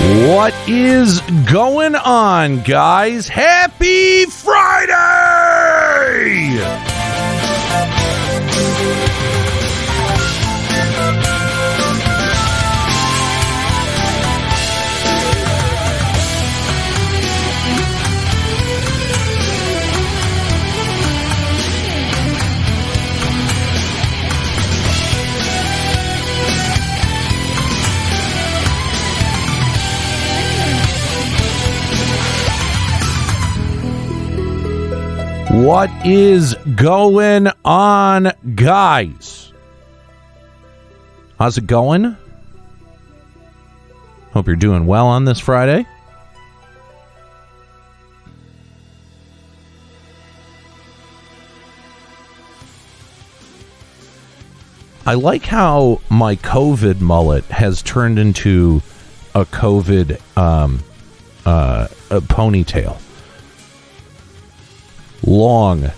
What is going on, guys? Happy Friday! What is going on, guys? How's it going? Hope you're doing well on this Friday. I like how my COVID mullet has turned into a COVID a ponytail. Long,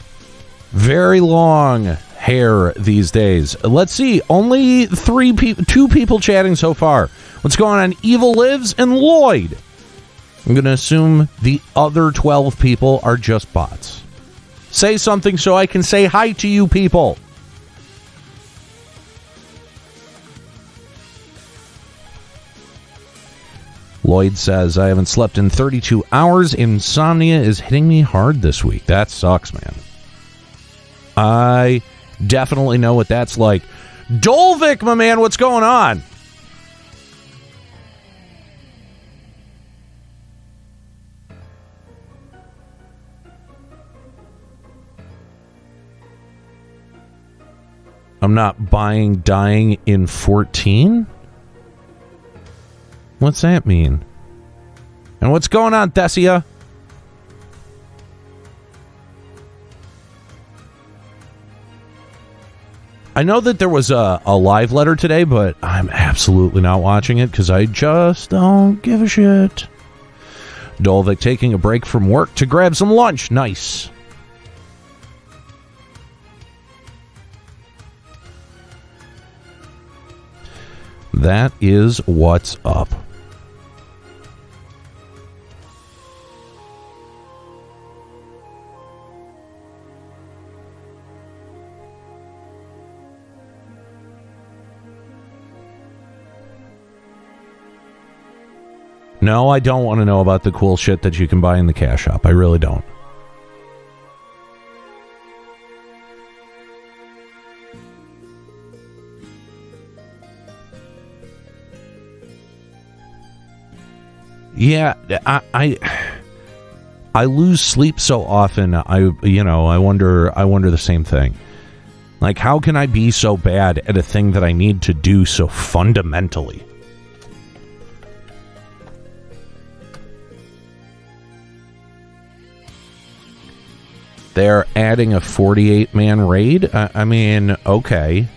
very long hair these days. Let's see, only two people chatting so far. What's going on? Evil Lives and Lloyd. I'm going to assume the other 12 people are just bots. Say something so I can say hi to you people. Lloyd says, I haven't slept in 32 hours. Insomnia is hitting me hard this week. That sucks, man. I definitely know what that's like. Dolvik, my man, what's going on? I'm not dying in 14? What's that mean? And what's going on, Thessia? I know that there was a live letter today, but I'm absolutely not watching it because I just don't give a shit. Dolvik taking a break from work to grab some lunch. Nice. That is what's up. No, I don't want to know about the cool shit that you can buy in the cash shop. I really don't. Yeah, I lose sleep so often. I wonder the same thing. Like, how can I be so bad at a thing that I need to do so fundamentally? They're adding a 48-man raid? I mean, okay.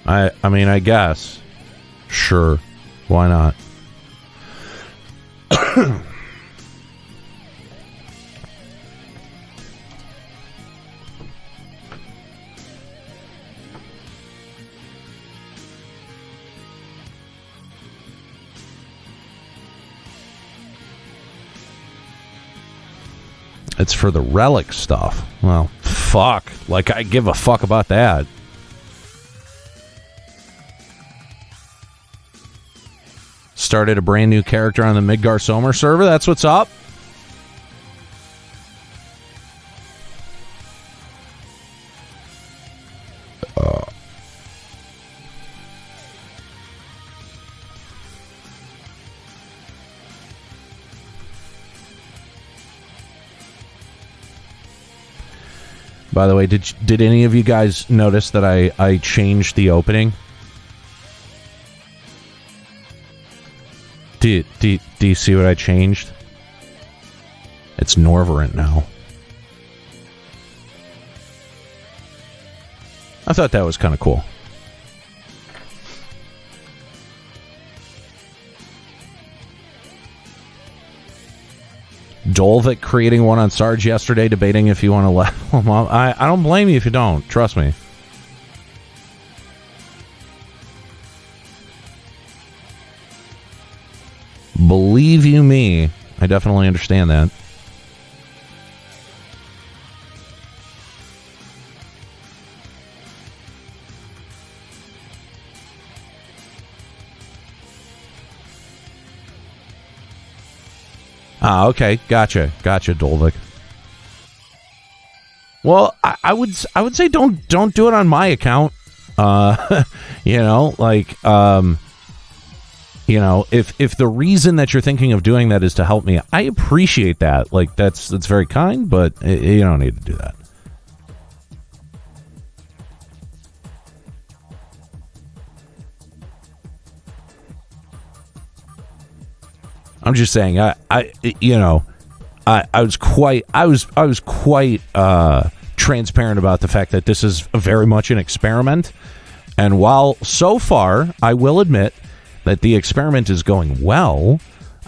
I mean, I guess. Sure. Why not? It's for the relic stuff. Well, fuck. Like, I give a fuck about that. Started a brand new character on the Midgar Somer server. That's what's up. By the way, did any of you guys notice that I changed the opening? Do you see what I changed? It's Norverent now. I thought that was kind of cool. Dolvik creating one on Sarge yesterday, debating if you want to level him up. I don't blame you if you don't. Trust me. Believe you me, I definitely understand that. Ah, okay. Gotcha, Dolvik. Well, I would say don't do it on my account. You know, like, you know, if the reason that you're thinking of doing that is to help me, I appreciate that. Like, that's very kind, but you don't need to do that. I'm just saying, I was quite transparent about the fact that this is very much an experiment. And while so far, I will admit that the experiment is going well,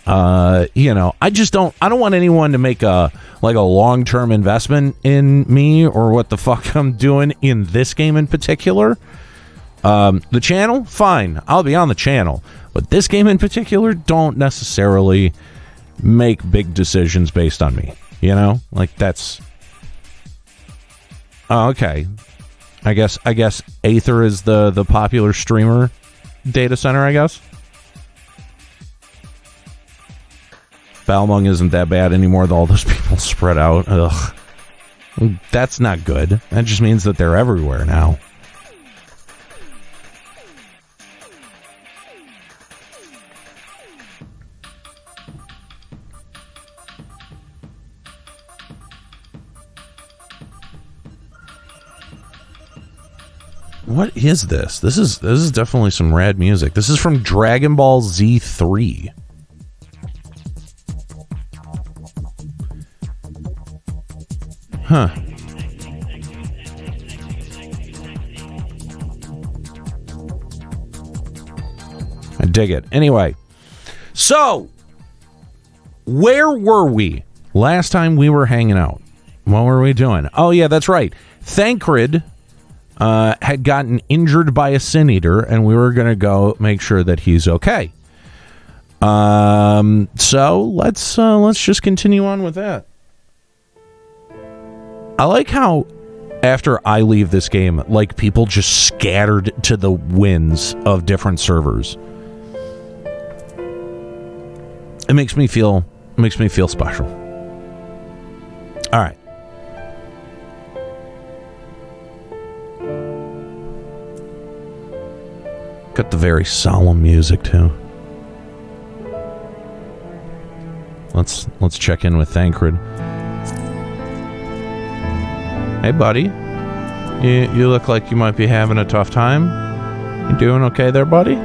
I don't want anyone to make a long-term investment in me or what the fuck I'm doing in this game in particular. The channel, fine, I'll be on the channel. But this game in particular, don't necessarily make big decisions based on me. You know? Like, that's... Oh, okay. I guess Aether is the popular streamer data center, I guess. Balmung isn't that bad anymore, though all those people spread out. Ugh. That's not good. That just means that they're everywhere now. What is this? This is definitely some rad music. This is from Dragon Ball Z 3. Huh. I dig it. Anyway, so where were we last time we were hanging out? What were we doing? Oh, yeah, that's right. Thancred had gotten injured by a Sin Eater, and we were going to go make sure that he's okay. So let's just continue on with that. I like how after I leave this game, like, people just scattered to the winds of different servers. It makes me feel special. All right. Got the very solemn music too. Let's check in with Thancred. Hey, buddy. You look like you might be having a tough time. You doing okay there, buddy?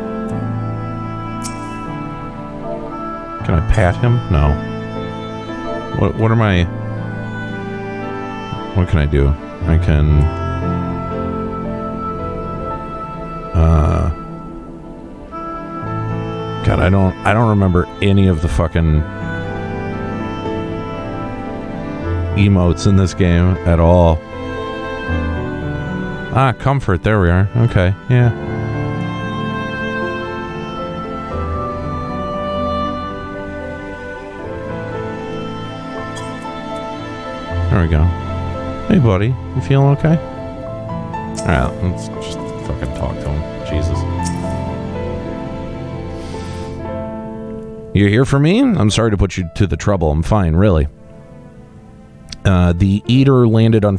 Can I pat him? No. What am I... What can I do? I can... God, I don't remember any of the fucking emotes in this game at all. Ah, comfort. There we are. Okay, yeah. There we go. Hey, buddy. You feeling okay? Alright, let's just fucking talk to him. Jesus. You're here for me? I'm sorry to put you to the trouble. I'm fine, really. The Eater landed an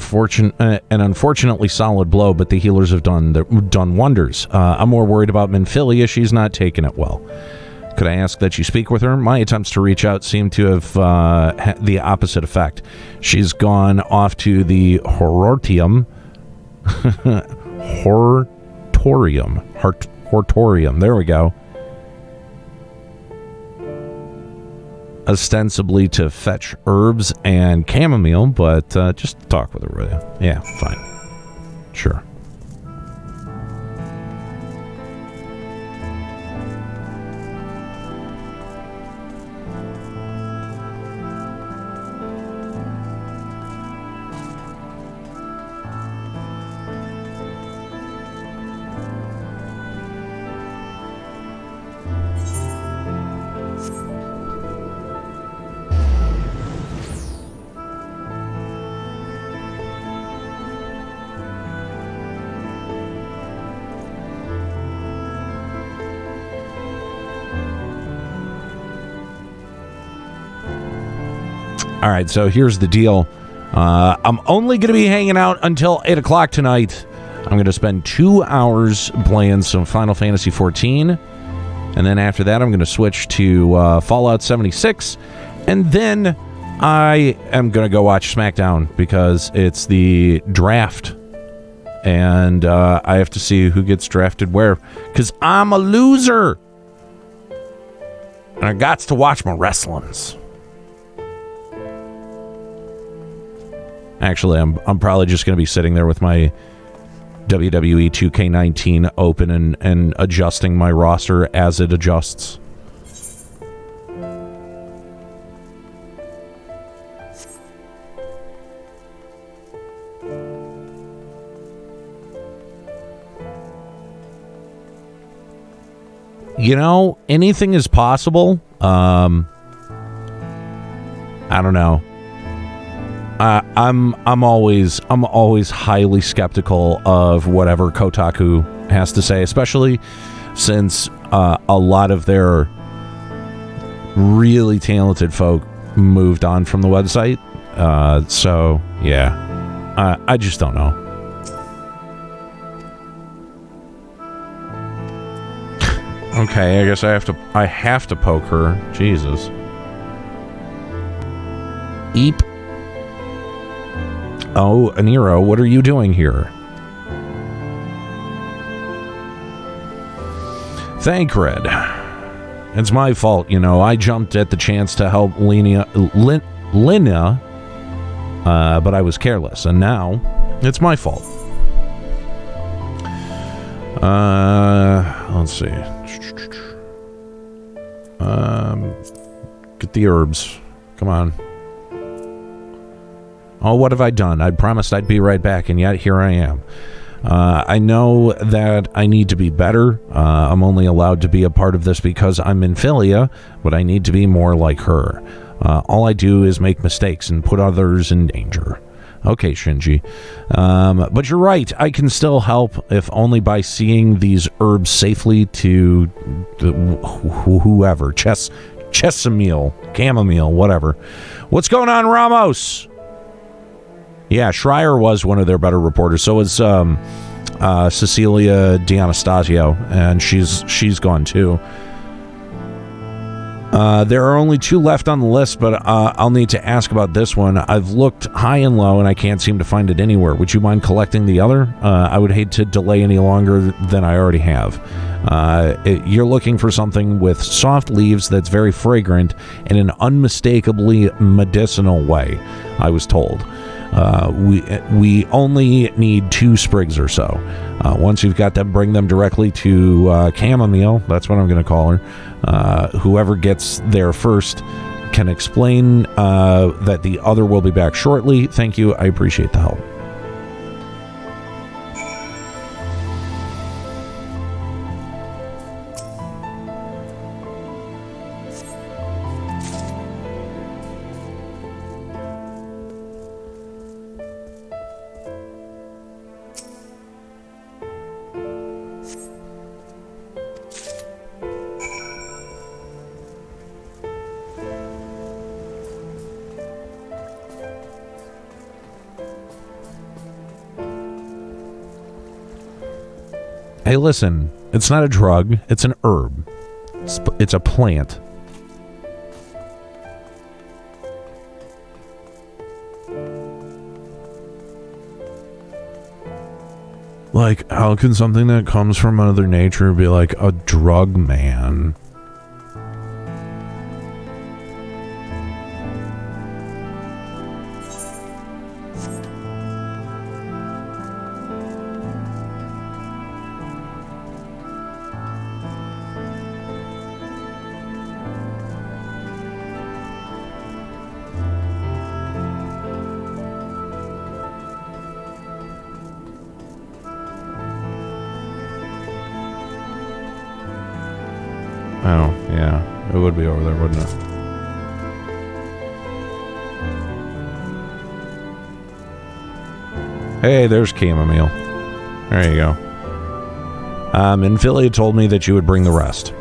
unfortunately solid blow, but the healers have done wonders. I'm more worried about Minfilia. She's not taking it well. Could I ask that you speak with her? My attempts to reach out seem to have the opposite effect. She's gone off to the Hortorium. Hortorium. There we go. Ostensibly to fetch herbs and chamomile, but just talk with her, will you? Yeah, fine. Sure. All right, so here's the deal. I'm only going to be hanging out until 8 o'clock tonight. I'm going to spend 2 hours playing some Final Fantasy XIV. And then after that, I'm going to switch to Fallout 76. And then I am going to go watch SmackDown because it's the draft. And I have to see who gets drafted where. Because I'm a loser. And I got to watch my wrestlings. Actually, I'm probably just going to be sitting there with my WWE 2K19 open and adjusting my roster as it adjusts. You know, anything is possible. I don't know. I'm always highly skeptical of whatever Kotaku has to say, especially since a lot of their really talented folk moved on from the website. So yeah, I just don't know. Okay, I guess I have to poke her. Jesus. Eep. Oh, Aniero, what are you doing here? Thancred. It's my fault, you know. I jumped at the chance to help Lina, but I was careless, and now it's my fault. Let's see. Get the herbs. Come on. Oh, what have I done? I promised I'd be right back, and yet here I am. I know that I need to be better. I'm only allowed to be a part of this because I'm in Philia, but I need to be more like her. All I do is make mistakes and put others in danger. Okay, Shinji. But you're right. I can still help, if only by seeing these herbs safely to whoever. Chesamil, chamomile, whatever. What's going on, Ramos? Yeah, Schreier was one of their better reporters. So was Cecilia D'Anastasio, and she's gone too. There are only 2 left on the list, but I'll need to ask about this one. I've looked high and low, and I can't seem to find it anywhere. Would you mind collecting the other? I would hate to delay any longer than I already have. You're looking for something with soft leaves that's very fragrant in an unmistakably medicinal way, I was told. We only need 2 sprigs or so. Once you've got them, bring them directly to Chamomile. That's what I'm going to call her. Whoever gets there first can explain that the other will be back shortly. Thank you. I appreciate the help. Hey, listen, it's not a drug, it's an herb. It's a plant. Like, how can something that comes from Mother Nature be like a drug, man? Oh, yeah. It would be over there, wouldn't it? Hey, there's chamomile. There you go. And Philly told me that you would bring the rest.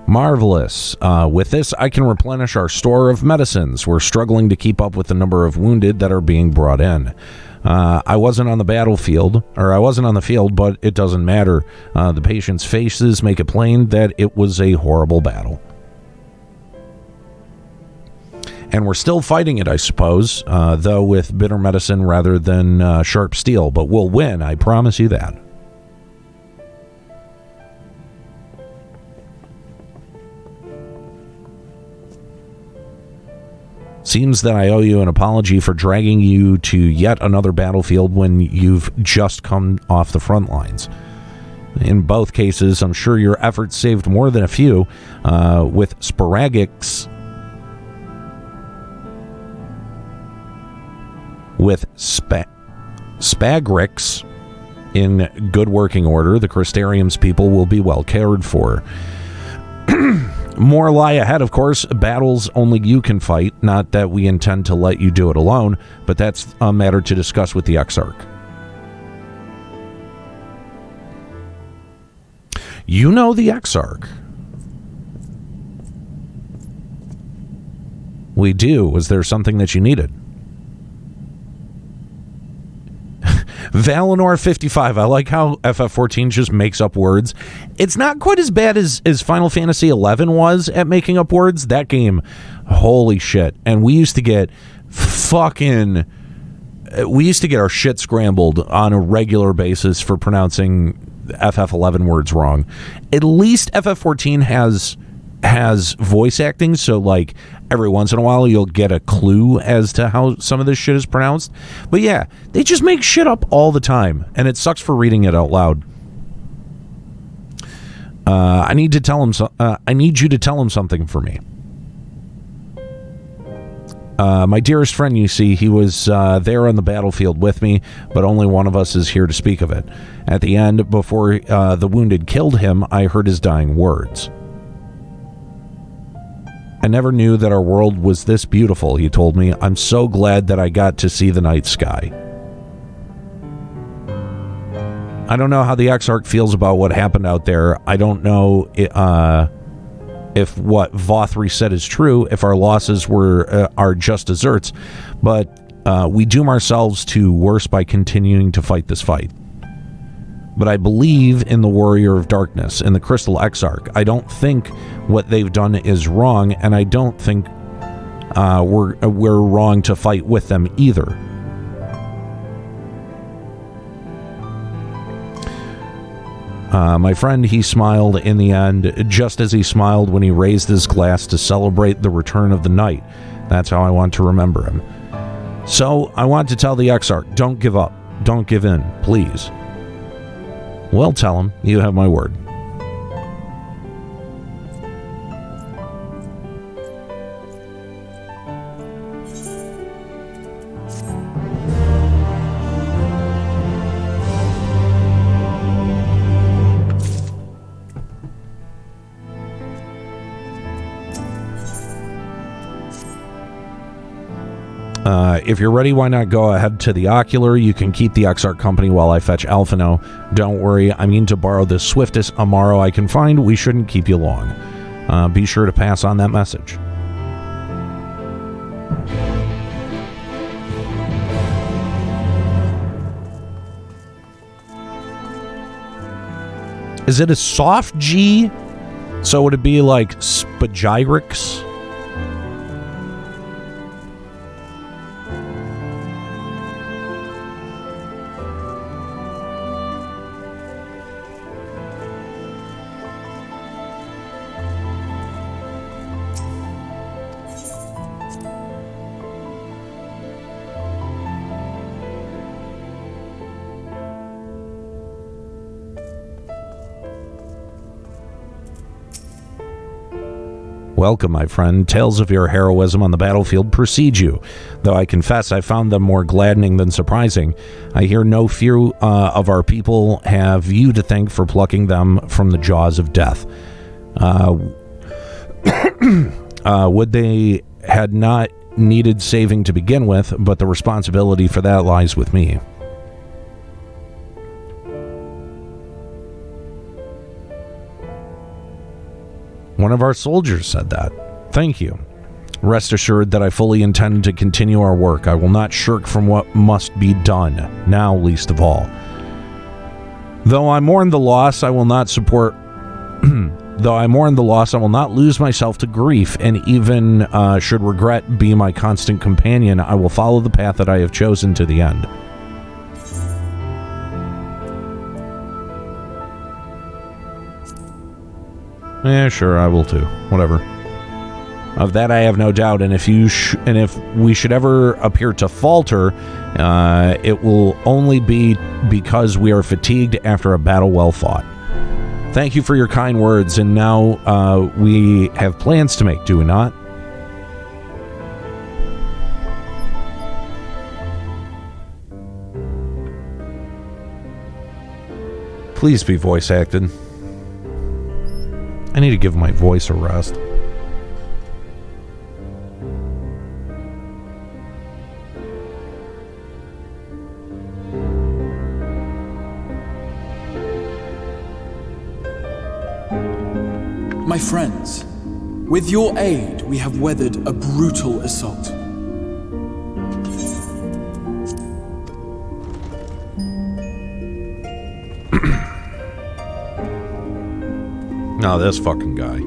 Marvelous. With this, I can replenish our store of medicines. We're struggling to keep up with the number of wounded that are being brought in. I wasn't on the battlefield, or I wasn't on the field, but it doesn't matter. The patients' faces make it plain that it was a horrible battle. And we're still fighting it, I suppose, though with bitter medicine rather than sharp steel. But we'll win, I promise you that. Seems that I owe you an apology for dragging you to yet another battlefield when you've just come off the front lines. In both cases, I'm sure your efforts saved more than a few. With sporadics... With Spagrix in good working order, the Crystarium's people will be well cared for. More lie ahead, of course. Battles only you can fight. Not that we intend to let you do it alone, but that's a matter to discuss with the Exarch. You know the Exarch. We do. Was there something that you needed? Valinor 55. I like how FF14 just makes up words. It's not quite as bad as Final Fantasy 11 was at making up words. That game, holy shit. And we used to get our shit scrambled on a regular basis for pronouncing FF11 words wrong. At least FF14 has voice acting, so like every once in a while you'll get a clue as to how some of this shit is pronounced. But yeah, they just make shit up all the time, and it sucks for reading it out loud. I need you to tell him something for me. My dearest friend, you see, he was there on the battlefield with me, but only one of us is here to speak of it. At the end, before the wounded killed him, I heard his dying words. I never knew that our world was this beautiful, he told me. I'm so glad that I got to see the night sky. I don't know how the Exarch feels about what happened out there. I don't know if what Vothri said is true, if our losses are just deserts, but we doom ourselves to worse by continuing to fight this fight. But I believe in the Warrior of Darkness, in the Crystal Exarch. I don't think what they've done is wrong, and I don't think we're wrong to fight with them either. My friend, he smiled in the end, just as he smiled when he raised his glass to celebrate the return of the night. That's how I want to remember him. So, I want to tell the Exarch, don't give up. Don't give in, please. Well, tell him. You have my word. If you're ready, why not go ahead to the Ocular? You can keep the Exarch company while I fetch Alphino. Don't worry, I mean to borrow the swiftest Amaro I can find. We shouldn't keep you long. Be sure to pass on that message. Is it a soft G? So would it be like Spagyrix? Welcome, my friend. Tales of your heroism on the battlefield precede you, though I confess I found them more gladdening than surprising. I hear no few of our people have you to thank for plucking them from the jaws of death. Would they had not needed saving to begin with, but the responsibility for that lies with me. One of our soldiers said that. Thank you. Rest assured that I fully intend to continue our work. I will not shirk from what must be done, now least of all. Though I mourn the loss, I will not support... Though I mourn the loss, I will not lose myself to grief, and even should regret be my constant companion, I will follow the path that I have chosen to the end. Yeah, sure, I will too. Whatever. Of that I have no doubt, and if we should ever appear to falter, it will only be because we are fatigued after a battle well fought. Thank you for your kind words, and now we have plans to make, do we not? Please be voice acted. I need to give my voice a rest. My friends, with your aid, we have weathered a brutal assault. Now this fucking guy.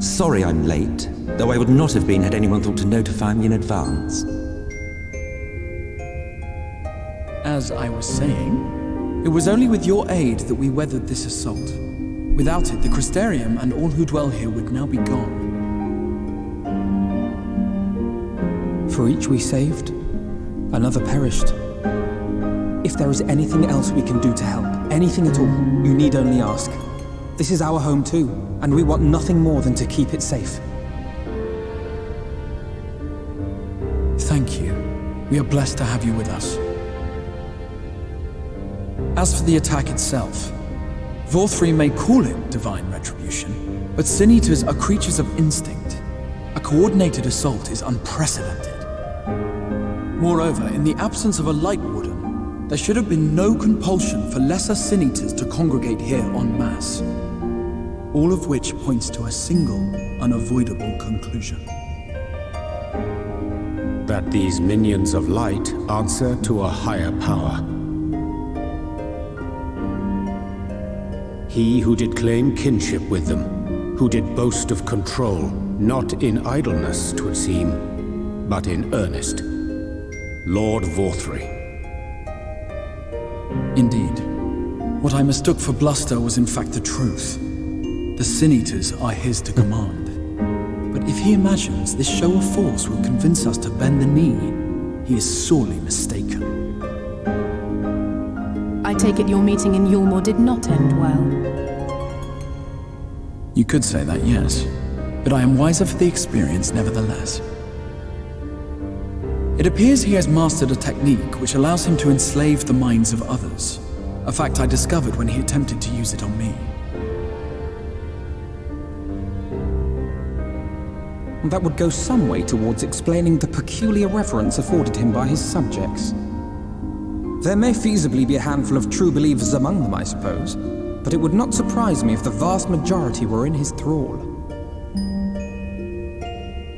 Sorry I'm late, though I would not have been had anyone thought to notify me in advance. As I was saying, it was only with your aid that we weathered this assault. Without it, the Crystarium and all who dwell here would now be gone. For each we saved, another perished. If there is anything else we can do to help, anything at all, you need only ask. This is our home too, and we want nothing more than to keep it safe. Thank you. We are blessed to have you with us. As for the attack itself, Vorthri may call it divine retribution, but Sin Eaters are creatures of instinct. A coordinated assault is unprecedented. Moreover, in the absence of a light warden, there should have been no compulsion for lesser Sin Eaters to congregate here en masse. All of which points to a single, unavoidable conclusion. That these minions of light answer to a higher power. He who did claim kinship with them, who did boast of control, not in idleness, 'twould seem, but in earnest. Lord Vorthri. Indeed. What I mistook for bluster was in fact the truth. The Sin Eaters are his to command. But if he imagines this show of force will convince us to bend the knee, he is sorely mistaken. I take it your meeting in Yulmore did not end well. You could say that, yes. But I am wiser for the experience nevertheless. It appears he has mastered a technique which allows him to enslave the minds of others. A fact I discovered when he attempted to use it on me. That would go some way towards explaining the peculiar reverence afforded him by his subjects. There may feasibly be a handful of true believers among them, I suppose, but it would not surprise me if the vast majority were in his thrall.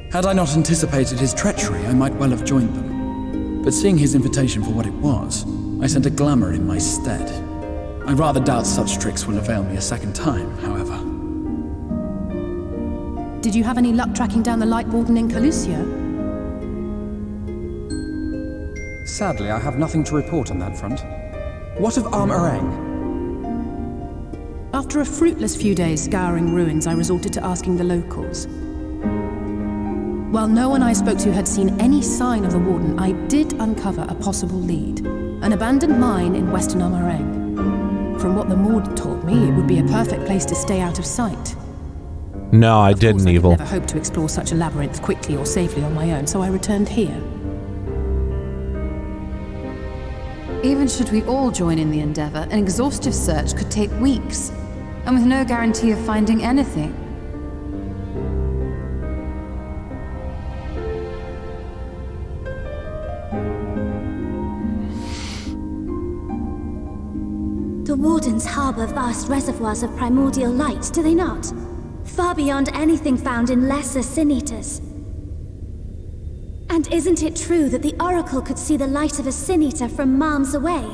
Had I not anticipated his treachery, I might well have joined them. But seeing his invitation for what it was, I sent a glamour in my stead. I rather doubt such tricks will avail me a second time, however. Did you have any luck tracking down the Light Warden in Calusia? Sadly, I have nothing to report on that front. What of Arm-Arang? After a fruitless few days scouring ruins, I resorted to asking the locals. While no one I spoke to had seen any sign of the Warden, I did uncover a possible lead. An abandoned mine in western Arm-Arang. From what the Maud told me, it would be a perfect place to stay out of sight. No, I didn't, Evil. I never hoped to explore such a labyrinth quickly or safely on my own, so I returned here. Even should we all join in the endeavor, an exhaustive search could take weeks, and with no guarantee of finding anything. The Wardens harbor vast reservoirs of primordial light, do they not? Far beyond anything found in lesser sin-eaters. And isn't it true that the Oracle could see the light of a sin-eater from miles away?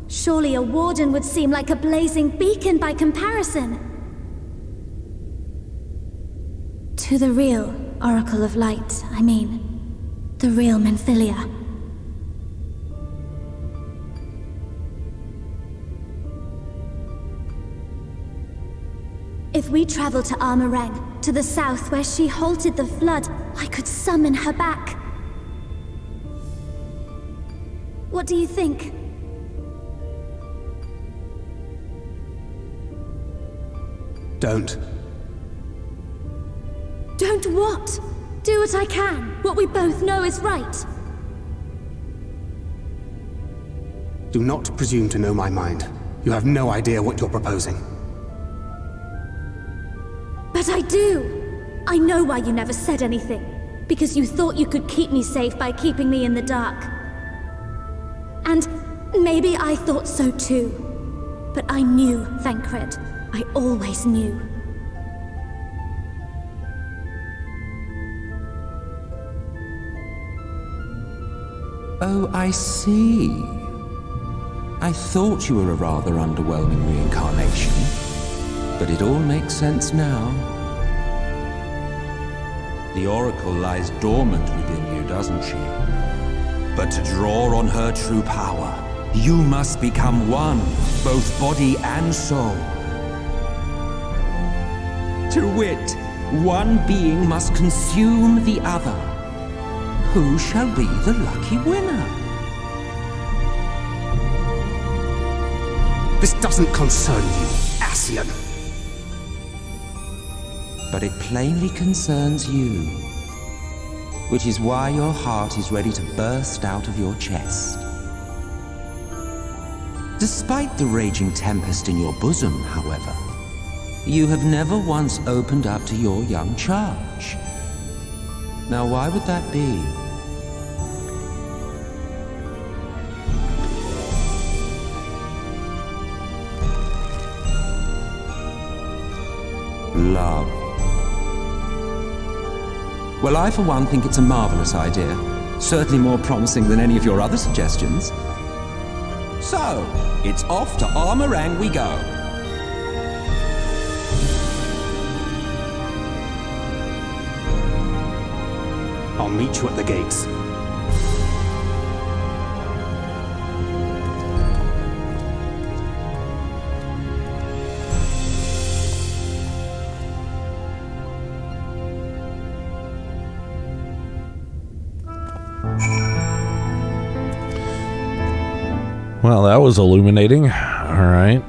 Surely a Warden would seem like a blazing beacon by comparison. To the real Oracle of Light, I mean. The real Menphilia. If we travel to Armoreng, to the south where she halted the flood, I could summon her back. What do you think? Don't. Don't what? Do what I can. What we both know is right. Do not presume to know my mind. You have no idea what you're proposing. But I do! I know why you never said anything. Because you thought you could keep me safe by keeping me in the dark. And maybe I thought so too. But I knew, Thancred. I always knew. Oh, I see. I thought you were a rather underwhelming reincarnation. But it all makes sense now. The Oracle lies dormant within you, doesn't she? But to draw on her true power, you must become one, both body and soul. To wit, one being must consume the other. Who shall be the lucky winner? This doesn't concern you, Ascian. But it plainly concerns you. Which is why your heart is ready to burst out of your chest. Despite the raging tempest in your bosom, however, you have never once opened up to your young charge. Now, why would that be? Love. Well, I for one think it's a marvelous idea. Certainly more promising than any of your other suggestions. So, it's off to Armoreng we go. I'll meet you at the gates. Well, that was illuminating. All right.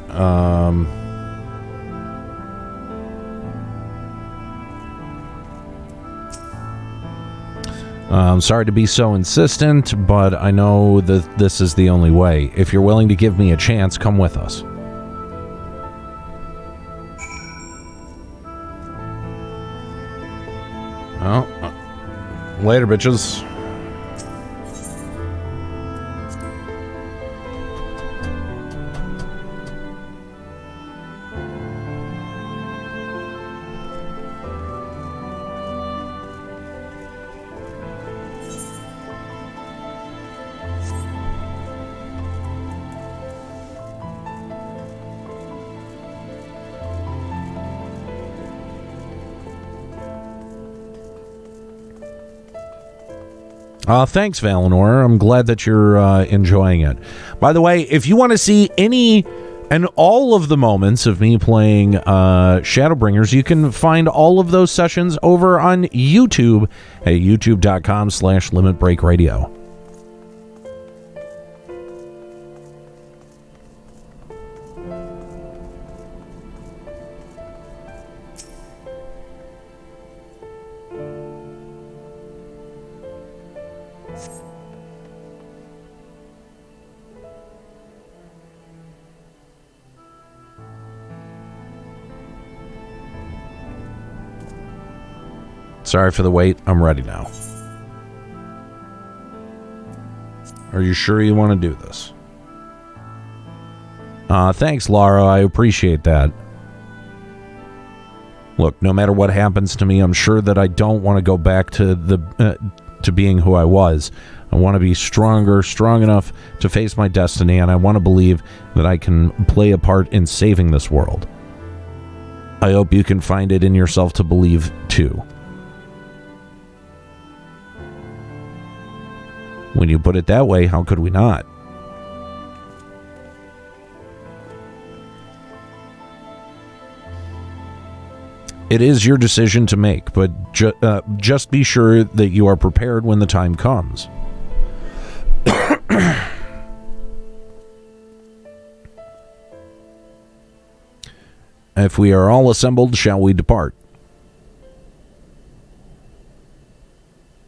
I'm sorry to be so insistent, but I know that this is the only way. If you're willing to give me a chance, come with us. Well, later, bitches. Thanks, Valinor. I'm glad that you're enjoying it. By the way, if you want to see any and all of the moments of me playing Shadowbringers, you can find all of those sessions over on YouTube at youtube.com/limitbreakradio. Sorry for the wait. I'm ready now. Are you sure you want to do this? Thanks, Lara. I appreciate that. Look, no matter what happens to me, I'm sure that I don't want to go back to being who I was. I want to be stronger, strong enough to face my destiny, and I want to believe that I can play a part in saving this world. I hope you can find it in yourself to believe, too. When you put it that way, how could we not? It is your decision to make, but just be sure that you are prepared when the time comes. If we are all assembled, shall we depart?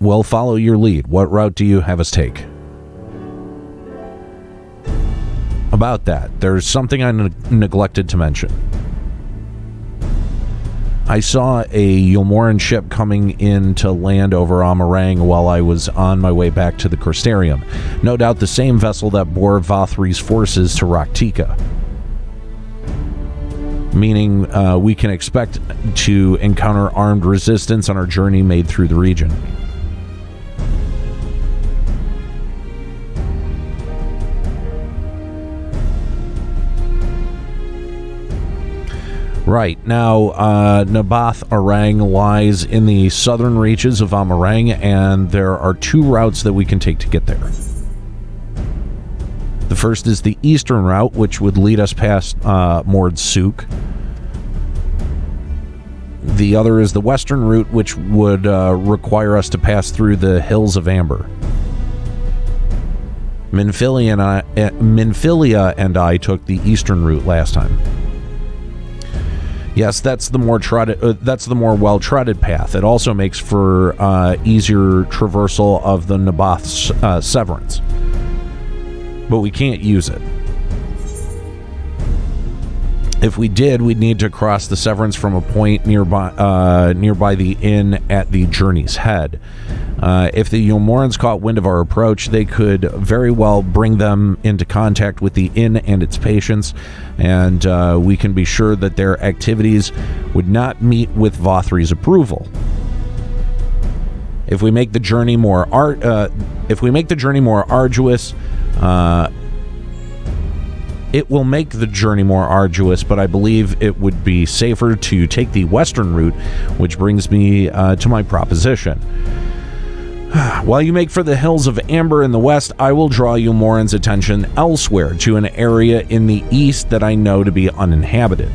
Well, follow your lead. What route do you have us take? About that, there's something I neglected to mention. I saw a Yulmoran ship coming in to land over Amarang while I was on my way back to the Crystarium. No doubt the same vessel that bore Vothri's forces to Raktika. Meaning we can expect to encounter armed resistance on our journey made through the region. Right, now, Nabath Arang lies in the southern reaches of Amarang, and there are two routes that we can take to get there. The first is the eastern route, which would lead us past Mord Sook. The other is the western route, which would require us to pass through the Hills of Amber. Minfilia and I took the eastern route last time. Yes, that's the more well-trodden path. It also makes for easier traversal of the Nabath's Severance. But we can't use it. If we did, we'd need to cross the Severance from a point nearby the inn at the journey's head. If the Yulmorans caught wind of our approach, they could very well bring them into contact with the inn and its patients, and we can be sure that their activities would not meet with Vothri's approval. If we make the journey more arduous, it will make the journey more arduous, but I believe it would be safer to take the western route, which brings me to my proposition. While you make for the Hills of Amber in the west, I will draw Yulmoran's attention elsewhere, to an area in the east that I know to be uninhabited.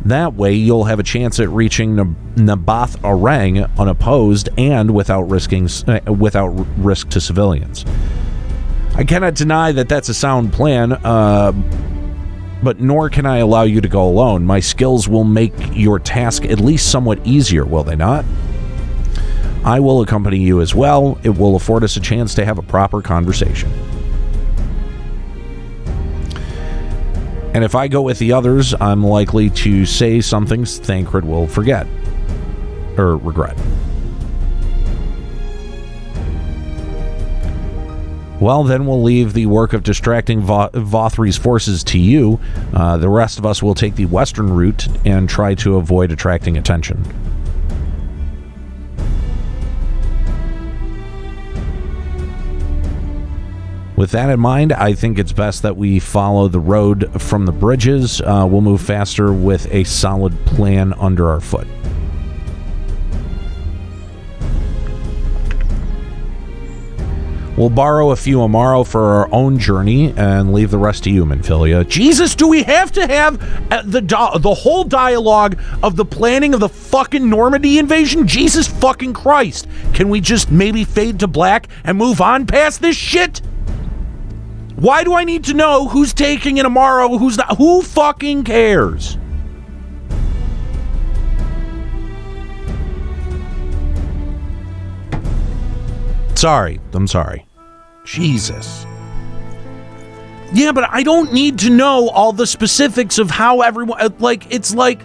That way, you'll have a chance at reaching Nabath Arang unopposed and without risk to civilians. I cannot deny that that's a sound plan, but nor can I allow you to go alone. My skills will make your task at least somewhat easier, will they not? I will accompany you as well. It will afford us a chance to have a proper conversation. And if I go with the others, I'm likely to say something Thancred will forget. Or regret. Well, then we'll leave the work of distracting Vothri's forces to you. The rest of us will take the western route and try to avoid attracting attention. With that in mind, I think it's best that we follow the road from the bridges. We'll move faster with a solid plan under our foot. We'll borrow a few Amaro for our own journey and leave the rest to you, Minfilia. Jesus, do we have to have the whole dialogue of the planning of the fucking Normandy invasion? Jesus fucking Christ. Can we just maybe fade to black and move on past this shit? Why do I need to know who's taking an Amaro, who's not? Who fucking cares? Sorry. I'm sorry. Jesus. Yeah, but I don't need to know all the specifics of how everyone... it's like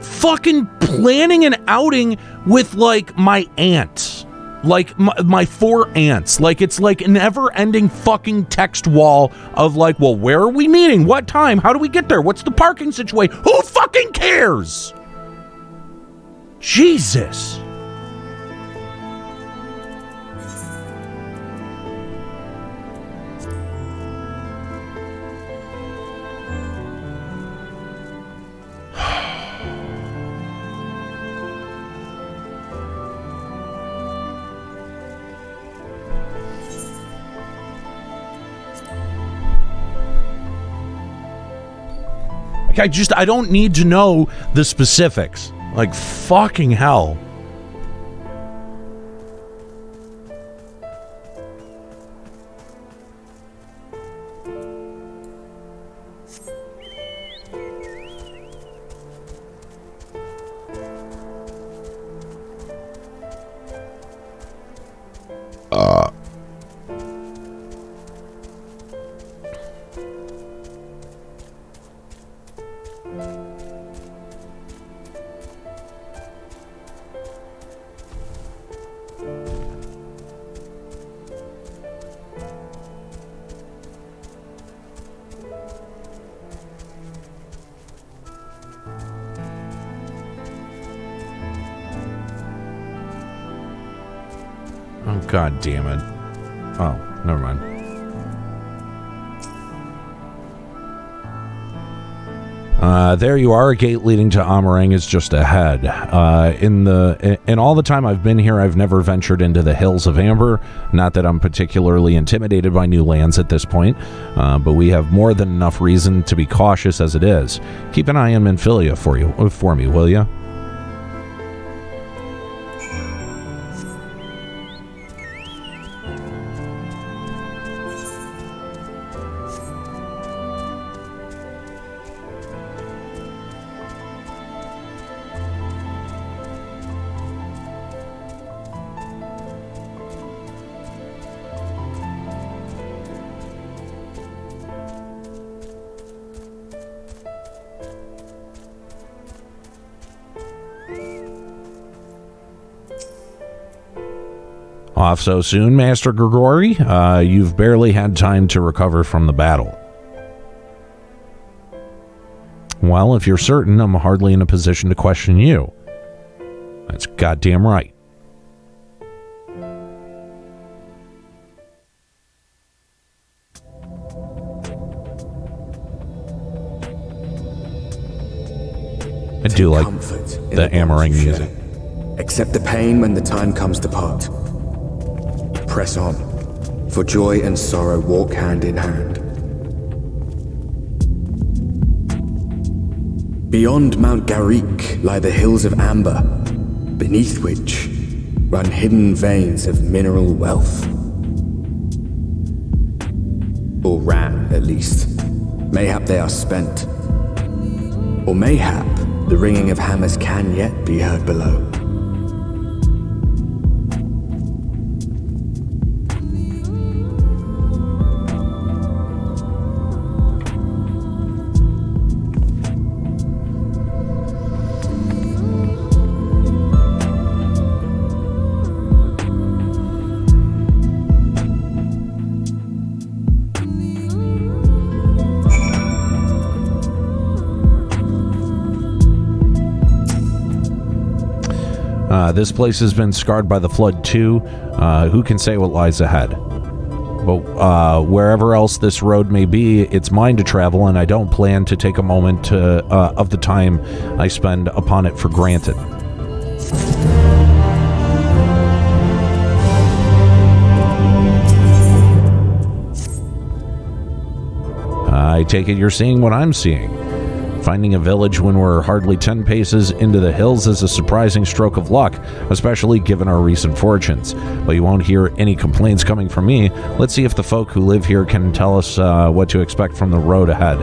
fucking planning an outing with, my aunt. Like my 4 aunts. Like, it's like a never-ending fucking text wall of like, well, where are we meeting? What time? How do we get there? What's the parking situation? Who fucking cares? Jesus. I don't need to know the specifics. Like, fucking hell. Oh, God damn it. Oh, never mind. There you are. A gate leading to Amarang is just ahead. In all the time I've been here, I've never ventured into the Hills of Amber. Not that I'm particularly intimidated by new lands at this point, but we have more than enough reason to be cautious as it is. Keep an eye on Minfilia for me, will you? Off so soon, Master Grigori? You've barely had time to recover from the battle. Well, if you're certain, I'm hardly in a position to question you. That's goddamn right. I do like the Amarang music. Accept the pain when the time comes to part. Press on, for joy and sorrow walk hand in hand. Beyond Mount Garik lie the hills of Amber, beneath which run hidden veins of mineral wealth. Or ran, at least. Mayhap they are spent. Or mayhap the ringing of hammers can yet be heard below. This place has been scarred by the flood too. Who can say what lies ahead? But wherever else this road may be, it's mine to travel, and I don't plan to take a moment of the time I spend upon it for granted. I take it you're seeing what I'm seeing. Finding a village when we're hardly 10 paces into the hills is a surprising stroke of luck, especially given our recent fortunes. But you won't hear any complaints coming from me. Let's see if the folk who live here can tell us what to expect from the road ahead.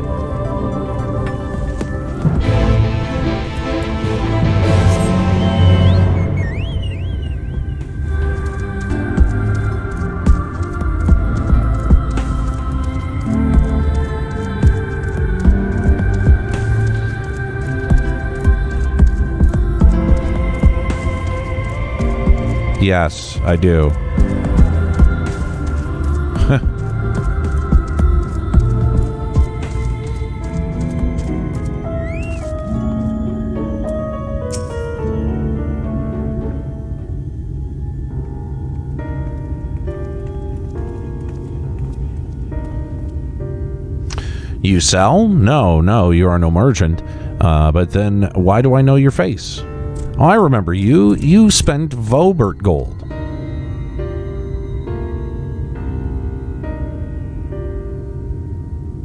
Yes, I do. You sell? No, you are no merchant. But then why do I know your face? Oh, I remember you. You spent Vobert gold.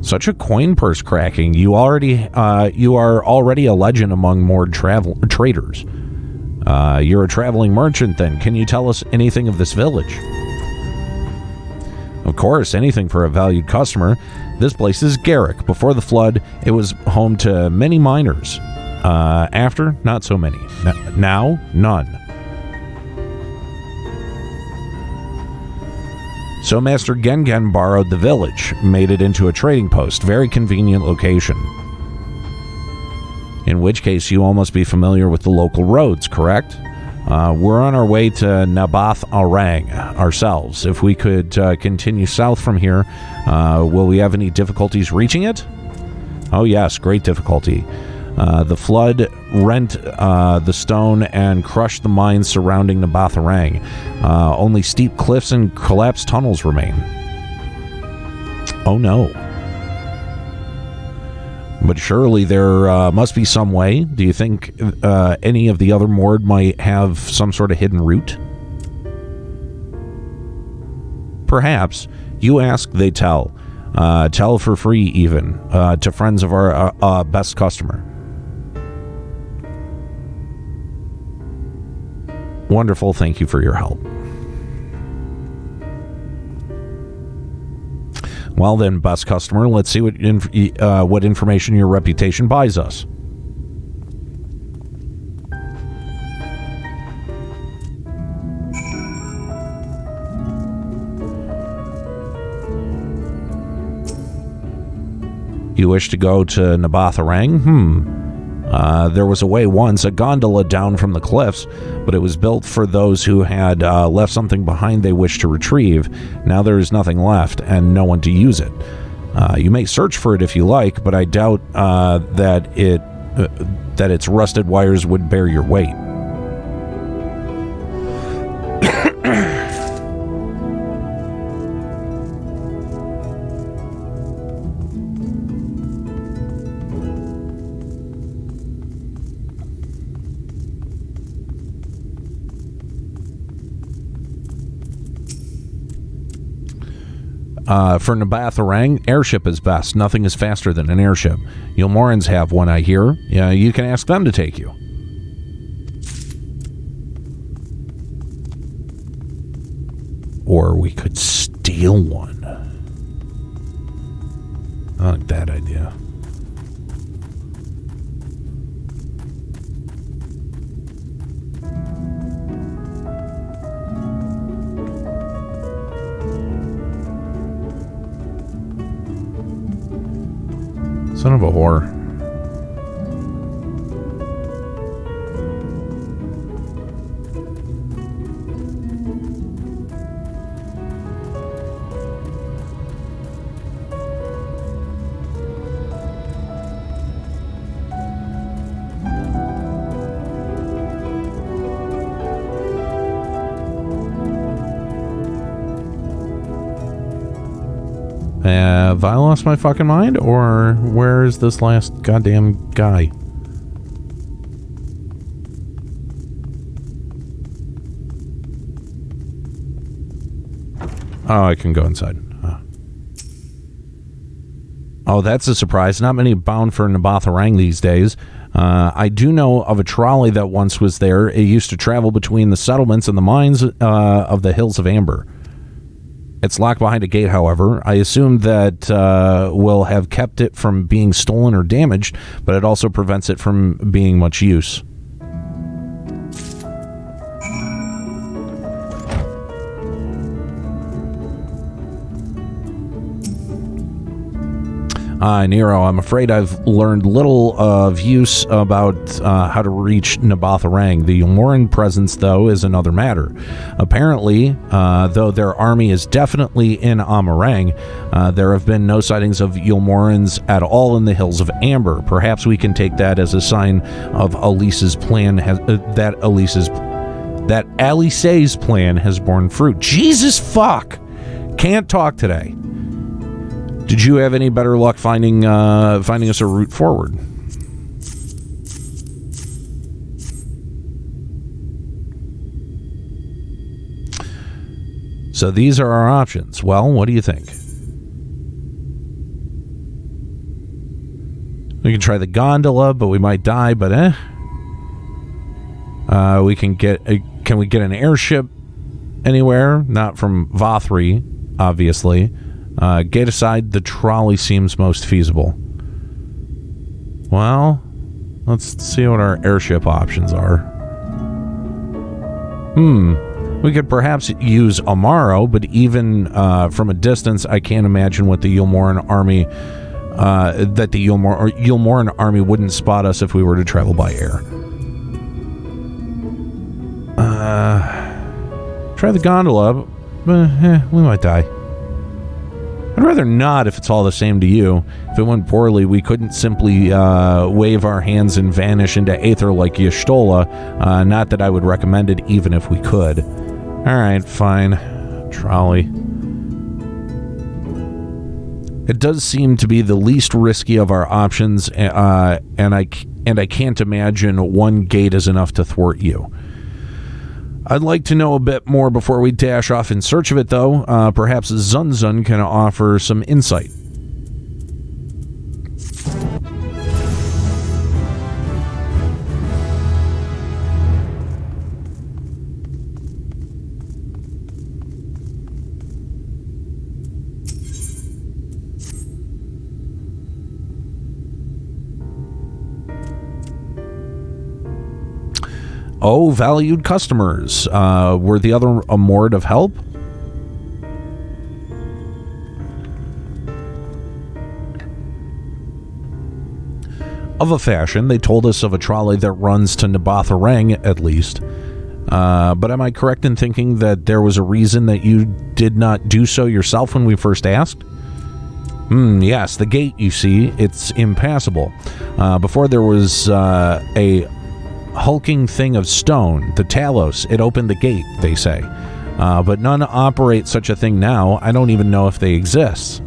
Such a coin purse cracking. You are already a legend among more traders. You're a traveling merchant then. Can you tell us anything of this village? Of course, anything for a valued customer. This place is Garrick. Before the flood, it was home to many miners. After, not so many. Now, none. So Master Gengen borrowed the village, made it into a trading post. Very convenient location. In which case, you all must be familiar with the local roads, correct? We're on our way to Nabath Arang ourselves. If we could continue south from here, will we have any difficulties reaching it? Oh yes, great difficulty. The flood rent the stone and crushed the mines surrounding Nabath Arang. Only steep cliffs and collapsed tunnels remain. Oh no. But surely there must be some way. Do you think any of the other Mord might have some sort of hidden route? Perhaps. You ask, they tell. Tell for free, even, to friends of our best customer. Wonderful. Thank you for your help. Well then, best customer, let's see what information your reputation buys us. You wish to go to Nabath Arang? There was a way once, a gondola down from the cliffs, but it was built for those who had left something behind they wished to retrieve. Now there is nothing left and no one to use it. You may search for it if you like, but I doubt that its rusted wires would bear your weight. For Nabath Arang, airship is best. Nothing is faster than an airship. Yulmorans have one, I hear. Yeah, you can ask them to take you. Or we could steal one. I like that idea. Son of a whore. Have I lost my fucking mind, or where is this last goddamn guy? Oh, I can go inside. Oh, that's a surprise. Not many bound for Nabath Arang these days. I do know of a trolley that once was there. It used to travel between the settlements and the mines of the Hills of Amber. It's locked behind a gate, however. I assume that will have kept it from being stolen or damaged, but it also prevents it from being much use. Aniero, I'm afraid I've learned little of use about how to reach Nabatharang. The Yulmoran presence, though, is another matter. Apparently, though their army is definitely in Amarang, there have been no sightings of Yulmorans at all in the Hills of Amber. Perhaps we can take that as a sign of Alice's plan that Alice's plan has borne fruit. Jesus fuck! Can't talk today. Did you have any better luck finding us a route forward? So these are our options. Well, what do you think? We can try the gondola, but we might die, but we can get can we get an airship anywhere? Not from Vothri, obviously. Gate aside, the trolley seems most feasible. Well, let's see what our airship options are. We could perhaps use Amaro, but even from a distance, I can't imagine what the Yulmoran army that the Yulmoran army wouldn't spot us if we were to travel by air. Try the gondola, but we might die. I'd rather not if it's all the same to you. If it went poorly, we couldn't simply wave our hands and vanish into aether like Y'shtola. Not that I would recommend it even if we could. Alright, fine. Trolley. It does seem to be the least risky of our options, and I can't imagine one gate is enough to thwart you. I'd like to know a bit more before we dash off in search of it, though. Perhaps Zunzun can offer some insight. Oh, valued customers. Were the other moored of help? Of a fashion, they told us of a trolley that runs to Nabatharang, at least. But am I correct in thinking that there was a reason that you did not do so yourself when we first asked? Yes, the gate, you see, it's impassable. Before there was a hulking thing of stone, the Talos. It opened the gate, they say. But none operate such a thing now. I don't even know if they exist.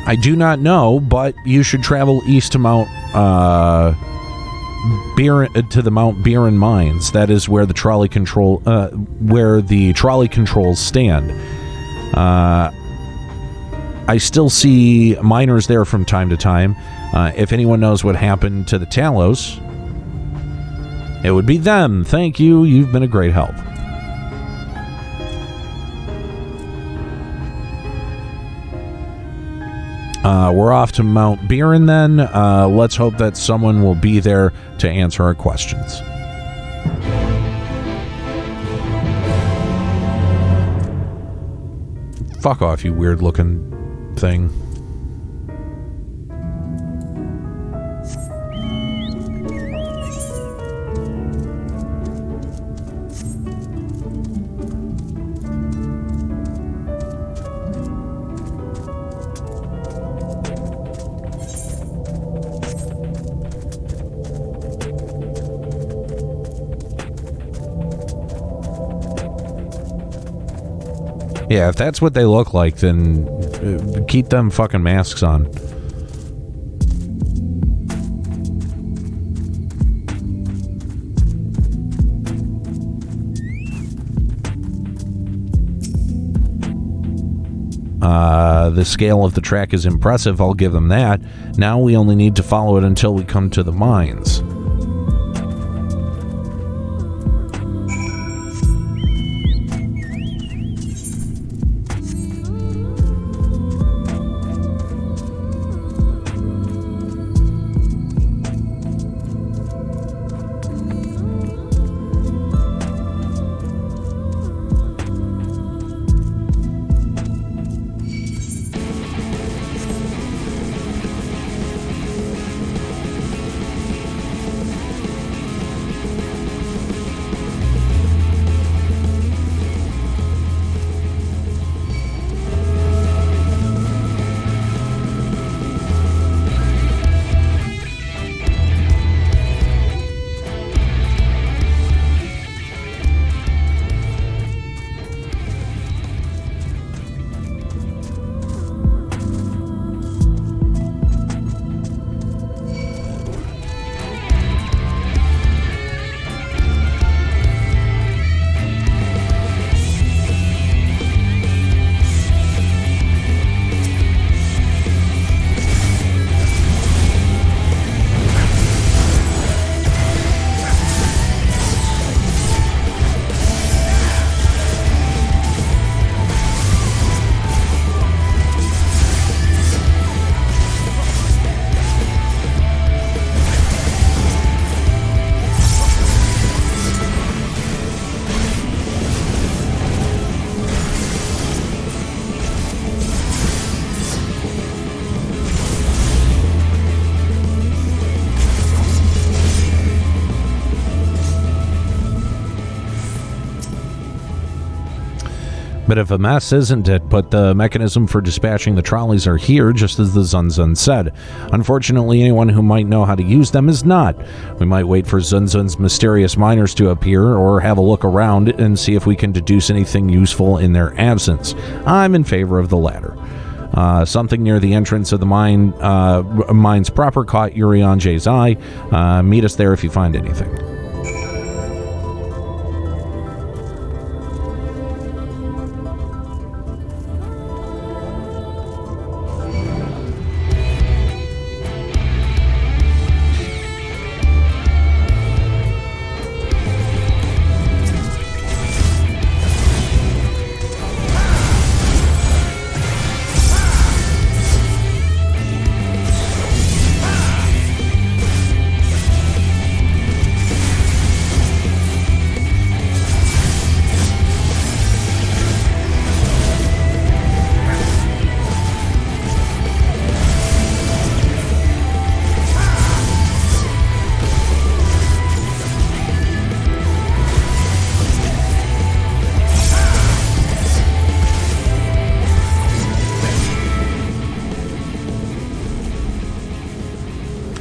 I do not know, but you should travel east to Mount Mount Biren mines. That is where the trolley controls stand. I still see miners there from time to time. If anyone knows what happened to the Talos, it would be them. Thank you. You've been a great help. We're off to Mount Biren then. Let's hope that someone will be there to answer our questions. Fuck off, you weird-looking thing. Yeah, if that's what they look like, then keep them fucking masks on. The scale of the track is impressive, I'll give them that. Now we only need to follow it until we come to the mines. Bit of a mess, isn't it? But the mechanism for dispatching the trolleys are here, just as the Zunzun said. Unfortunately, anyone who might know how to use them is not. We might wait for Zunzun's mysterious miners to appear, or have a look around and see if we can deduce anything useful in their absence. I'm in favor of the latter. Something near the entrance of the mine's proper caught Urianje's eye. Meet us there if you find anything.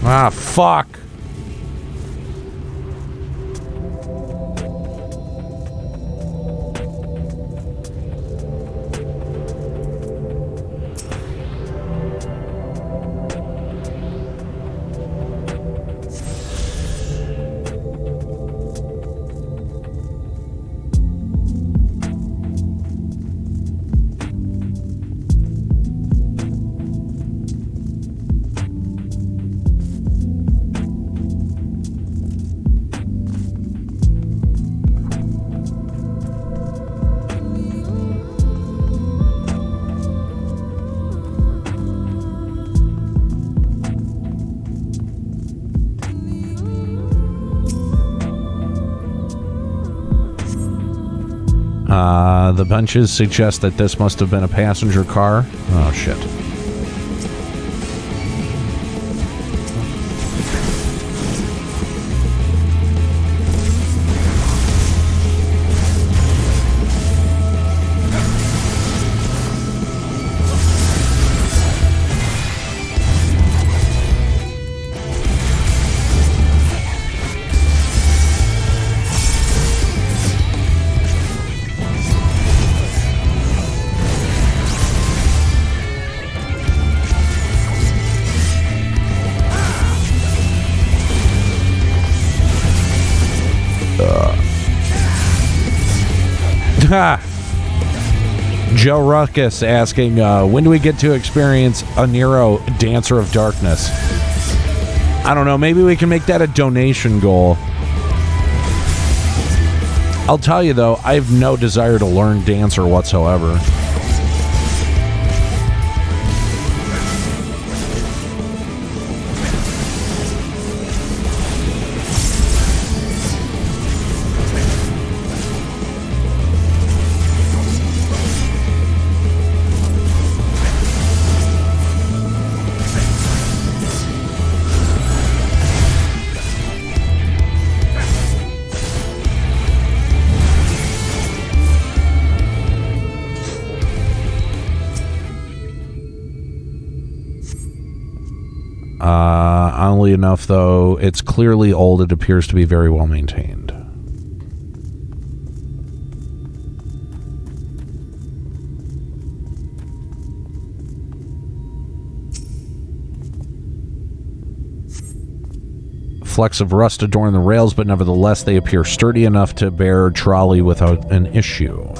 Ah, fuck. The benches suggest that this must have been a passenger car. Oh, shit. Joe Ruckus asking, when do we get to experience Aniero, Dancer of Darkness? I don't know. Maybe we can make that a donation goal. I'll tell you, though, I have no desire to learn Dancer whatsoever. Oddly enough, though, it's clearly old. It appears to be very well maintained. Flecks of rust adorn the rails, but nevertheless they appear sturdy enough to bear a trolley without an issue.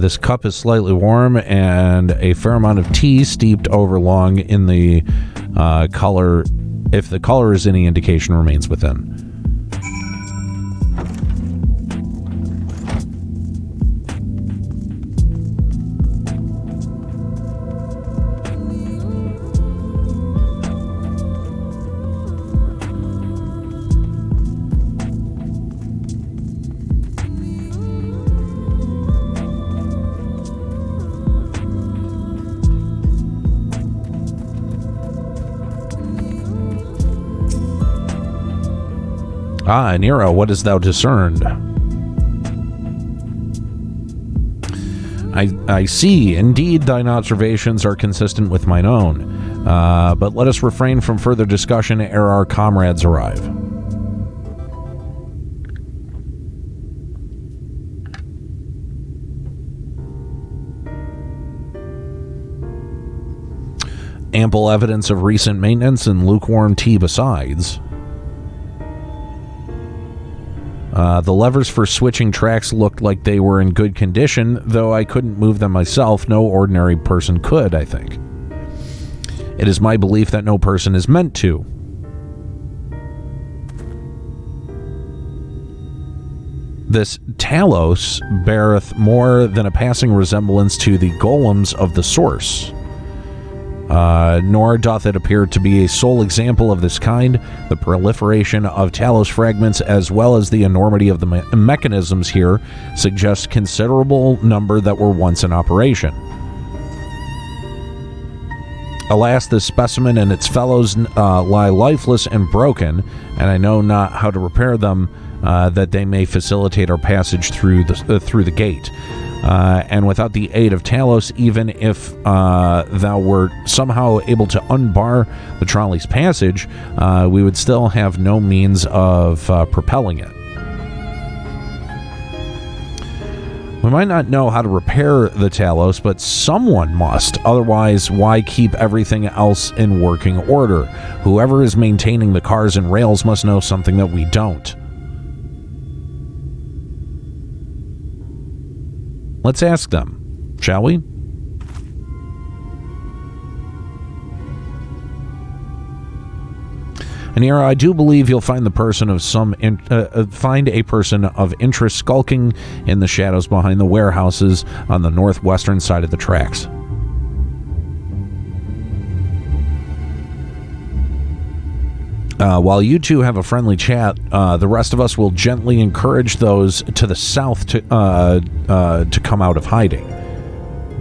This cup is slightly warm, and a fair amount of tea steeped over long in the color, if the color is any indication, remains within. Ah, Aniero, what hast thou discerned? I see. Indeed, thine observations are consistent with mine own. But let us refrain from further discussion ere our comrades arrive. Ample evidence of recent maintenance and lukewarm tea besides. The levers for switching tracks looked like they were in good condition, though I couldn't move them myself. No ordinary person could, I think. It is my belief that no person is meant to. This Talos beareth more than a passing resemblance to the golems of the source. Nor doth it appear to be a sole example of this kind. The proliferation of Talos fragments, as well as the enormity of the mechanisms here, suggests considerable number that were once in operation. Alas, this specimen and its fellows lie lifeless and broken, and I know not how to repair them, that they may facilitate our passage through the gate. And without the aid of Talos, even if thou wert somehow able to unbar the trolley's passage, we would still have no means of propelling it. We might not know how to repair the Talos, but someone must. Otherwise, why keep everything else in working order? Whoever is maintaining the cars and rails must know something that we don't. Let's ask them, shall we? Aniero, I do believe you'll find the person of find a person of interest skulking in the shadows behind the warehouses on the northwestern side of the tracks. While you two have a friendly chat, the rest of us will gently encourage those to the south to come out of hiding.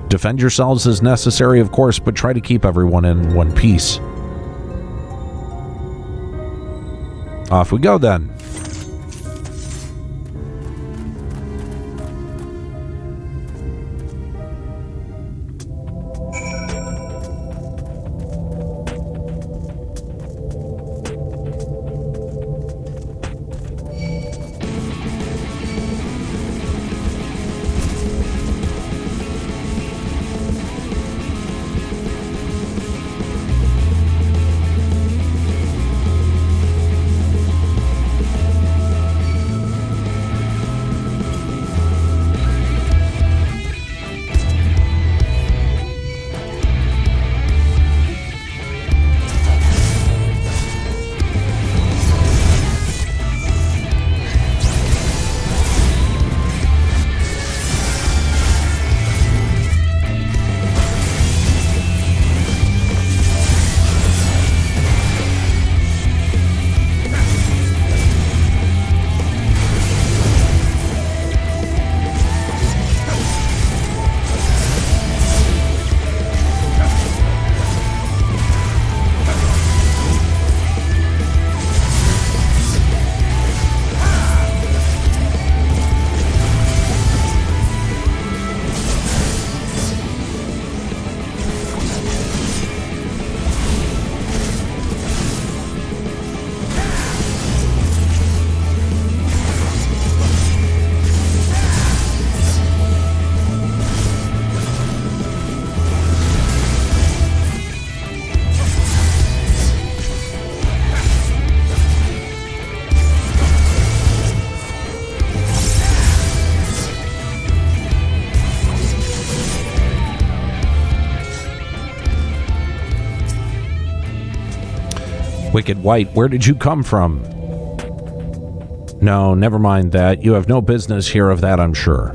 Defend yourselves as necessary, of course, but try to keep everyone in one piece. Off we go, then. Wicked White, where did you come from? No, never mind that. You have no business here of that, I'm sure.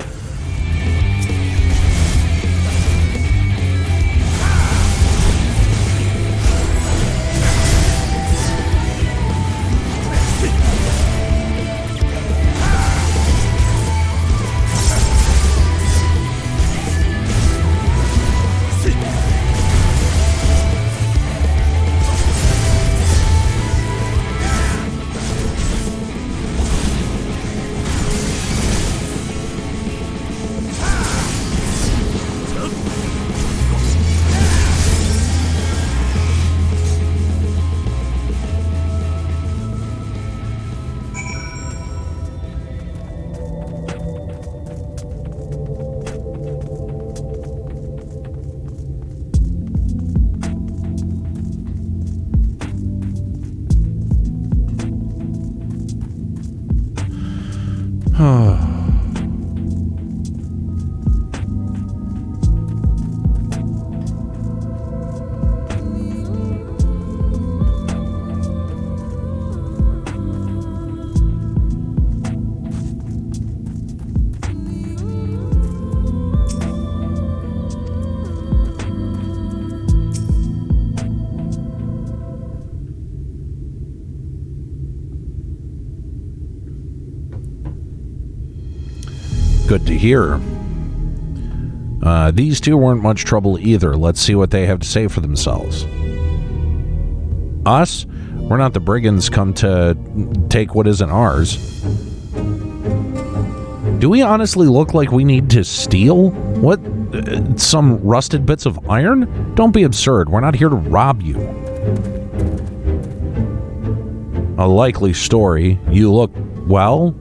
Good to hear. These two weren't much trouble either. Let's see what they have to say for themselves. Us? We're not the brigands come to take what isn't ours. Do we honestly look like we need to steal? What? Some rusted bits of iron? Don't be absurd. We're not here to rob you. A likely story. You look, well...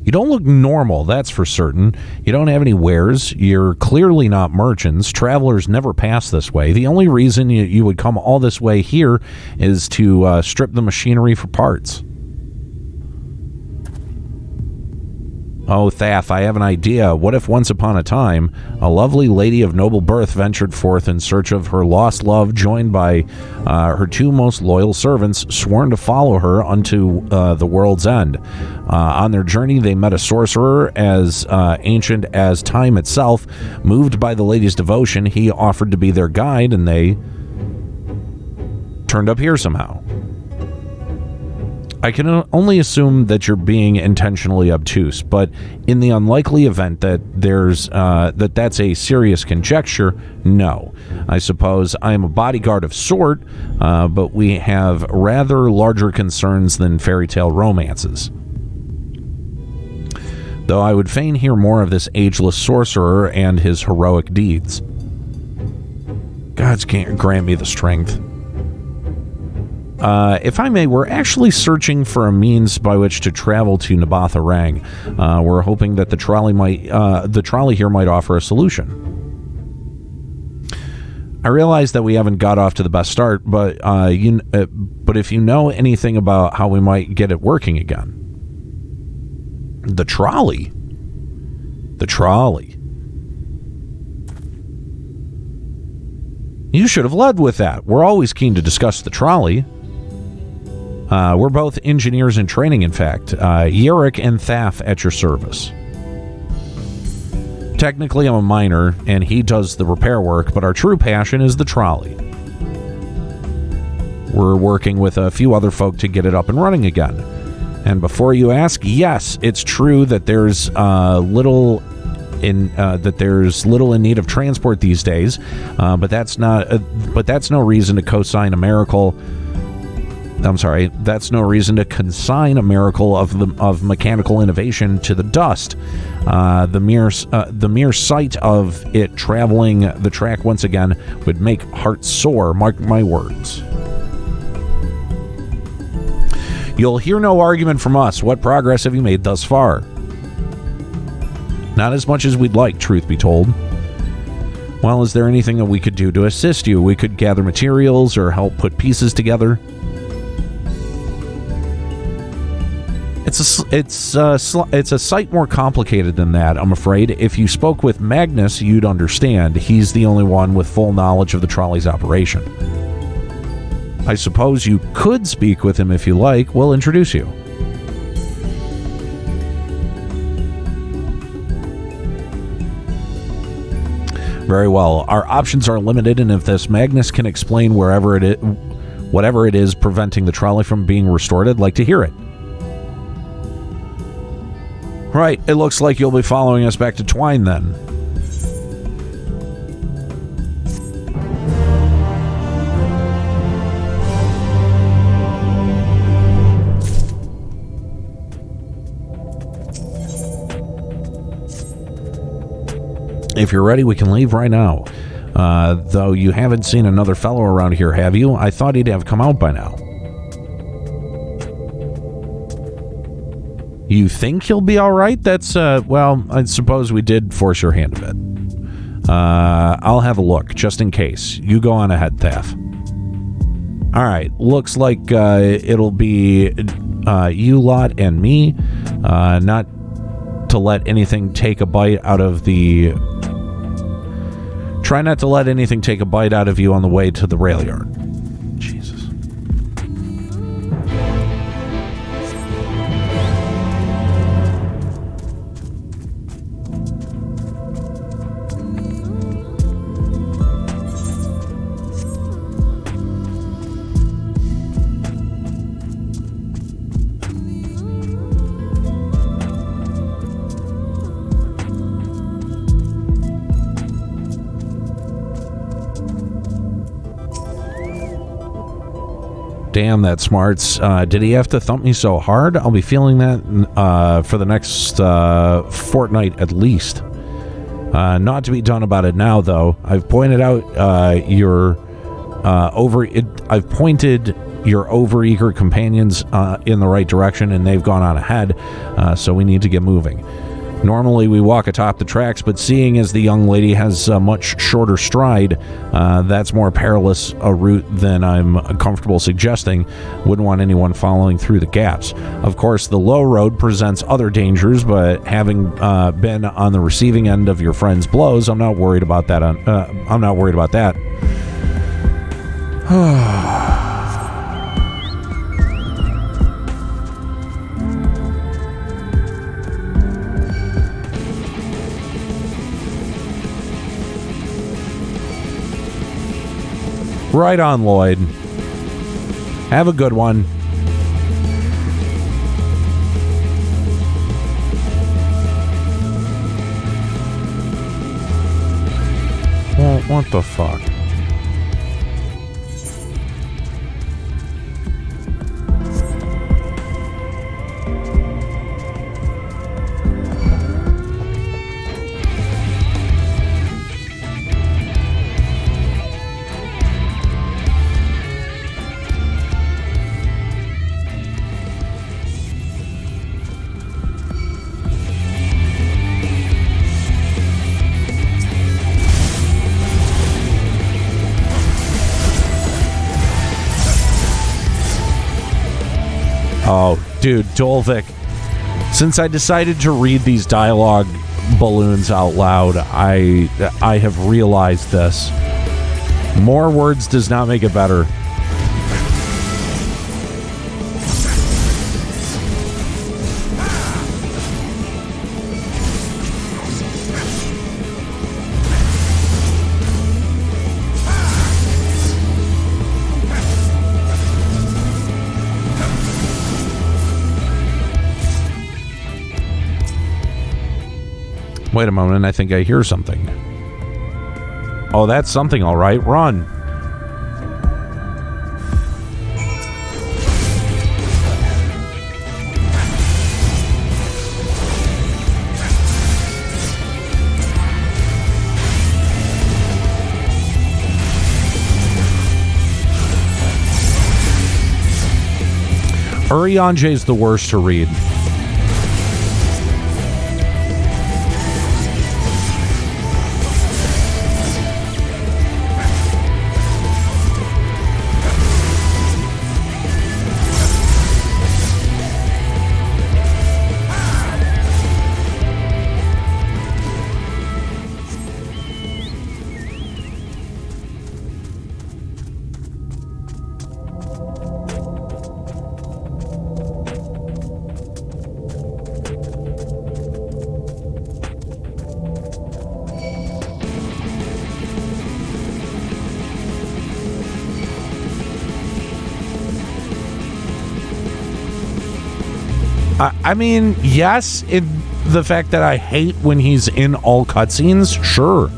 You don't look normal, that's for certain. You don't have any wares. You're clearly not merchants. Travelers never pass this way. The only reason you would come all this way here is to strip the machinery for parts. Oh, Thaf, I have an idea. What if once upon a time, a lovely lady of noble birth ventured forth in search of her lost love, joined by her two most loyal servants, sworn to follow her unto the world's end. On their journey, they met a sorcerer as ancient as time itself. Moved by the lady's devotion, he offered to be their guide, and they turned up here somehow. I can only assume that you're being intentionally obtuse, but in the unlikely event that that's a serious conjecture, no. I suppose I am a bodyguard of sort, but we have rather larger concerns than fairy tale romances. Though I would fain hear more of this ageless sorcerer and his heroic deeds. Gods can't grant me the strength. If I may, we're actually searching for a means by which to travel to Nabatha Rang. We're hoping that the trolley here might offer a solution. I realize that we haven't got off to the best start, but if you know anything about how we might get it working again. The trolley. You should have led with that. We're always keen to discuss the trolley. We're both engineers in training, in fact. Yurik and Thaf at your service. Technically, I'm a miner, and he does the repair work, but our true passion is the trolley. We're working with a few other folk to get it up and running again. And before you ask, yes, it's true that there's little in need of transport these days, but that's no reason to co-sign a miracle. I'm sorry, that's no reason to consign a miracle of mechanical innovation to the dust. The mere sight of it traveling the track once again would make hearts sore, mark my words. You'll hear no argument from us. What progress have you made thus far? Not as much as we'd like, truth be told. Well, is there anything that we could do to assist you? We could gather materials or help put pieces together. It's a sight more complicated than that, I'm afraid. If you spoke with Magnus, you'd understand. He's the only one with full knowledge of the trolley's operation. I suppose you could speak with him if you like. We'll introduce you. Very well. Our options are limited, and if this Magnus can explain whatever it is preventing the trolley from being restored, I'd like to hear it. Right, it looks like you'll be following us back to Twine then. If you're ready, we can leave right now. Though you haven't seen another fellow around here, have you? I thought he'd have come out by now. You think he'll be all right? That's, well, I suppose we did force your hand a bit. I'll have a look, just in case. You go on ahead, Thaf. All right, looks like it'll be you lot and me. Not to let anything take a bite out of the... Try not to let anything take a bite out of you on the way to the rail yard. Jesus. Damn, that smarts. Did he have to thump me so hard? I'll be feeling that for the next fortnight at least. Not to be done about it now, though. I've pointed out I've pointed your overeager companions in the right direction, and they've gone on ahead. So we need to get moving. Normally we walk atop the tracks, but seeing as the young lady has a much shorter stride, that's more perilous a route than I'm comfortable suggesting. Wouldn't want anyone following through the gaps. Of course, the low road presents other dangers, but having been on the receiving end of your friend's blows, I'm not worried about that. I'm not worried about that. Right on, Lloyd. Have a good one. Well, what the fuck? Oh, dude, Dolvik. Since I decided to read these dialogue balloons out loud, I have realized this. More words does not make it better. Wait a moment, I think I hear something. Oh, that's something, all right. Run. Urianje's the worst to read. I mean, yes, the fact that I hate when he's in all cutscenes, sure.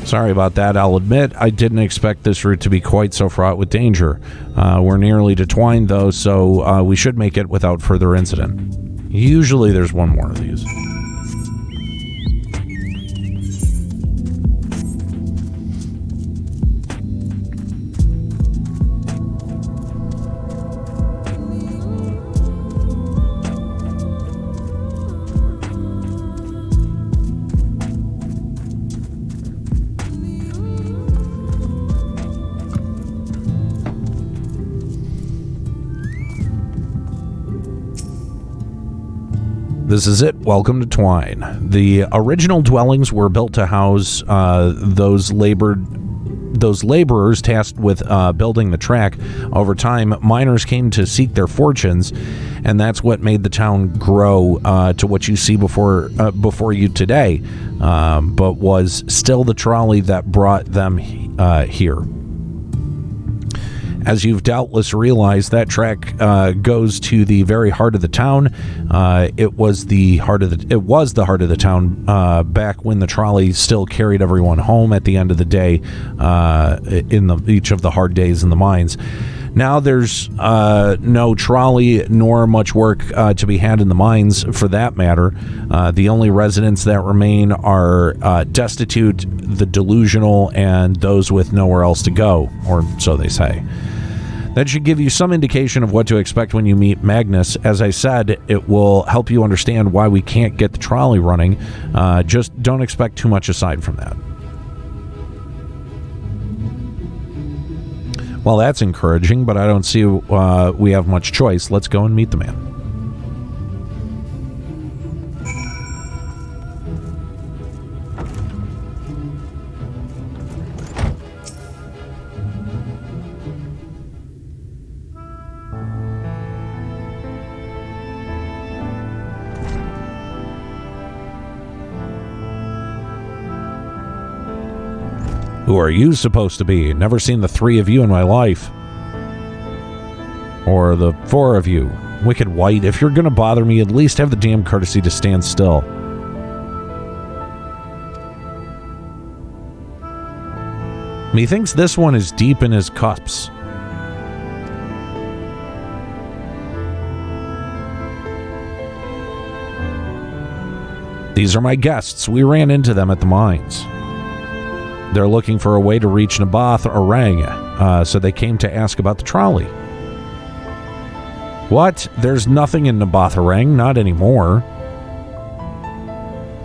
Sorry about that. I'll admit I didn't expect this route to be quite so fraught with danger. We're nearly to Twine, though, so we should make it without further incident. Usually there's one more of these. This is it. Welcome to Twine. The original dwellings were built to house those laborers tasked with building the track. Over time, miners came to seek their fortunes, and that's what made the town grow to what you see before you today, but was still the trolley that brought them here. As you've doubtless realized, that track goes to the very heart of the town. It was the heart of the town back when the trolley still carried everyone home at the end of the day in each of the hard days in the mines. Now there's no trolley nor much work to be had in the mines, for that matter. The only residents that remain are destitute, the delusional, and those with nowhere else to go, or so they say. That should give you some indication of what to expect when you meet Magnus. As I said, it will help you understand why we can't get the trolley running. Just don't expect too much aside from that. Well, that's encouraging, but I don't see we have much choice. Let's go and meet the man. Who are you supposed to be? Never seen the three of you in my life. Or the four of you. Wicked White, if you're gonna bother me, at least have the damn courtesy to stand still. Methinks this one is deep in his cups. These are my guests. We ran into them at the mines. They're looking for a way to reach Naboth Orang, so they came to ask about the trolley. What? There's nothing in Naboth Orang, not anymore.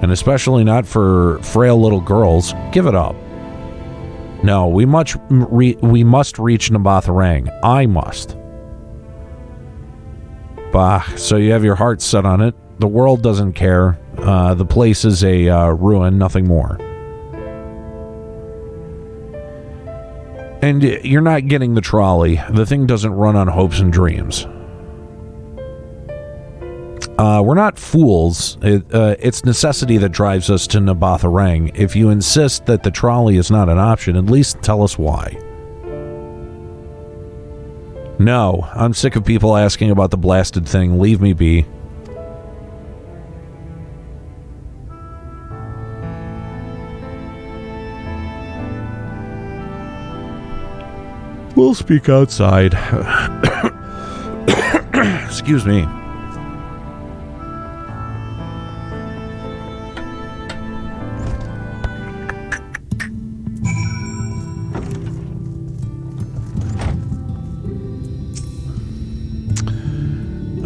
And especially not for frail little girls. Give it up. No, we must reach Naboth Orang. I must. Bah, so you have your heart set on it. The world doesn't care. The place is a ruin, nothing more. And you're not getting the trolley. The thing doesn't run on hopes and dreams. We're not fools. It's necessity that drives us to Naboth Orang. If you insist that the trolley is not an option, at least tell us why. No, I'm sick of people asking about the blasted thing. Leave me be. We'll speak outside. Excuse me.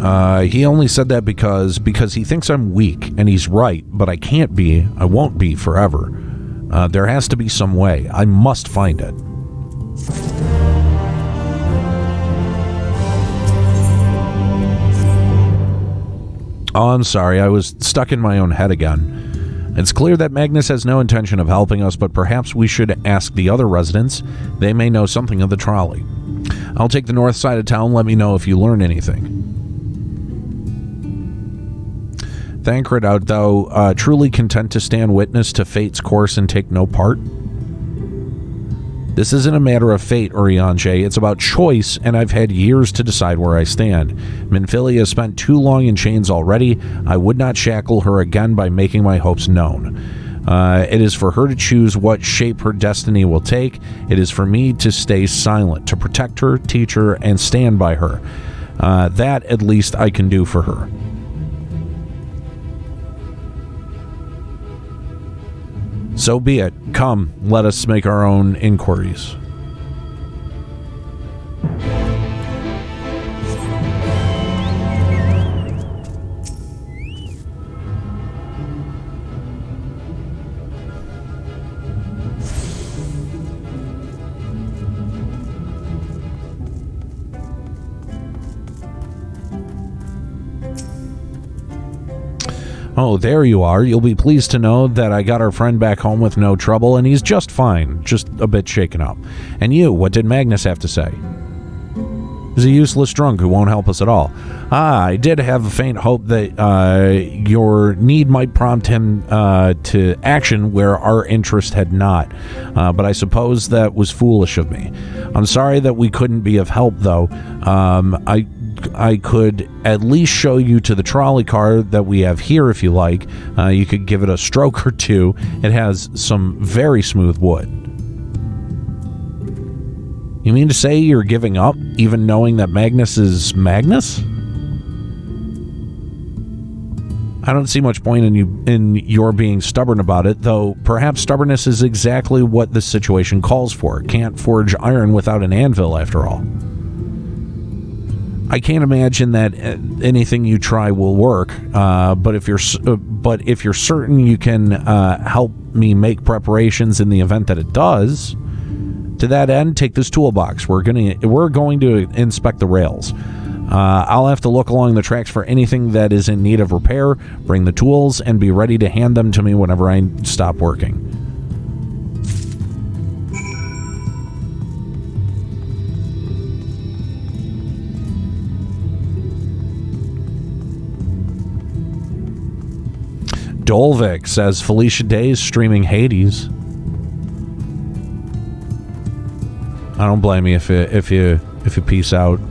He only said that because he thinks I'm weak, and he's right, but I can't be, I won't be forever. There has to be some way. I must find it. Oh, I'm sorry, I was stuck in my own head again. It's clear that Magnus has no intention of helping us, but perhaps we should ask the other residents. They may know something of the trolley. I'll take the north side of town. Let me know if you learn anything. Thancred out, though, truly content to stand witness to fate's course and take no part? This isn't a matter of fate, Urianger. It's about choice, and I've had years to decide where I stand. Minfilia has spent too long in chains already. I would not shackle her again by making my hopes known. It is for her to choose what shape her destiny will take. It is for me to stay silent, to protect her, teach her, and stand by her. That, at least, I can do for her. So be it. Come, let us make our own inquiries. Oh, there you are. You'll be pleased to know that I got our friend back home with no trouble, and he's just fine, just a bit shaken up. And you, what did Magnus have to say? He's a useless drunk who won't help us at all. I did have a faint hope that your need might prompt him to action where our interest had not. But I suppose that was foolish of me. I'm sorry that we couldn't be of help, though. I could at least show you to the trolley car that we have here if you like. You could give it a stroke or two. It has some very smooth wood. You mean to say you're giving up, even knowing that Magnus is Magnus? I don't see much point in your being stubborn about it, though perhaps stubbornness is exactly what this situation calls for. Can't forge iron without an anvil, after all. I can't imagine that anything you try will work, but if you're certain you can help me make preparations in the event that it does, to that end, take this toolbox. We're going to inspect the rails. I'll have to look along the tracks for anything that is in need of repair, bring the tools, and be ready to hand them to me whenever I stop working. Dolvik says Felicia Day is streaming Hades. I don't blame you if you peace out.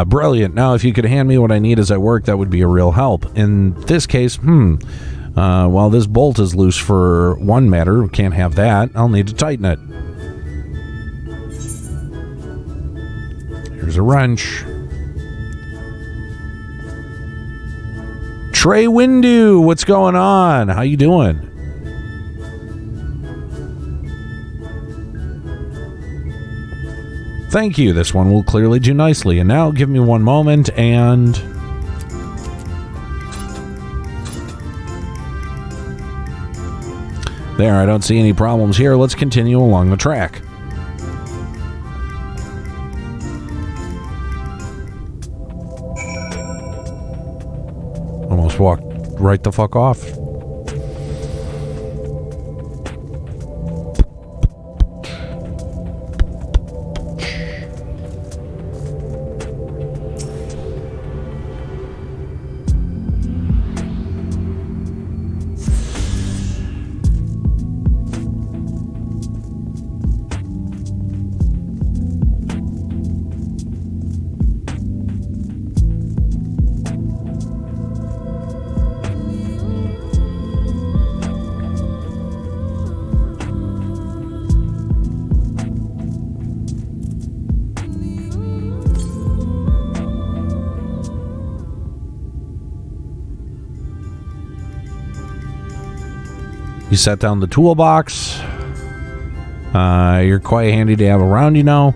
Brilliant. Now, if you could hand me what I need as I work, that would be a real help. In this case, while this bolt is loose for one matter, can't have that. I'll need to tighten it. Here's a wrench. Trey Windu, what's going on? How you doing? Thank you. This one will clearly do nicely. And now give me one moment and... There, I don't see any problems here. Let's continue along the track. Almost walked right the fuck off. You set down the toolbox. You're quite handy to have around, you know.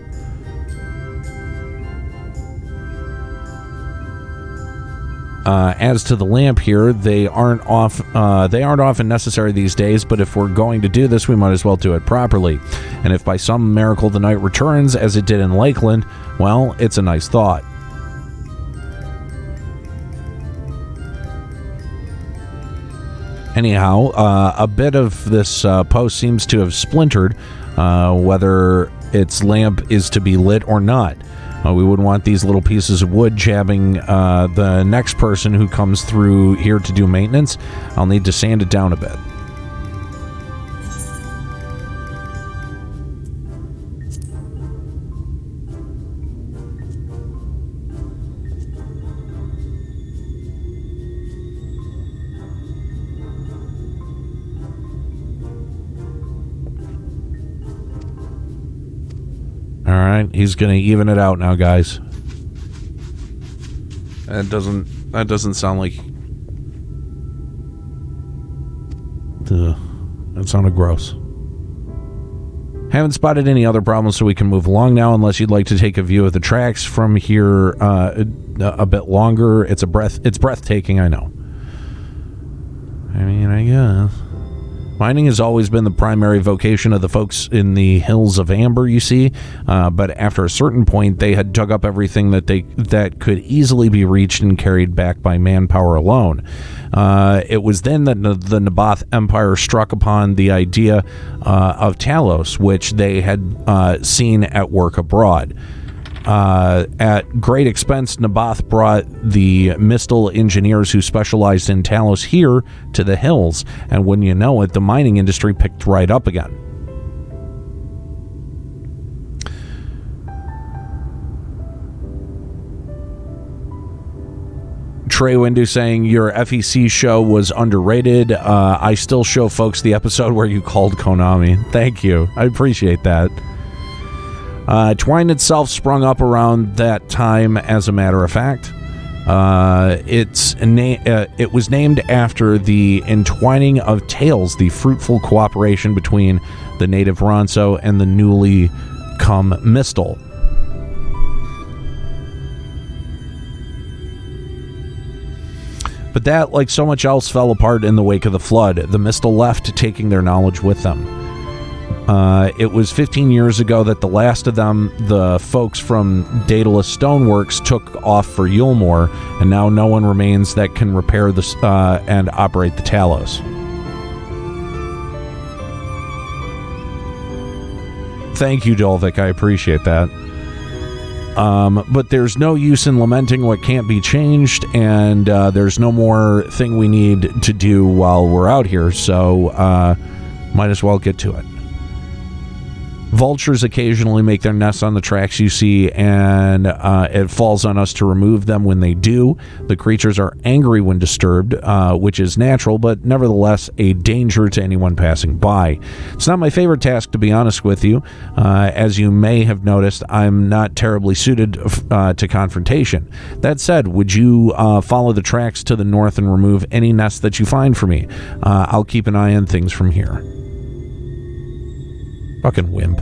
As to the lamp here, they aren't often necessary these days, but if we're going to do this, we might as well do it properly. And if by some miracle the night returns, as it did in Lakeland, well, it's a nice thought. Anyhow, a bit of this post seems to have splintered, whether its lamp is to be lit or not. We wouldn't want these little pieces of wood jabbing the next person who comes through here to do maintenance. I'll need to sand it down a bit. All right, he's going to even it out now, guys. That doesn't sound like... That sounded gross. Haven't spotted any other problems, so we can move along now, unless you'd like to take a view of the tracks from here a bit longer. It's breathtaking, I know. I mean, I guess. Mining has always been the primary vocation of the folks in the Hills of Amber, you see, but after a certain point, they had dug up everything that could easily be reached and carried back by manpower alone. It was then that the Naboth Empire struck upon the idea of Talos, which they had seen at work abroad. At great expense, Naboth brought the Mistal engineers who specialized in Talos here to the hills, and when you know it, the mining industry picked right up again. Trey Windu saying your FEC show was underrated. I still show folks the episode where you called Konami. Thank you. I appreciate that. Twine itself sprung up around that time, as a matter of fact. It was named after the entwining of tales, the fruitful cooperation between the native Ronso and the newly come Mistal. But that, like so much else, fell apart in the wake of the flood. The Mistal left, taking their knowledge with them. It was 15 years ago that the last of them, the folks from Daedalus Stoneworks, took off for Yulmore, and now no one remains that can repair this and operate the Talos. Thank you, Dolvik. I appreciate that. But there's no use in lamenting what can't be changed, and there's no more thing we need to do while we're out here, so might as well get to it. Vultures occasionally make their nests on the tracks you see, and it falls on us to remove them when they do. The creatures are angry when disturbed, which is natural, but nevertheless a danger to anyone passing by. It's not my favorite task, to be honest with you. As you may have noticed, I'm not terribly suited to confrontation. That said, would you follow the tracks to the north and remove any nests that you find for me? I'll keep an eye on things from here. Fucking wimp.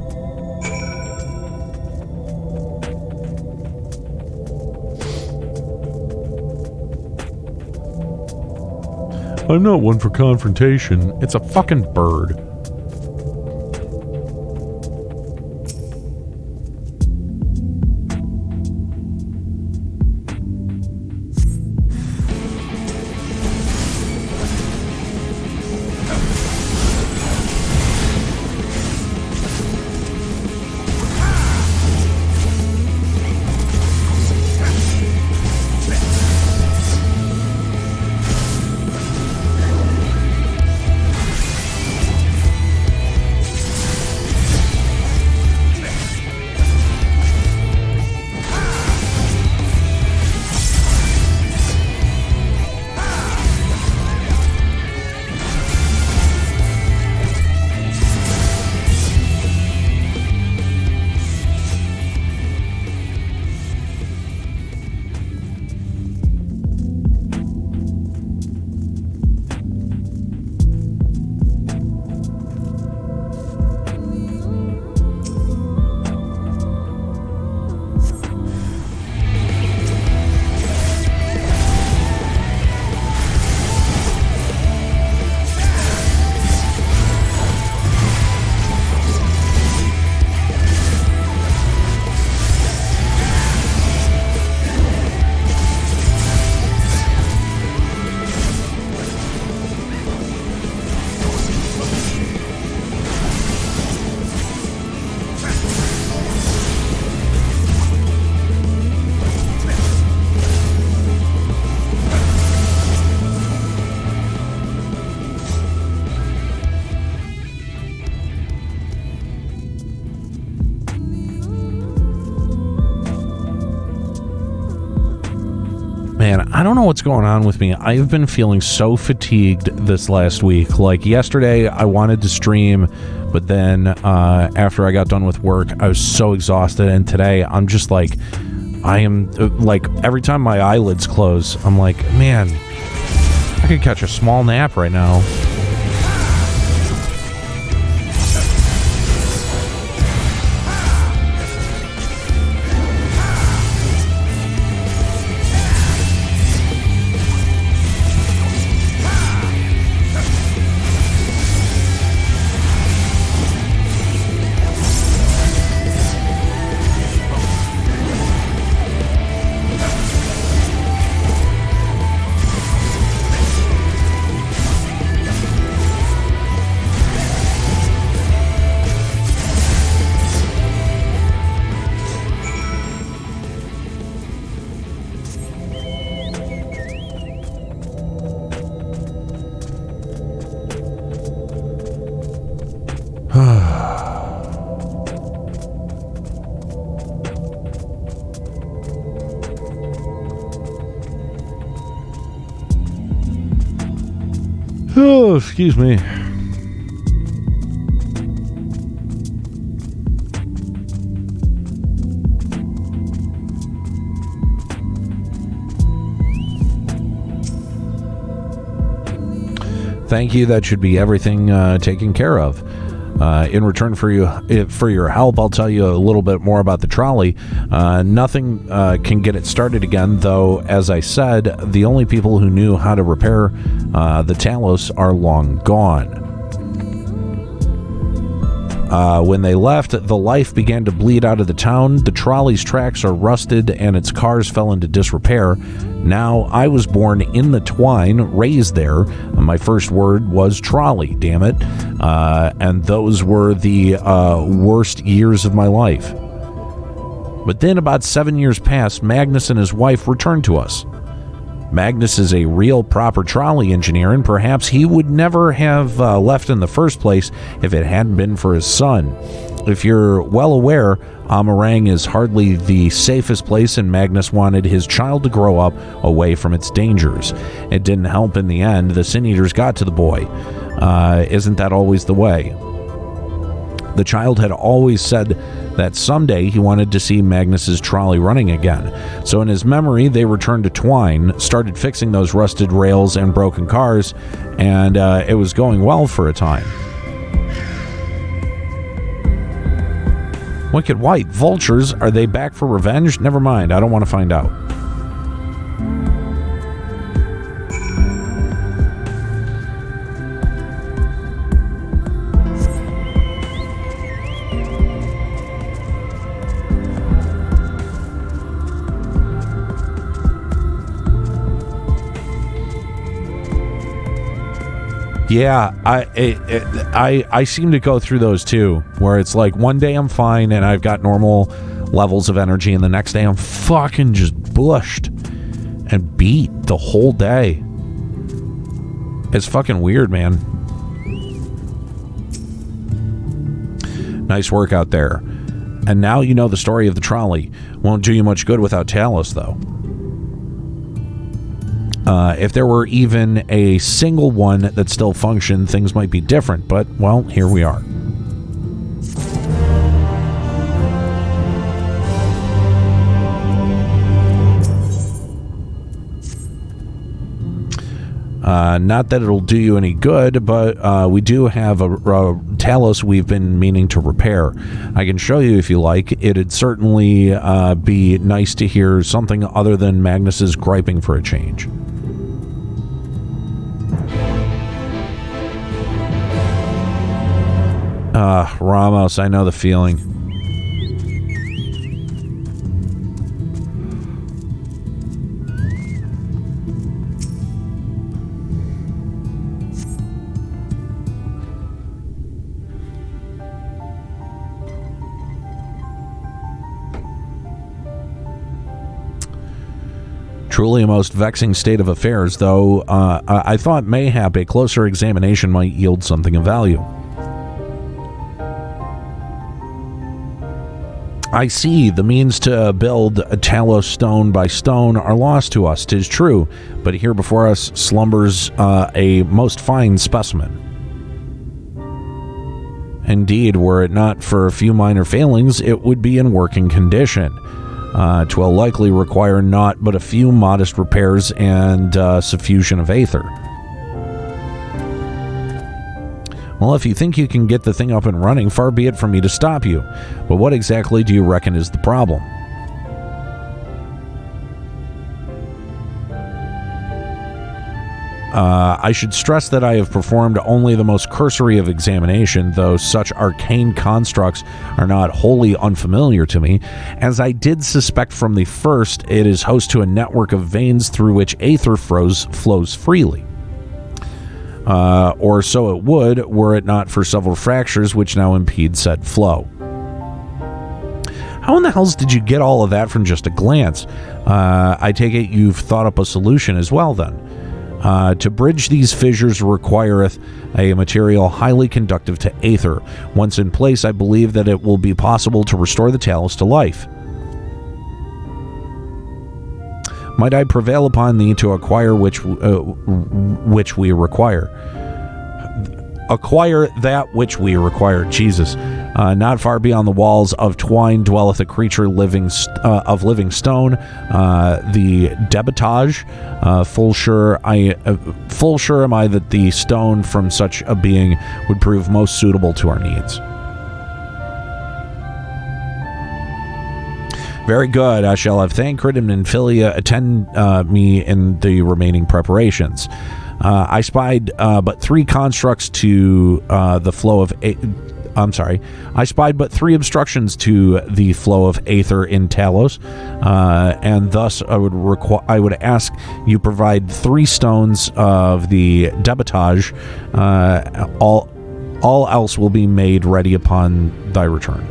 I'm not one for confrontation. It's a fucking bird. I don't know what's going on with me. I've been feeling so fatigued this last week. Like yesterday, I wanted to stream, but then after I got done with work, I was so exhausted. And today, I'm just like, I am like, every time my eyelids close, I'm like, man, I could catch a small nap right now. Oh, excuse me. Thank you. That should be everything taken care of. In return for your help, I'll tell you a little bit more about the trolley. Nothing can get it started again, though, as I said, the only people who knew how to repair the Talos are long gone. When they left, the life began to bleed out of the town. The trolley's tracks are rusted and its cars fell into disrepair. Now, I was born in the Twine, raised there. My first word was trolley, damn it. And those were the worst years of my life. But then about 7 years passed, Magnus and his wife returned to us. Magnus is a real proper trolley engineer, and perhaps he would never have left in the first place if it hadn't been for his son. If you're well aware, Amarang is hardly the safest place, and Magnus wanted his child to grow up away from its dangers. It didn't help in the end. The Sin Eaters got to the boy. Isn't that always the way? The child had always said that someday he wanted to see Magnus's trolley running again. So in his memory, they returned to Twine, started fixing those rusted rails and broken cars, and it was going well for a time. Wicked White, vultures, are they back for revenge? Never mind, I don't want to find out. Yeah, I seem to go through those too, where it's like one day I'm fine and I've got normal levels of energy, and the next day I'm fucking just bushed and beat the whole day. It's fucking weird, man. Nice work out there. And now you know the story of the trolley. Won't do you much good without Talos, though. If there were even a single one that still functioned, things might be different, but, well, here we are. Not that it'll do you any good, but we do have a Talos we've been meaning to repair. I can show you if you like. It'd certainly be nice to hear something other than Magnus's griping for a change. Ramos, I know the feeling. Truly a most vexing state of affairs, though I thought mayhap a closer examination might yield something of value. I see the means to build a Talos stone by stone are lost to us, 'tis true, but here before us slumbers a most fine specimen. Indeed, were it not for a few minor failings, it would be in working condition. 'Twill likely require naught but a few modest repairs and suffusion of aether. Well, if you think you can get the thing up and running, far be it from me to stop you. But what exactly do you reckon is the problem? I should stress that I have performed only the most cursory of examination, though such arcane constructs are not wholly unfamiliar to me. As I did suspect from the first, it is host to a network of veins through which aether flows freely. Or so it would, were it not for several fractures which now impede said flow. How in the hells did you get all of that from just a glance? I take it you've thought up a solution as well, then. To bridge these fissures requireth a material highly conductive to aether. Once in place, I believe that it will be possible to restore the Talos to life. Might I prevail upon thee to acquire which we require? Acquire that which we require. Jesus. Not far beyond the walls of twine dwelleth a creature of living stone, the debitage. Full sure am I that the stone from such a being would prove most suitable to our needs. Very good. I shall have Thancred and Nymphilia attend me in the remaining preparations. I spied but three constructs to the flow of... I spied but three obstructions to the flow of aether in Talos, and thus I would ask you provide 3 stones of the debitage. All else will be made ready upon thy return.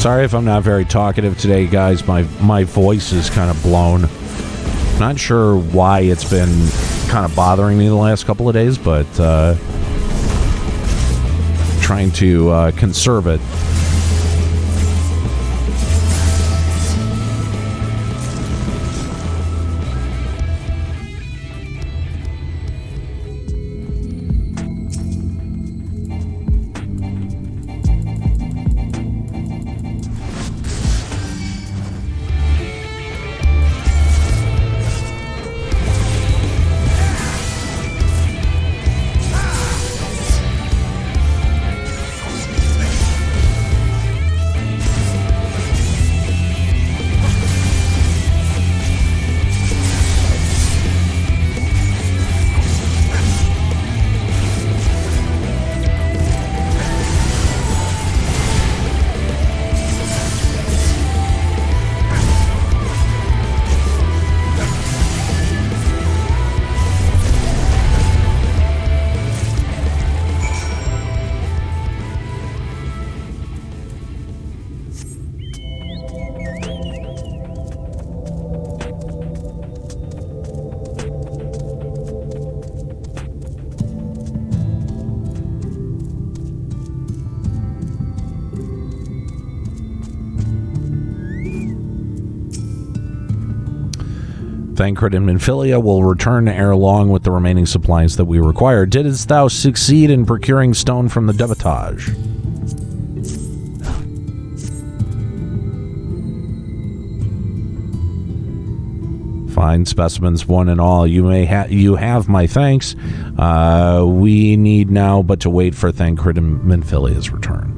Sorry if I'm not very talkative today, guys. My voice is kind of blown. Not sure why it's been kind of bothering me the last couple of days, but trying to conserve it. Thancred and Minfilia will return ere long with the remaining supplies that we require. Didst thou succeed in procuring stone from the Debitage? Fine specimens, one and all. You have my thanks. We need now but to wait for Thancred and Minfilia's return.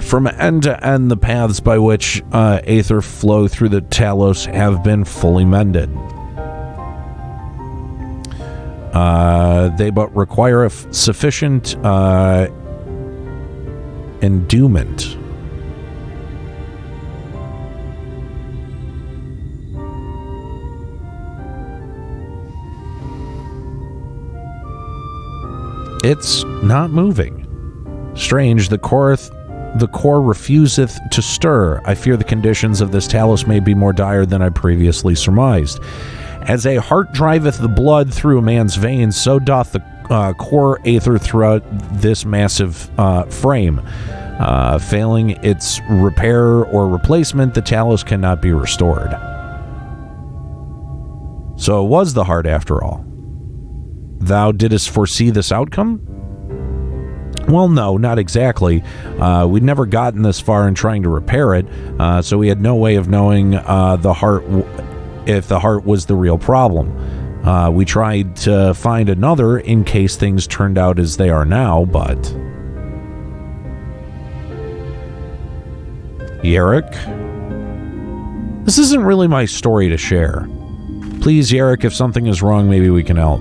From end to end, the paths by which Aether flow through the Talos have been fully mended. They but require a sufficient endowment. It's not moving. Strange, the core refuseth to stir. I fear the conditions of this Talos may be more dire than I previously surmised. As a heart driveth the blood through a man's veins, so doth the core Aether throughout this massive frame. Failing its repair or replacement, the Talos cannot be restored. So it was the heart after all. Thou didst foresee this outcome? Well, no, not exactly. We'd never gotten this far in trying to repair it, so we had no way of knowing if the heart was the real problem. We tried to find another in case things turned out as they are now, but... Yarrick? This isn't really my story to share. Please, Yarrick, if something is wrong, maybe we can help.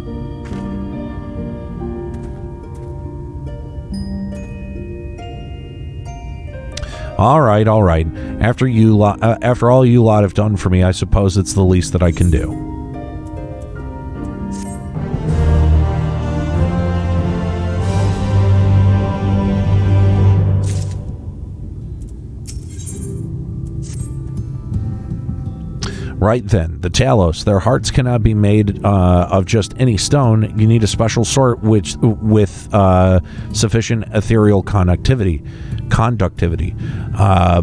All right. After all you lot have done for me, I suppose it's the least that I can do. Right then, the Talos, their hearts cannot be made of just any stone. You need a special sort with sufficient ethereal conductivity.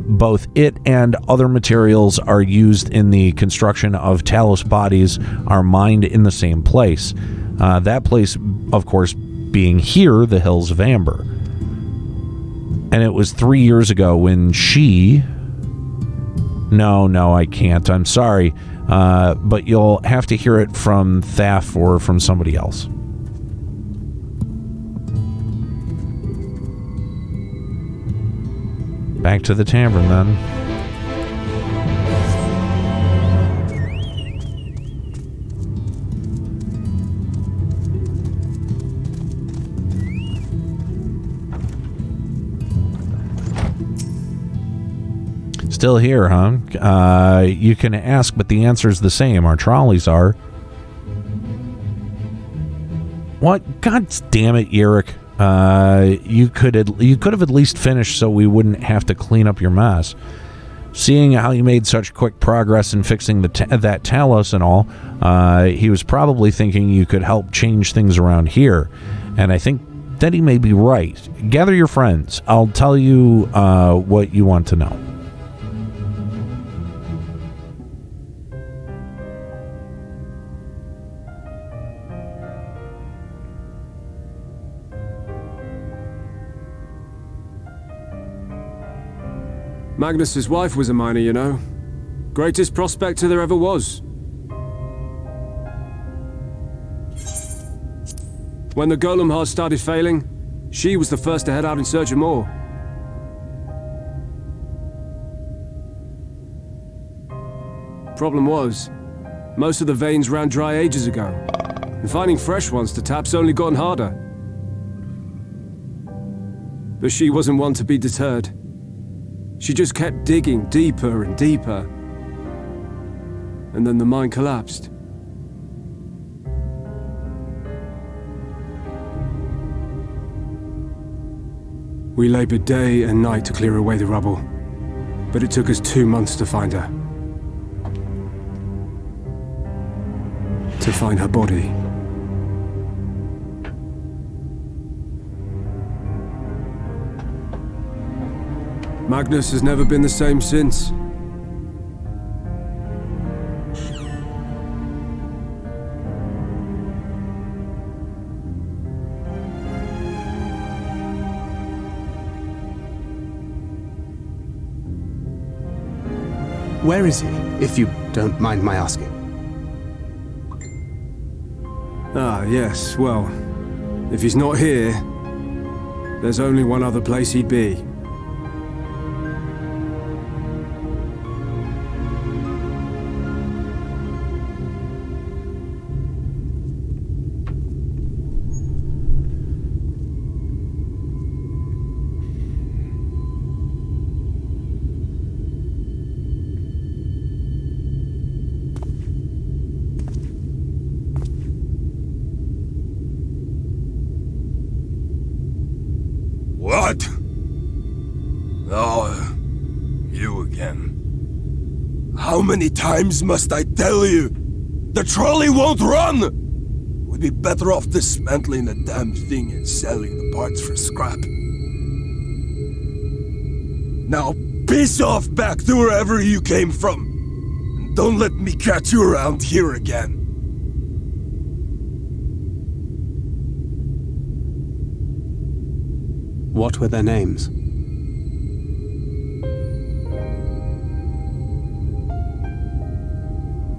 Both it and other materials are used in the construction of Talos bodies are mined in the same place. That place, of course, being here, the Hills of Amber. And it was 3 years ago when she... No, I can't. I'm sorry. But you'll have to hear it from Thaf or from somebody else. Back to the tavern, then. Still here, huh? You can ask, but the answer's the same. Our trolleys are. What? God damn it, Yarrick. You could have at least finished so we wouldn't have to clean up your mess. Seeing how you made such quick progress in fixing that Talos and all, he was probably thinking you could help change things around here. And I think that he may be right. Gather your friends. I'll tell you what you want to know. Magnus's wife was a miner, you know. Greatest prospector there ever was. When the golem heart started failing, she was the first to head out in search of more. Problem was, most of the veins ran dry ages ago, and finding fresh ones to tap's only gotten harder. But she wasn't one to be deterred. She just kept digging deeper and deeper. And then the mine collapsed. We labored day and night to clear away the rubble, but it took us 2 months to find her. To find her body. Magnus has never been the same since. Where is he, if you don't mind my asking? Ah, yes, well, if he's not here, there's only one other place he'd be. What? Oh, you again. How many times must I tell you? The trolley won't run! We'd be better off dismantling the damn thing and selling the parts for scrap. Now piss off back to wherever you came from. And don't let me catch you around here again. What were their names?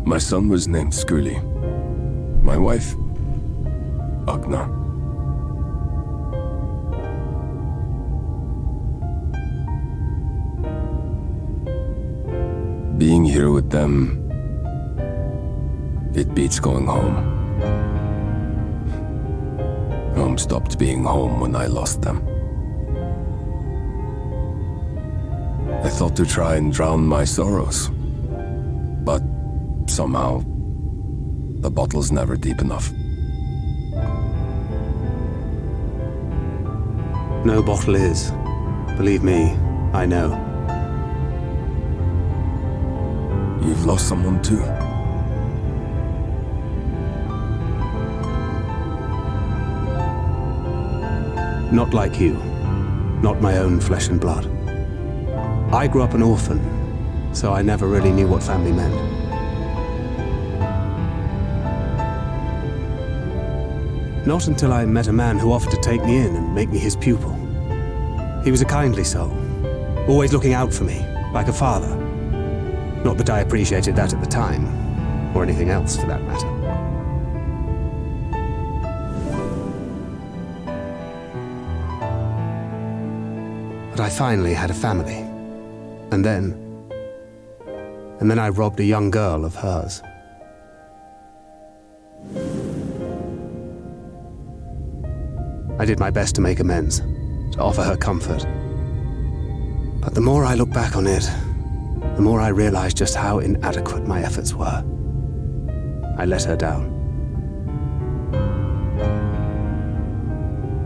My son was named Skuli. My wife, Agna. Being here with them, it beats going home. Home stopped being home when I lost them. I thought to try and drown my sorrows, but somehow the bottle's never deep enough. No bottle is. Believe me, I know. You've lost someone too. Not like you. Not my own flesh and blood. I grew up an orphan, so I never really knew what family meant. Not until I met a man who offered to take me in and make me his pupil. He was a kindly soul, always looking out for me, like a father. Not that I appreciated that at the time, or anything else for that matter. But I finally had a family. And then I robbed a young girl of hers. I did my best to make amends, to offer her comfort. But the more I look back on it, the more I realize just how inadequate my efforts were. I let her down.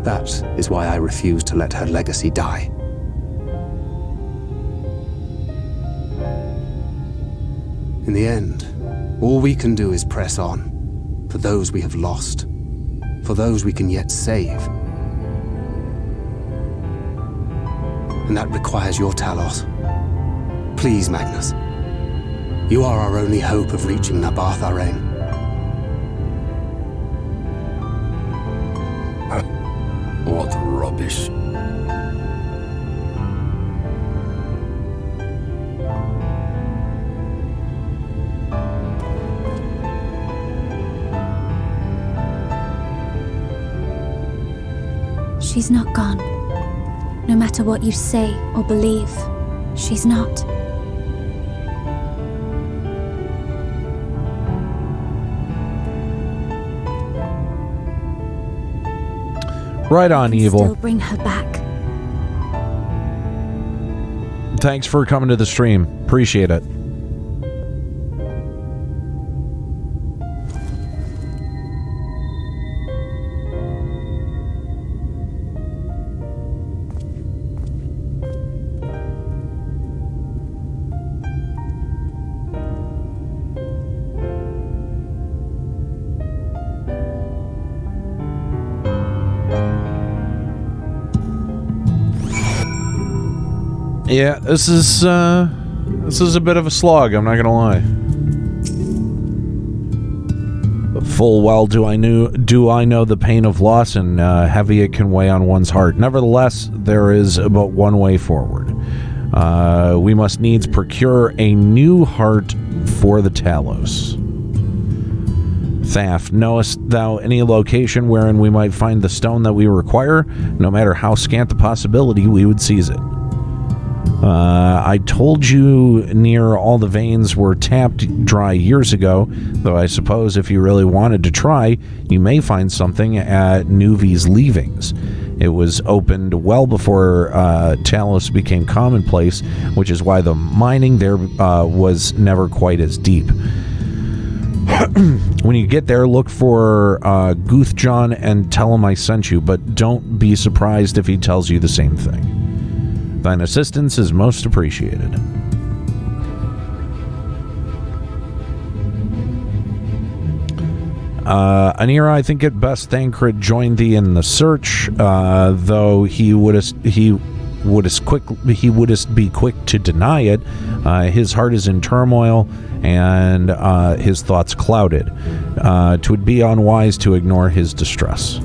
That is why I refuse to let her legacy die. In the end, all we can do is press on, for those we have lost, for those we can yet save. And that requires your Talos. Please, Magnus. You are our only hope of reaching Nabarth Areng. What rubbish. She's not gone. No matter what you say or believe, she's not. Right on, Evil. Still bring her back. Thanks for coming to the stream. Appreciate it. Yeah, this is a bit of a slog, I'm not gonna lie. But full well do I know the pain of loss and heavy it can weigh on one's heart. Nevertheless, there is but one way forward. We must needs procure a new heart for the Talos. Thaf, knowest thou any location wherein we might find the stone that we require? No matter how scant the possibility, we would seize it. I told you near all the veins were tapped dry years ago, though I suppose if you really wanted to try, you may find something at Nuvi's leavings. It was opened well before Talos became commonplace, which is why the mining there was never quite as deep. When you get there, look for Guthjon and tell him I sent you, but don't be surprised if he tells you the same thing. Thine assistance is most appreciated. Aniero, I think it best Thancred joined thee in the search, though he wouldest be quick to deny it. His heart is in turmoil, and his thoughts clouded. 'Twould be unwise to ignore his distress.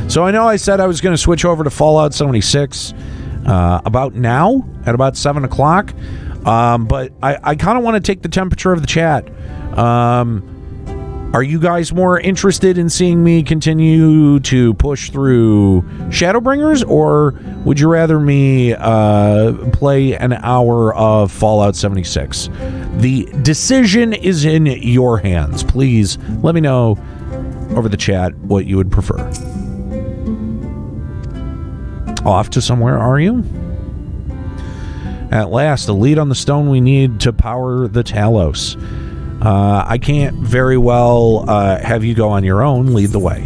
So I know I said I was going to switch over to Fallout 76 about now, at about 7 o'clock, but I kind of want to take the temperature of the chat. Are you guys more interested in seeing me continue to push through Shadowbringers, or would you rather me play an hour of Fallout 76? The decision is in your hands. Please let me know over the chat what you would prefer. Off to somewhere, are you? At last, the lead on the stone we need to power the Talos. I can't very well have you go on your own. Lead the way.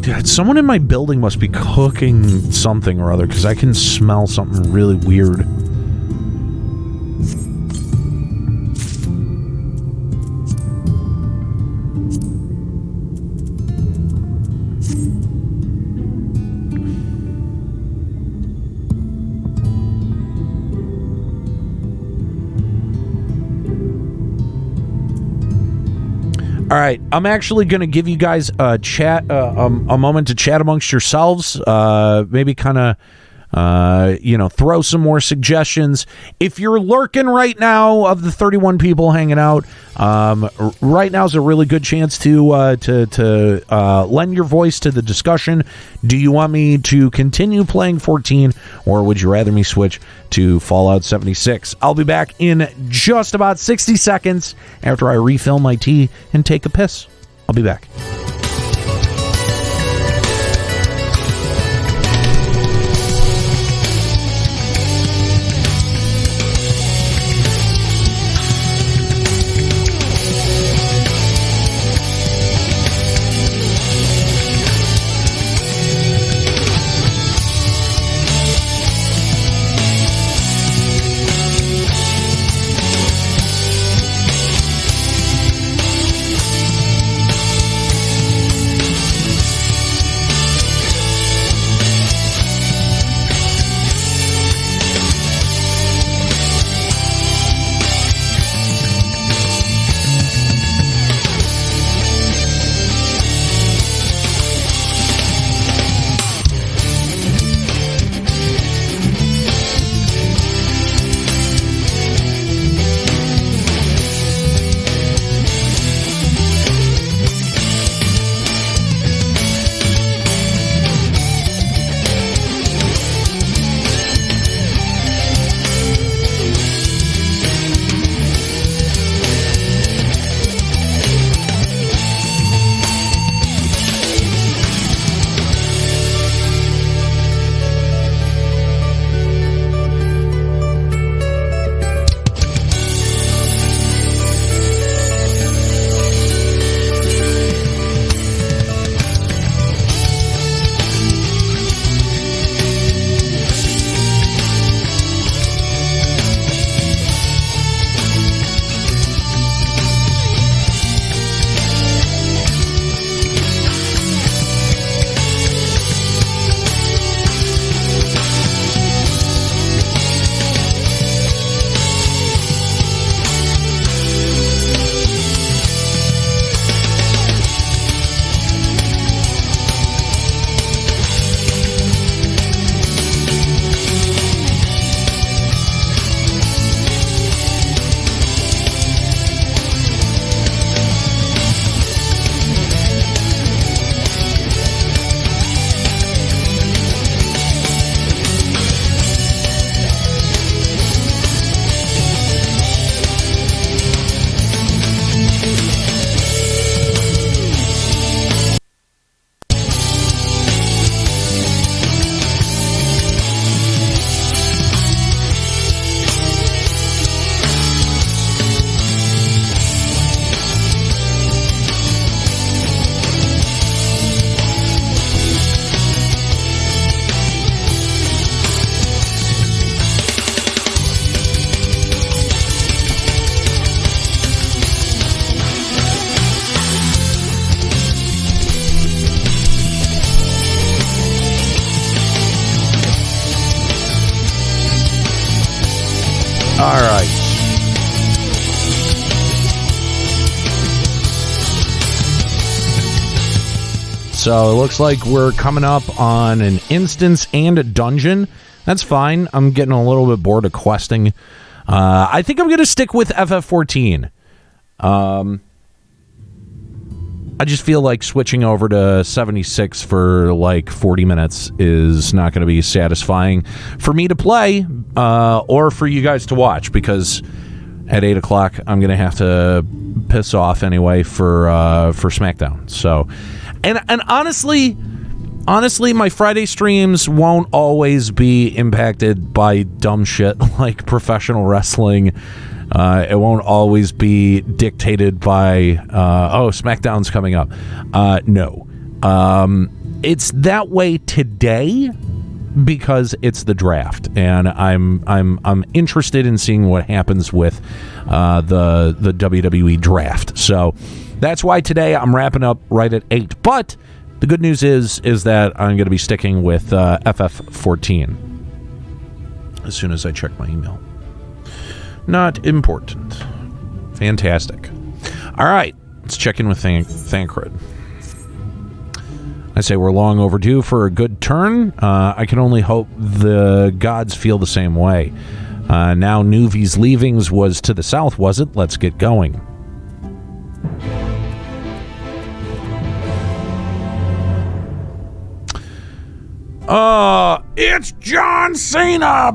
God, someone in my building must be cooking something or other, because I can smell something really weird. All right, I'm actually going to give you guys a moment to chat amongst yourselves. Maybe kind of, throw some more suggestions. If you're lurking right now, of the 31 people hanging out, right now is a really good chance to lend your voice to the discussion. Do you want me to continue playing 14, or would you rather me switch to Fallout 76? I'll be back in just about 60 seconds after I refill my tea and take a piss. I'll be back. All right. So it looks like we're coming up on an instance and a dungeon. That's fine. I'm getting a little bit bored of questing. I think I'm going to stick with FF14. I just feel like switching over to 76 for like 40 minutes is not going to be satisfying for me to play or for you guys to watch, because at 8 o'clock I'm going to have to piss off anyway for SmackDown. So, and honestly, my Friday streams won't always be impacted by dumb shit like professional wrestling. It won't always be dictated by, SmackDown's coming up. No. It's that way today because it's the draft, and I'm interested in seeing what happens with the WWE draft. So that's why today I'm wrapping up right at 8. But the good news is that I'm going to be sticking with FF14 as soon as I check my email. Not important. Fantastic. All right, let's check in with Thancred. I say we're long overdue for a good turn. I can only hope the gods feel the same way. Now Nuvi's leavings was to the south, was it? Let's get going. It's John Cena.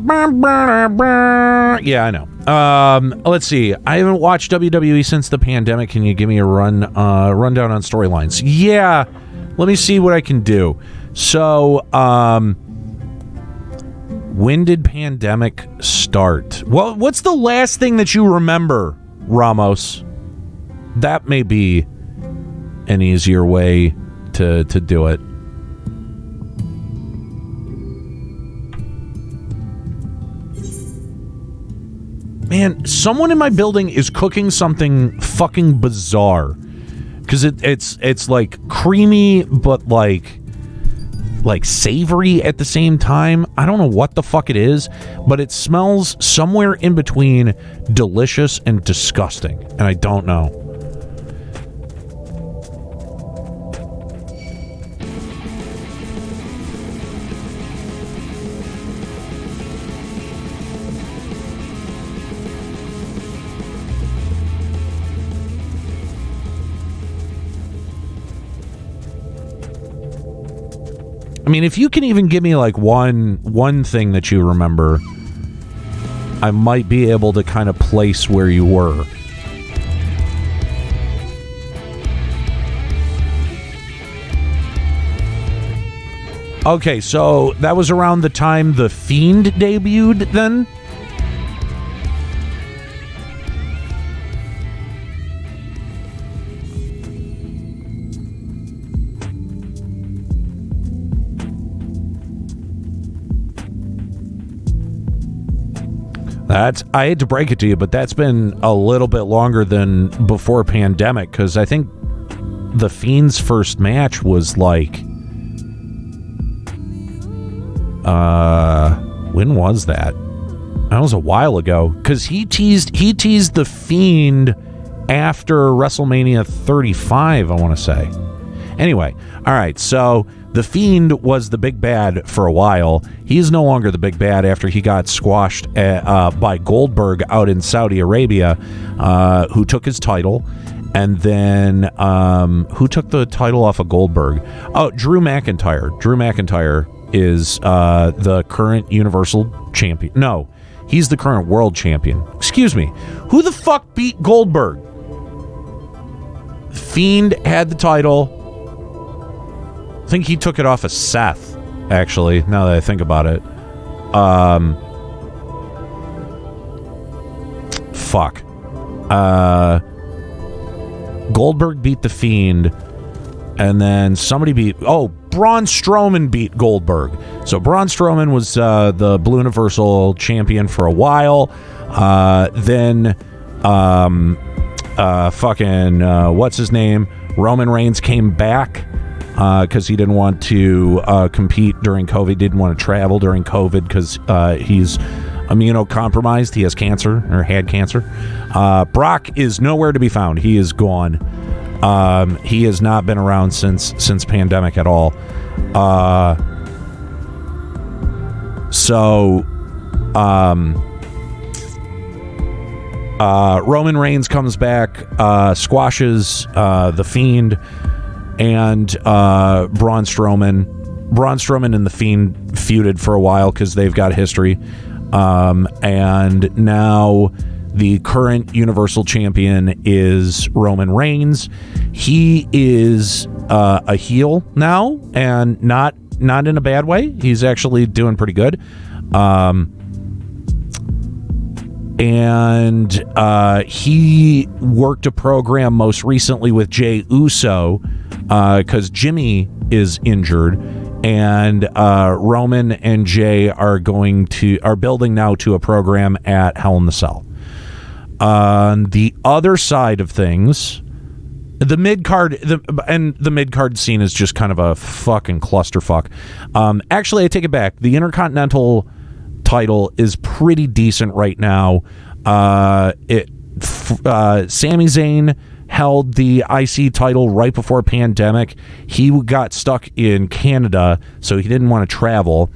Yeah, I know. Let's see. I haven't watched WWE since the pandemic. Can you give me a rundown on storylines? Yeah, let me see what I can do. So, when did pandemic start? Well, what's the last thing that you remember, Ramos? That may be an easier way to do it. Man, someone in my building is cooking something fucking bizarre, because it's like creamy but like savory at the same time. I don't know what the fuck it is, but it smells somewhere in between delicious and disgusting, and I don't know. I mean, if you can even give me like one thing that you remember, I might be able to kind of place where you were. Okay, so that was around the time The Fiend debuted then? I hate to break it to you, but that's been a little bit longer than before pandemic, because I think The Fiend's first match was like... when was that? That was a while ago, because he teased The Fiend after WrestleMania 35, I want to say. Anyway, all right, so The Fiend was the big bad for a while. He's no longer the big bad after he got squashed by Goldberg out in Saudi Arabia, who took his title. And then who took the title off of Goldberg? Oh, Drew McIntyre. Drew McIntyre is the current Universal Champion. No, he's the current World Champion. Excuse me. Who the fuck beat Goldberg? Fiend had the title. I think he took it off of Seth, actually, now that I think about it. Fuck. Goldberg beat The Fiend, and then somebody beat... Oh, Braun Strowman beat Goldberg. So Braun Strowman was the Blue Universal Champion for a while. Then what's his name? Roman Reigns came back because he didn't want to compete during COVID, didn't want to travel during COVID because he's immunocompromised. He has cancer, or had cancer. Brock is nowhere to be found. He is gone. He has not been around since pandemic at all. Roman Reigns comes back, squashes the Fiend and Braun Strowman. Braun Strowman and the Fiend feuded for a while because they've got history. And now the current Universal Champion is Roman Reigns. He is a heel now, and not in a bad way. He's actually doing pretty good. And he worked a program most recently with Jey Uso because Jimmy is injured, and Roman and Jey are building now to a program at Hell in the Cell. On the other side of things, the mid-card scene is just kind of a fucking clusterfuck. Actually, I take it back. The Intercontinental title is pretty decent right now. Sami Zayn held the IC title right before pandemic. He got stuck in Canada, so he didn't want to travel.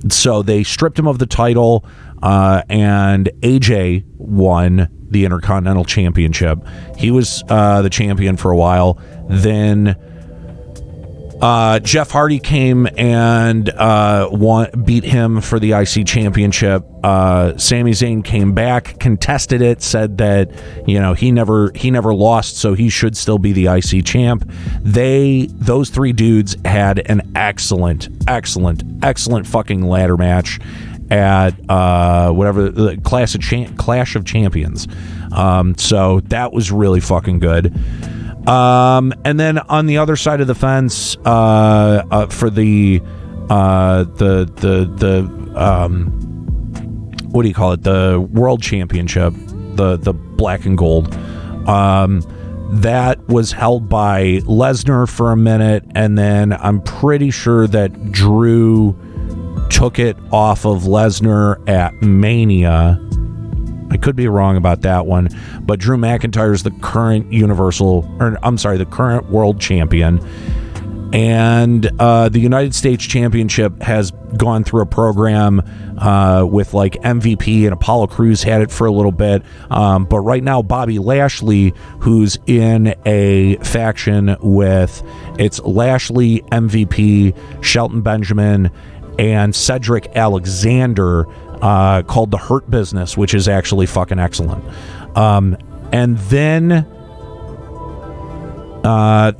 So they stripped him of the title, and AJ won the Intercontinental Championship. He was the champion for a while. Then Jeff Hardy came and beat him for the IC Championship. Sami Zayn came back, contested it, said that he never lost, so he should still be the IC champ. Those three dudes had an excellent fucking ladder match at whatever the Clash of Champions. So that was really fucking good. And then on the other side of the fence, for the what do you call it? The World Championship, the black and gold. That was held by Lesnar for a minute, and then I'm pretty sure that Drew took it off of Lesnar at Mania. I could be wrong about that one, but Drew McIntyre is the current the current world champion. And the United States Championship has gone through a program with like MVP, and Apollo Crews had it for a little bit. But right now, Bobby Lashley, who's in a faction with, it's Lashley, MVP, Shelton Benjamin, and Cedric Alexander, called The Hurt Business, which is actually fucking excellent. And then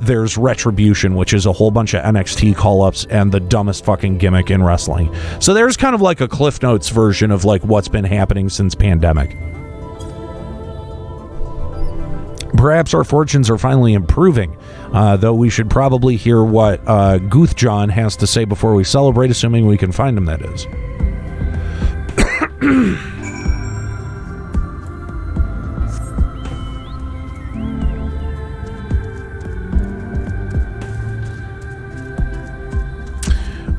there's Retribution, which is a whole bunch of NXT call-ups and the dumbest fucking gimmick in wrestling. So there's kind of like a Cliff Notes version of like what's been happening since pandemic. Perhaps our fortunes are finally improving, though we should probably hear what Gooth John has to say before we celebrate, assuming we can find him, that is.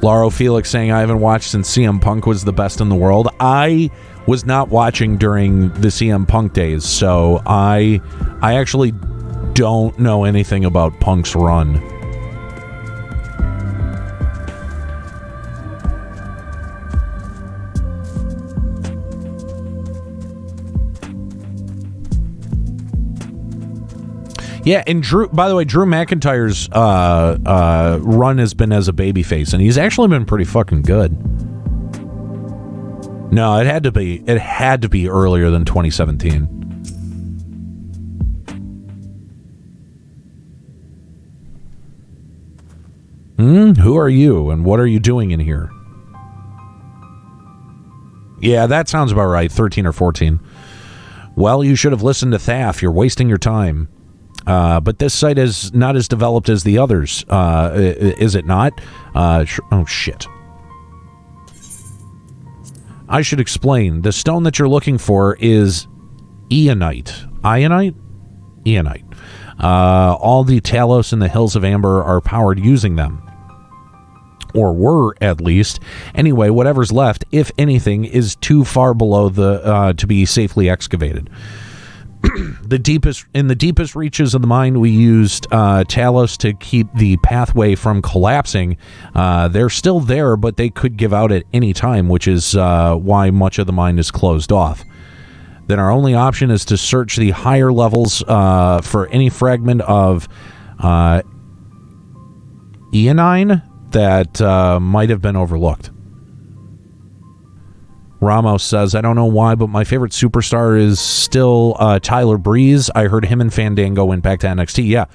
Lauro Felix saying, I haven't watched since CM Punk was the best in the world. I was not watching during the CM Punk days, so I actually don't know anything about Punk's run. Yeah, and Drew, by the way, Drew McIntyre's run has been as a babyface, and he's actually been pretty fucking good. No, it had to be earlier than 2017. Who are you, and what are you doing in here? Yeah, that sounds about right, 13 or 14. Well, you should have listened to Thaf. You're wasting your time. But this site is not as developed as the others. Is it not? Oh, shit. I should explain. The stone that you're looking for is Eonite. Ionite? Eonite. All the Talos in the Hills of Amber are powered using them. or were at least. Anyway, whatever's left, if anything, is too far below the to be safely excavated. In the deepest reaches of the mine, we used Talos to keep the pathway from collapsing. They're still there, but they could give out at any time, which is why much of the mine is closed off. Then our only option is to search the higher levels for any fragment of Eonine that might have been overlooked. Ramos says, I don't know why, but my favorite superstar is still Tyler Breeze. I heard him and Fandango went back to NXT. Yeah.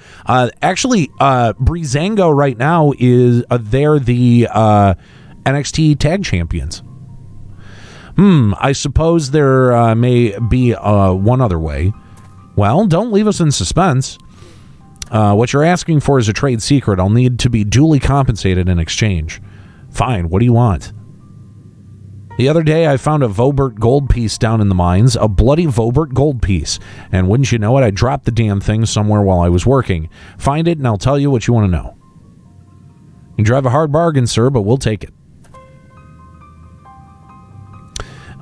Actually, Breezango right now is they're the NXT Tag Champions. I suppose there may be one other way. Well, don't leave us in suspense. What you're asking for is a trade secret. I'll need to be duly compensated in exchange. Fine, what do you want? The other day, I found a Vobert gold piece down in the mines, a bloody Vobert gold piece. And wouldn't you know it, I dropped the damn thing somewhere while I was working. Find it, and I'll tell you what you want to know. You drive a hard bargain, sir, but we'll take it.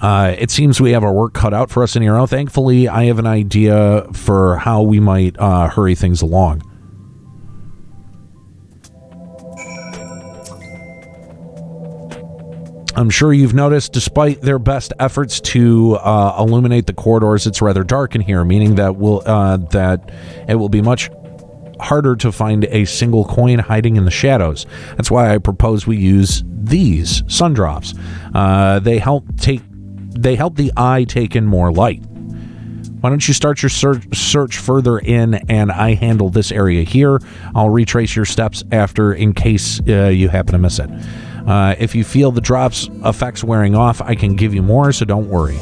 It seems we have our work cut out for us, Aniero. Thankfully, I have an idea for how we might hurry things along. I'm sure you've noticed, despite their best efforts to illuminate the corridors, it's rather dark in here, meaning that it will be much harder to find a single coin hiding in the shadows. That's why I propose we use these sun drops. They help the eye take in more light. Why don't you start your search further in, and I handle this area here. I'll retrace your steps after in case you happen to miss it. If you feel the drop's effects wearing off, I can give you more, so don't worry.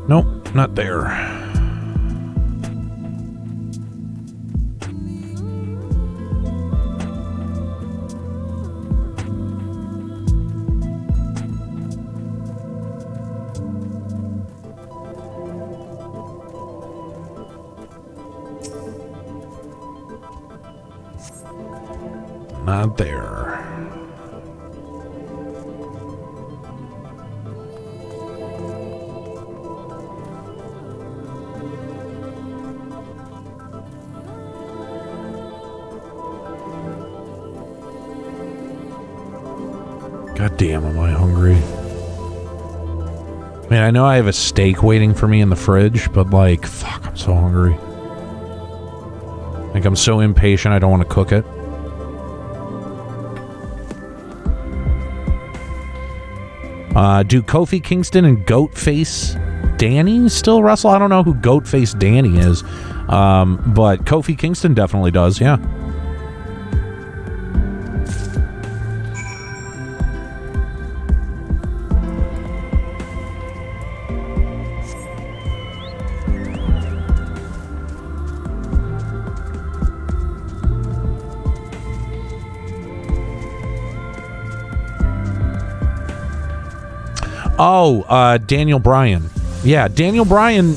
Nope, not there. Not there. God damn, am I hungry. Man, I know I have a steak waiting for me in the fridge, but like, fuck, I'm so hungry. Like, I'm so impatient, I don't want to cook it. Do Kofi Kingston and Goatface Danny still wrestle? I don't know who Goatface Danny is, but Kofi Kingston definitely does, yeah. Oh, Daniel Bryan. Yeah, Daniel Bryan,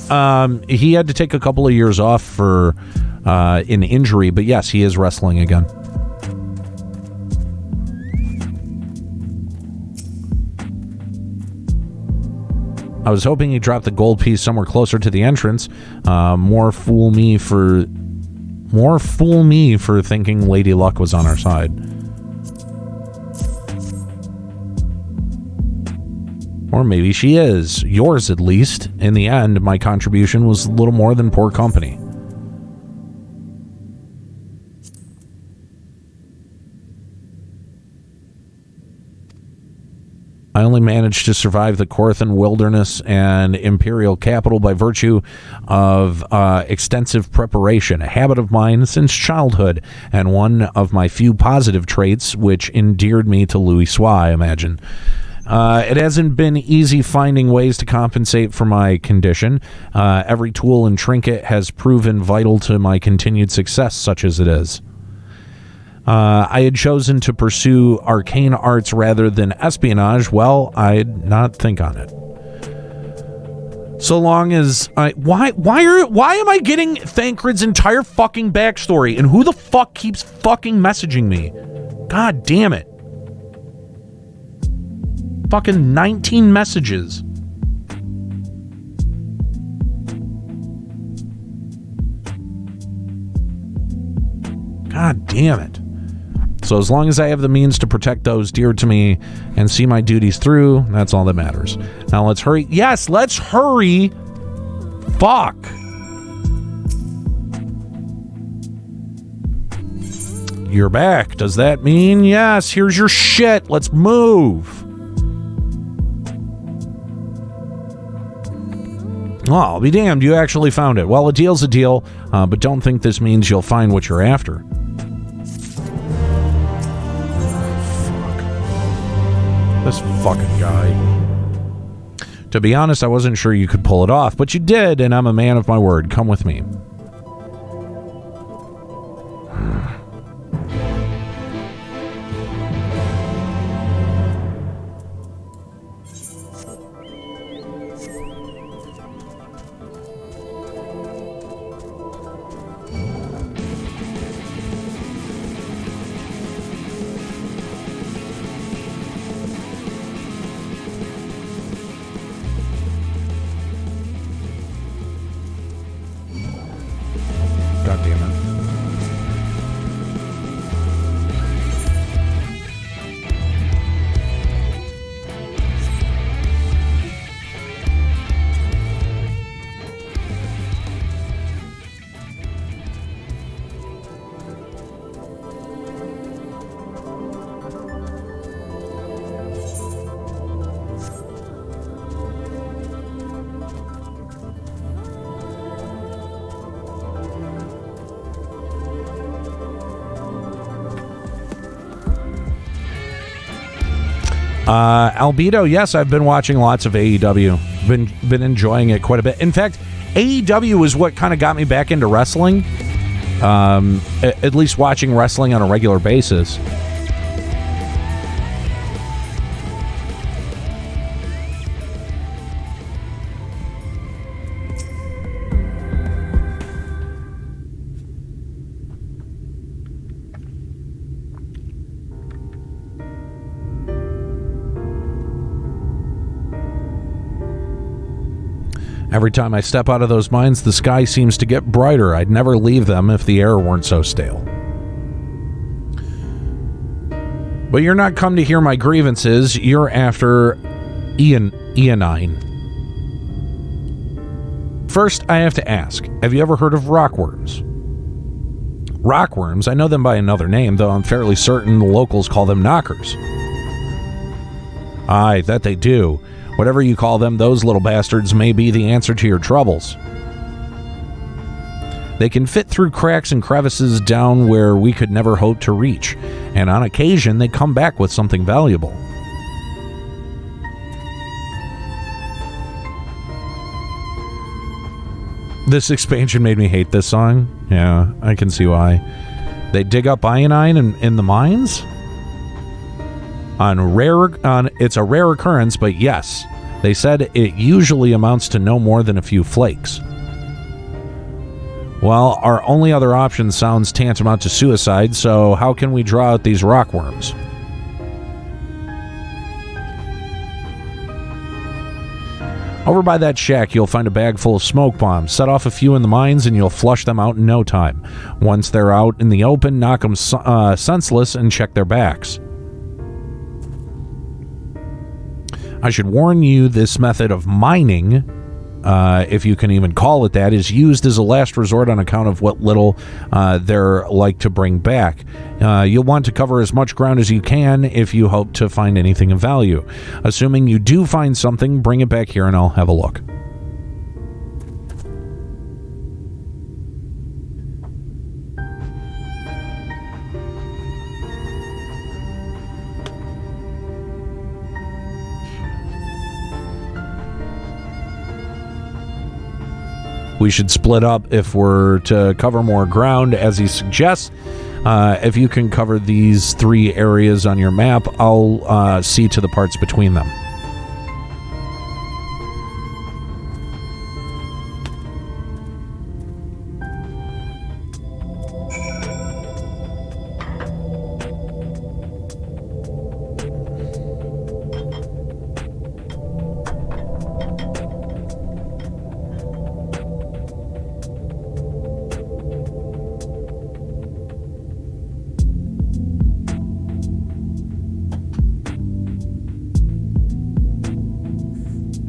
he had to take a couple of years off for an injury, but yes, he is wrestling again. I was hoping he'd drop the gold piece somewhere closer to the entrance. More fool me for thinking Lady Luck was on our side. Or maybe she is. Yours, at least. In the end, my contribution was little more than poor company. I only managed to survive the Korthan wilderness and imperial capital by virtue of extensive preparation, a habit of mine since childhood, and one of my few positive traits which endeared me to Louis Soix, I imagine. It hasn't been easy finding ways to compensate for my condition. Every tool and trinket has proven vital to my continued success, such as it is. I had chosen to pursue arcane arts rather than espionage. Well, I'd not think on it. So long as why am I getting Thancred's entire fucking backstory, and who the fuck keeps fucking messaging me? God damn it. Fucking 19 messages. God damn it. So as long as I have the means to protect those dear to me and see my duties through, that's all that matters. Now let's hurry. Yes, let's hurry. Fuck. You're back. Does that mean yes? Here's your shit. Let's move. Oh, I'll be damned. You actually found it. Well, a deal's a deal, but don't think this means you'll find what you're after. This fucking guy. To be honest, I wasn't sure you could pull it off, but you did, and I'm a man of my word. Come with me. Albedo, yes, I've been watching lots of AEW. Been enjoying it quite a bit. In fact, AEW is what kind of got me back into wrestling. At least watching wrestling on a regular basis. Every time I step out of those mines, the sky seems to get brighter. I'd never leave them if the air weren't so stale. But you're not come to hear my grievances. You're after Eonine. First, I have to ask, have you ever heard of rockworms? Rockworms, I know them by another name, though I'm fairly certain the locals call them knockers. Aye, that they do. Whatever you call them, those little bastards may be the answer to your troubles. They can fit through cracks and crevices down where we could never hope to reach, and on occasion they come back with something valuable. This expansion made me hate this song. Yeah, I can see why. They dig up Eonine in the mines? It's a rare occurrence, but yes, they said it usually amounts to no more than a few flakes. Well, our only other option sounds tantamount to suicide, so how can we draw out these rockworms? Over by that shack, you'll find a bag full of smoke bombs. Set off a few in the mines and you'll flush them out in no time. Once they're out in the open, knock them senseless and check their backs. I should warn you, this method of mining, if you can even call it that, is used as a last resort on account of what little they're like to bring back. You'll want to cover as much ground as you can if you hope to find anything of value. Assuming you do find something, bring it back here and I'll have a look. We should split up if we're to cover more ground, as he suggests. if you can cover these 3 areas on your map, I'll see to the parts between them.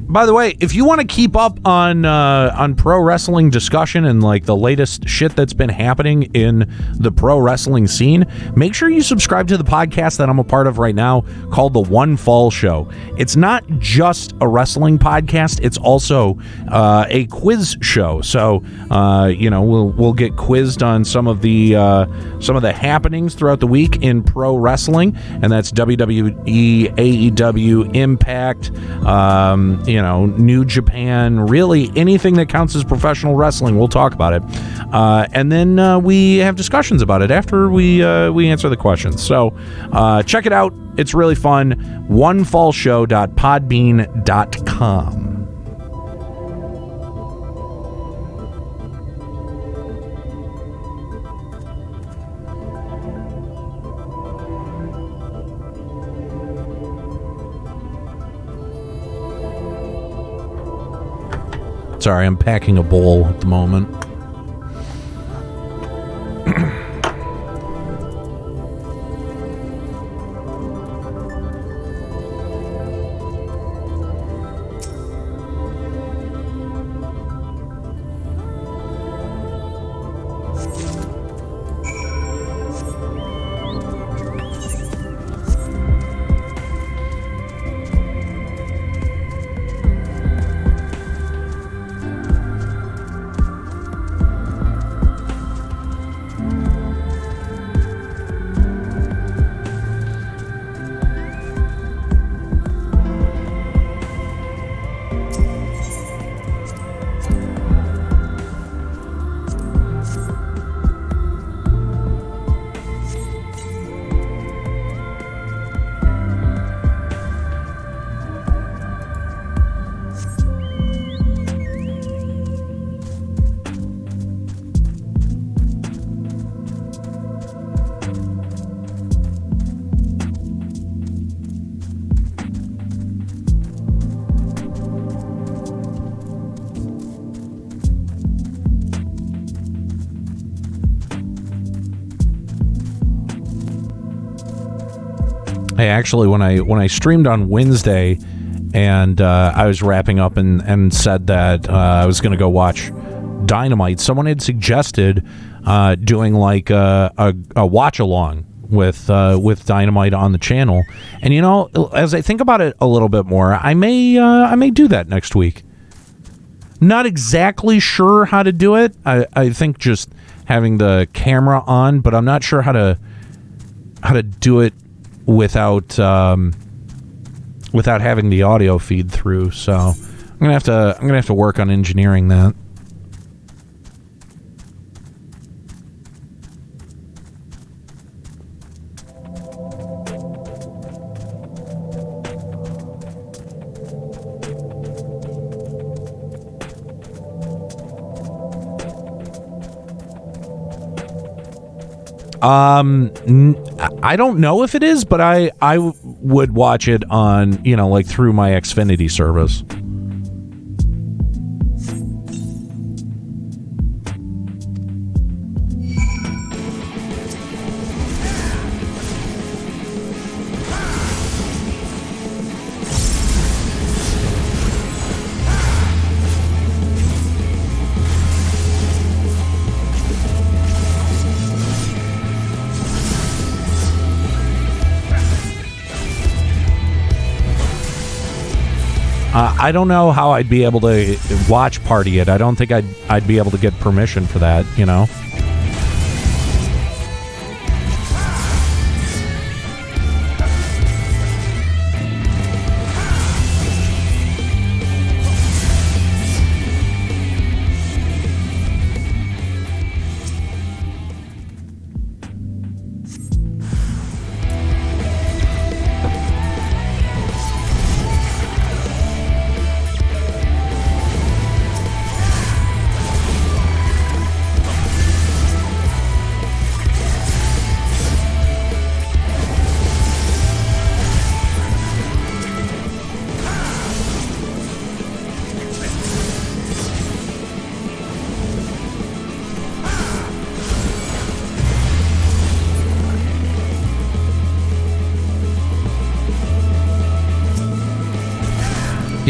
By the way, if you want to keep up on pro wrestling discussion and like the latest shit that's been happening in the pro wrestling scene, make sure you subscribe to the podcast that I'm a part of right now called The One Fall Show. It's not just a wrestling podcast; it's also a quiz show. So we'll get quizzed on some of the happenings throughout the week in pro wrestling, and that's WWE, AEW, Impact. New Japan, really anything that counts as professional wrestling, we'll talk about it. And then we have discussions about it after we answer the questions. So check it out. It's really fun. onefallshow.podbean.com. Sorry, I'm packing a bowl at the moment. Hey, actually, when I streamed on Wednesday and I was wrapping up and said that I was going to go watch Dynamite, someone had suggested doing like a watch along with Dynamite on the channel. And as I think about it a little bit more, I may do that next week. Not exactly sure how to do it. I think just having the camera on, but I'm not sure how to do it without having the audio feed through. So I'm gonna have to work on engineering that. I don't know if it is, but I would watch it on, like through my Xfinity service. I don't know how I'd be able to watch party it. I don't think I'd be able to get permission for that,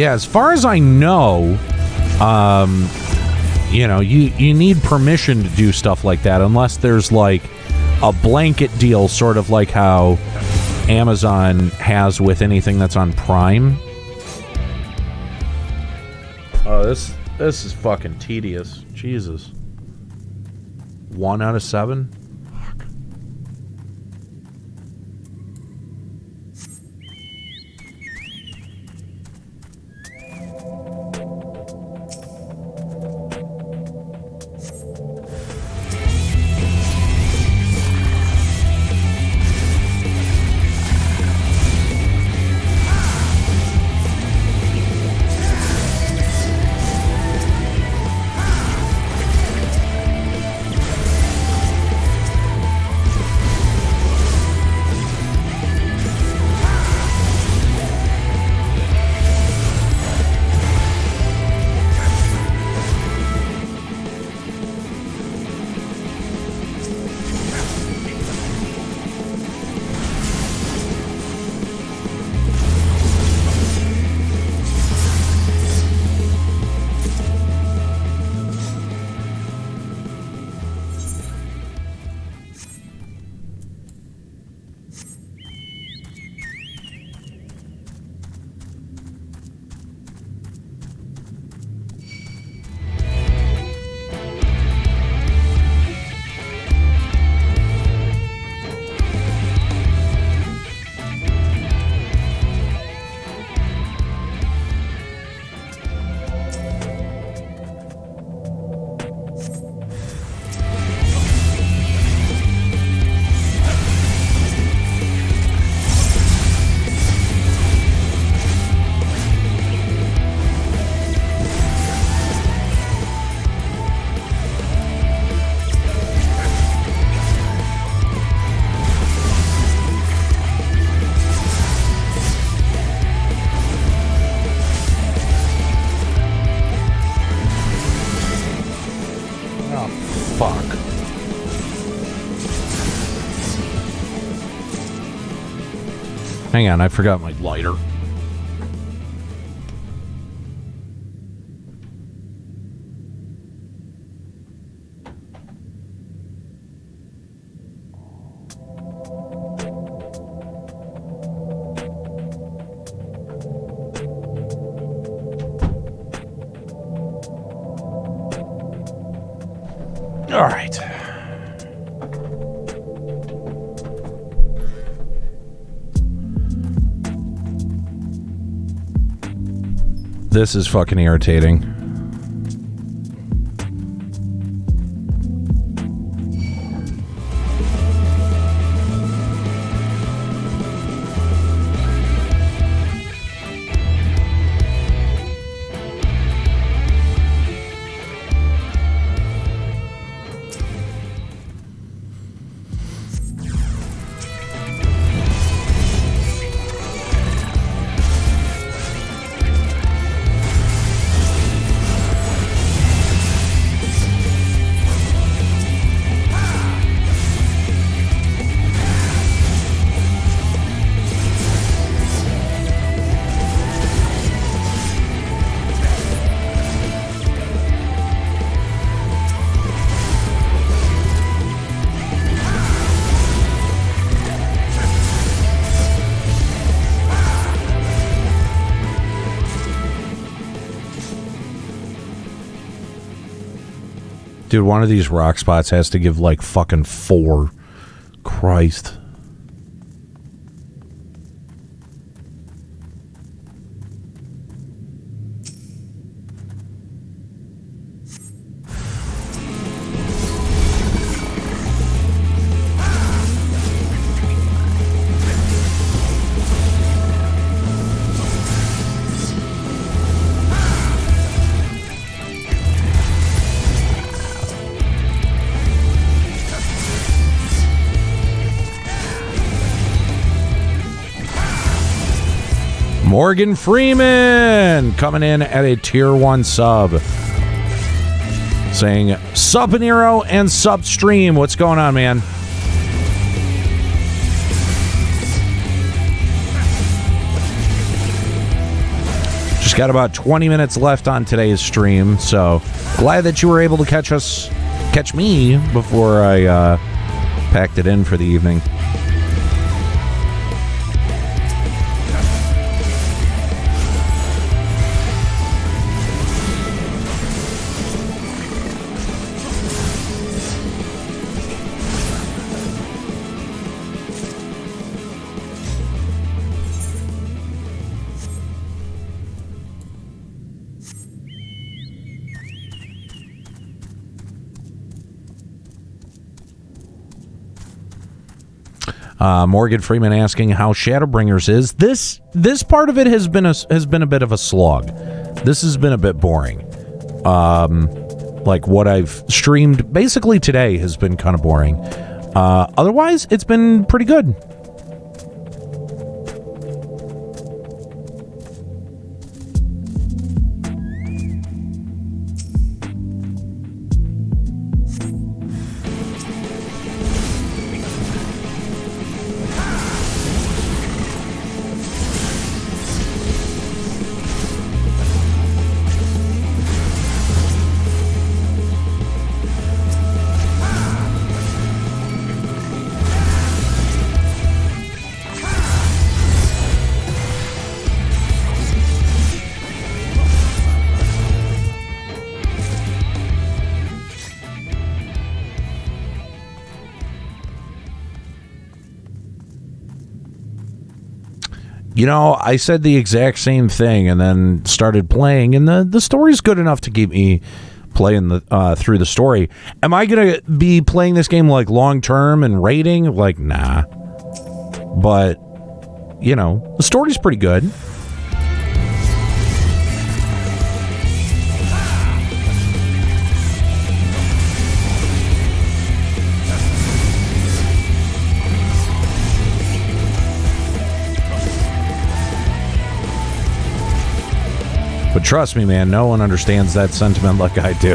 Yeah, as far as I know, you need permission to do stuff like that unless there's like a blanket deal, sort of like how Amazon has with anything that's on Prime. Oh, this is fucking tedious. Jesus. 1 out of 7? Fuck. Hang on, I forgot my lighter. All right. This is fucking irritating. Dude, one of these rock spots has to give like fucking 4. Christ. Morgan Freeman coming in at a tier 1 sub. Saying, Sup Aniero and Sup Stream. What's going on, man? Just got about 20 minutes left on today's stream, so glad that you were able to catch me before I packed it in for the evening. Morgan Freeman asking how Shadowbringers is. This part of it has been a bit of a slog. This has been a bit boring. Like what I've streamed basically today has been kind of boring. Otherwise, it's been pretty good. You know, I said the exact same thing and then started playing, and the story's good enough to keep me playing through the story. Am I going to be playing this game like long term and rating? Like, nah. But, you know, the story's pretty good. But trust me, man, no one understands that sentiment like I do.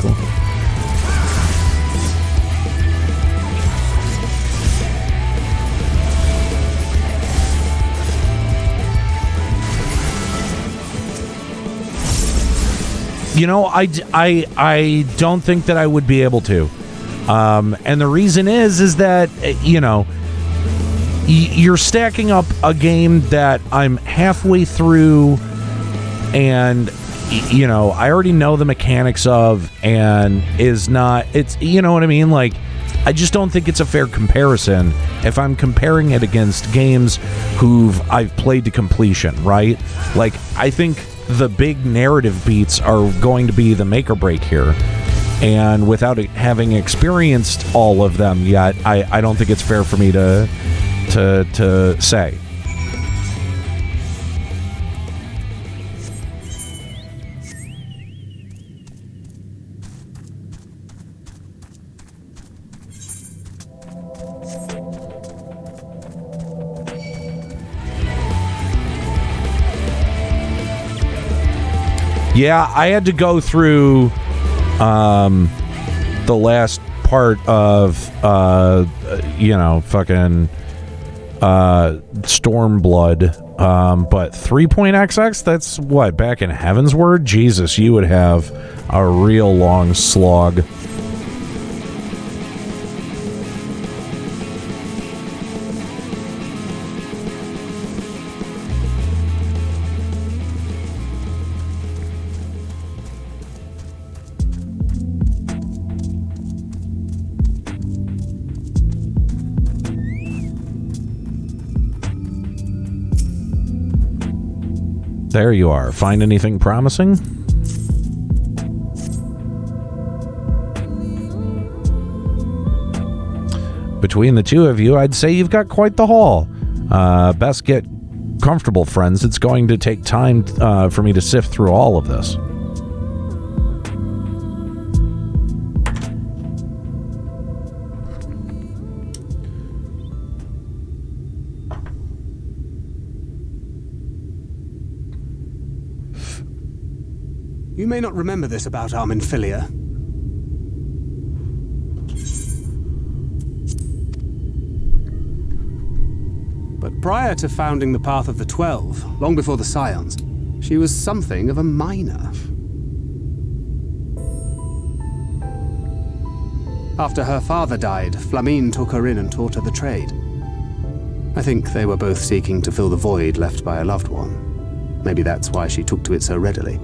You know, I don't think that I would be able to. And the reason is that, you know, you're stacking up a game that I'm halfway through and, you know, I already know the mechanics of, and it's, you know what I mean? Like, I just don't think it's a fair comparison if I'm comparing it against games I've played to completion, right? Like, I think the big narrative beats are going to be the make or break here. And without having experienced all of them yet, I don't think it's fair for me to say. Yeah, I had to go through the last part of, you know, fucking Stormblood. But 3.xx, that's what, back in Heaven's Word? Jesus, you would have a real long slog. There you are. Find anything promising? Between the two of you, I'd say you've got quite the haul. Best get comfortable, friends. It's going to take time for me to sift through all of this. You may not remember this about Arminfilia. But prior to founding the Path of the 12, long before the Scions, she was something of a miner. After her father died, Flamine took her in and taught her the trade. I think they were both seeking to fill the void left by a loved one. Maybe that's why she took to it so readily.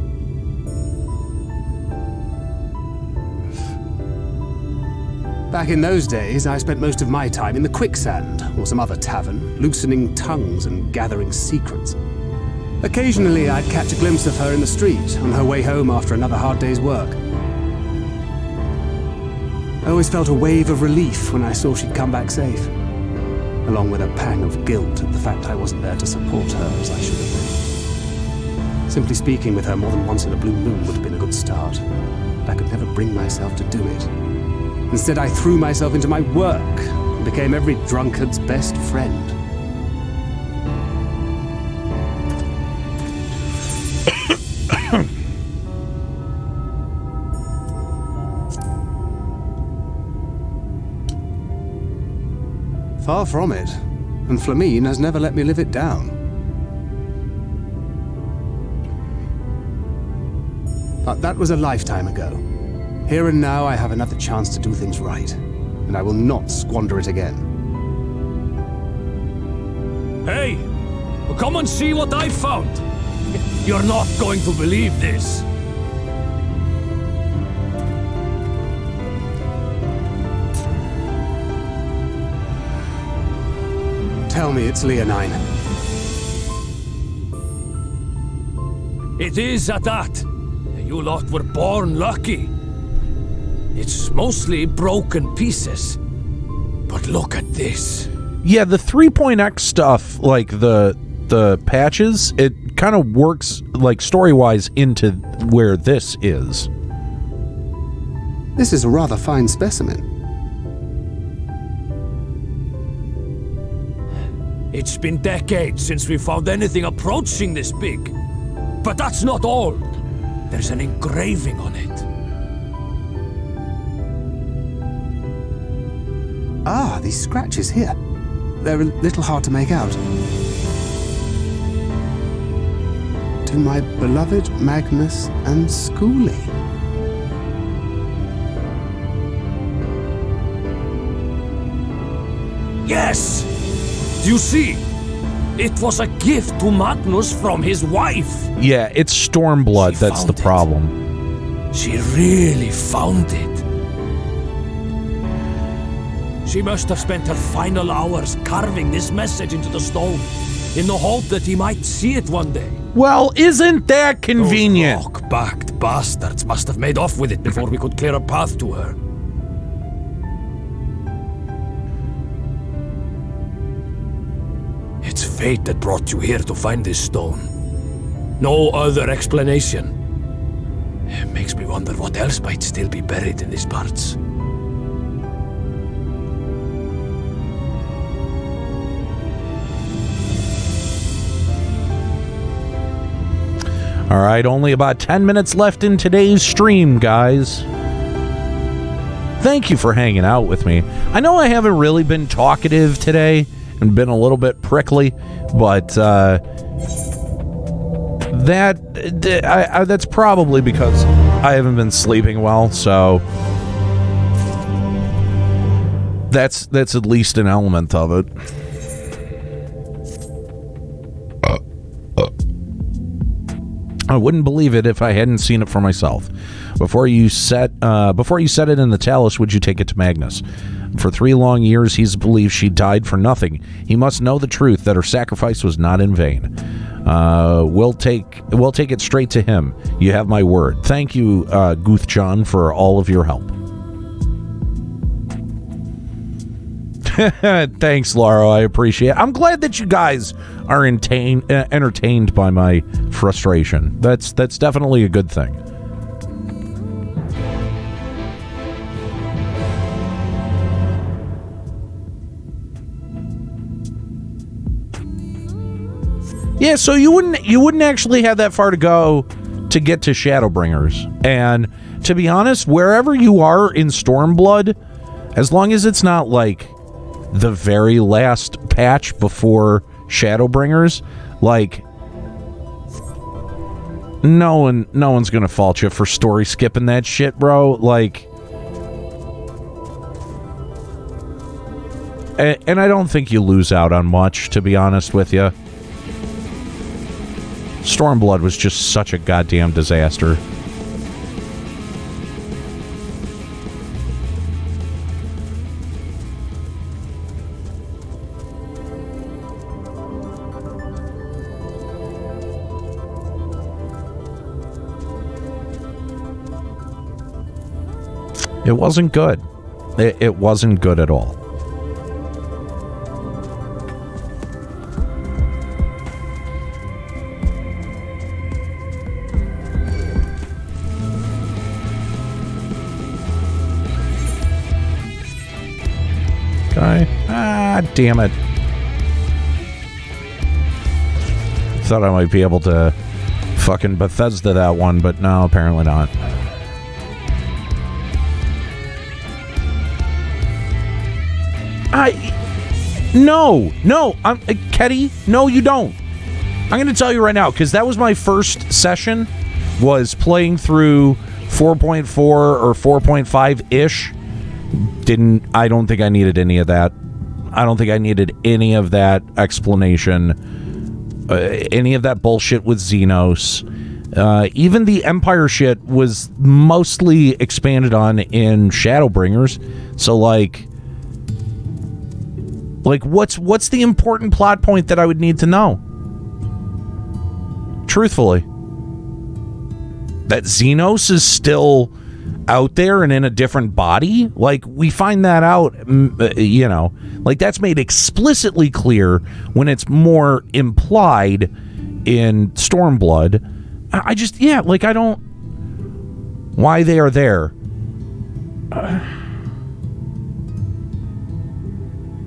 Back in those days, I spent most of my time in the Quicksand, or some other tavern, loosening tongues and gathering secrets. Occasionally, I'd catch a glimpse of her in the street, on her way home after another hard day's work. I always felt a wave of relief when I saw she'd come back safe, along with a pang of guilt at the fact I wasn't there to support her as I should have been. Simply speaking with her more than once in a blue moon would have been a good start, but I could never bring myself to do it. Instead, I threw myself into my work and became every drunkard's best friend. Far from it, and Flamine has never let me live it down. But that was a lifetime ago. Here and now I have another chance to do things right, and I will not squander it again. Hey! Come and see what I found! You're not going to believe this! Tell me it's Leonine. It is at that. You lot were born lucky. It's mostly broken pieces. But look at this. Yeah, the 3.x stuff, like the patches, it kind of works, like, story-wise into where this is. This is a rather fine specimen. It's been decades since we found anything approaching this big. But that's not all. There's an engraving on it. Ah, these scratches here. They're a little hard to make out. To my beloved Magnus and Schoolie. Yes! Do you see? It was a gift to Magnus from his wife. Yeah, it's Stormblood, that's the problem. She really found it. She must have spent her final hours carving this message into the stone, in the hope that he might see it one day. Well, isn't that convenient? Those rock-backed bastards must have made off with it before we could clear a path to her. It's fate that brought you here to find this stone. No other explanation. It makes me wonder what else might still be buried in these parts. All right, only about 10 minutes left in today's stream, guys. Thank you for hanging out with me. I know I haven't really been talkative today and been a little bit prickly, but that's probably because I haven't been sleeping well, so that's at least an element of it. I wouldn't believe it if I hadn't seen it for myself. Before you set it in the Talus, would you take it to Magnus? For 3 long years, he's believed she died for nothing. He must know the truth, that her sacrifice was not in vain. We'll take it straight to him. You have my word. Thank you, Guthjon, for all of your help. Thanks, Laura. I appreciate it. I'm glad that you guys are entertained by my frustration. That's definitely a good thing. Yeah, so you wouldn't actually have that far to go to get to Shadowbringers. And to be honest, wherever you are in Stormblood, as long as it's not like the very last patch before Shadowbringers, like, no one's gonna fault you for story skipping that shit, bro. Like, and I don't think you lose out on much, to be honest with you. Stormblood was just such a goddamn disaster. It wasn't good. It wasn't good at all. Okay. Ah, damn it. Thought I might be able to fucking Bethesda that one, but no, apparently not. No, Ketty, no, you don't. I'm going to tell you right now, because that was my first session, was playing through 4.4 or 4.5-ish. I don't think I needed any of that. I don't think I needed any of that explanation, any of that bullshit with Xenos. Even the Empire shit was mostly expanded on in Shadowbringers. So, like what's the important plot point that I would need to know? Truthfully. That Xenos is still out there and in a different body? Like, we find that out, you know, like that's made explicitly clear when it's more implied in Stormblood. I just, yeah, like, I don't... Why they are there.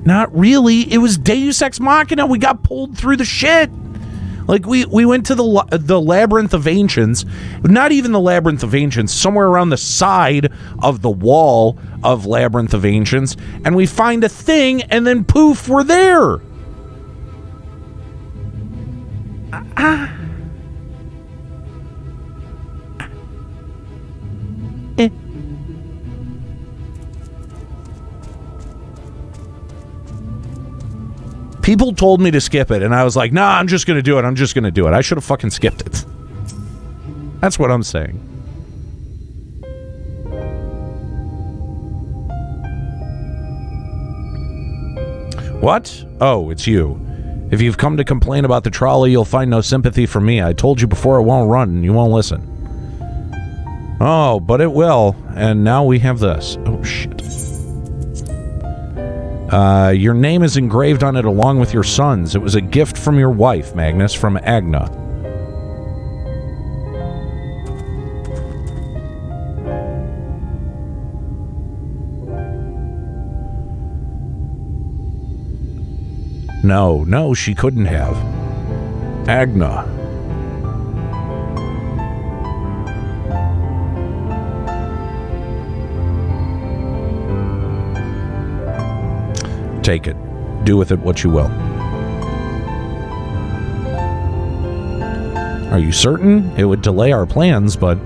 Not really. It was Deus Ex Machina. We got pulled through the shit. Like, we went to the Labyrinth of Ancients. Not even the Labyrinth of Ancients. Somewhere around the side of the wall of Labyrinth of Ancients. And we find a thing, and then poof, we're there. People told me to skip it, and I was like, nah, I'm just going to do it. I should have fucking skipped it. That's what I'm saying. What? Oh, it's you. If you've come to complain about the trolley, you'll find no sympathy from me. I told you before it won't run, and you won't listen. Oh, but it will, and now we have this. Oh, shit. Your name is engraved on it along with your son's. It was a gift from your wife, Magnus, from Agna. No, she couldn't have. Agna. Take it. Do with it what you will. Are you certain? It would delay our plans, but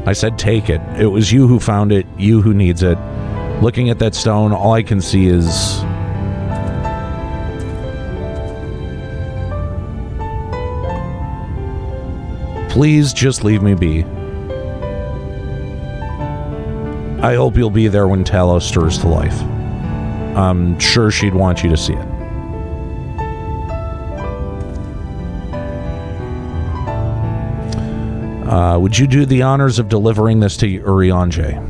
I said take it. It was you who found it, you who needs it. Looking at that stone, all I can see is... Please just leave me be. I hope you'll be there when Talos stirs to life. I'm sure she'd want you to see it. Would you do the honors of delivering this to Urianger?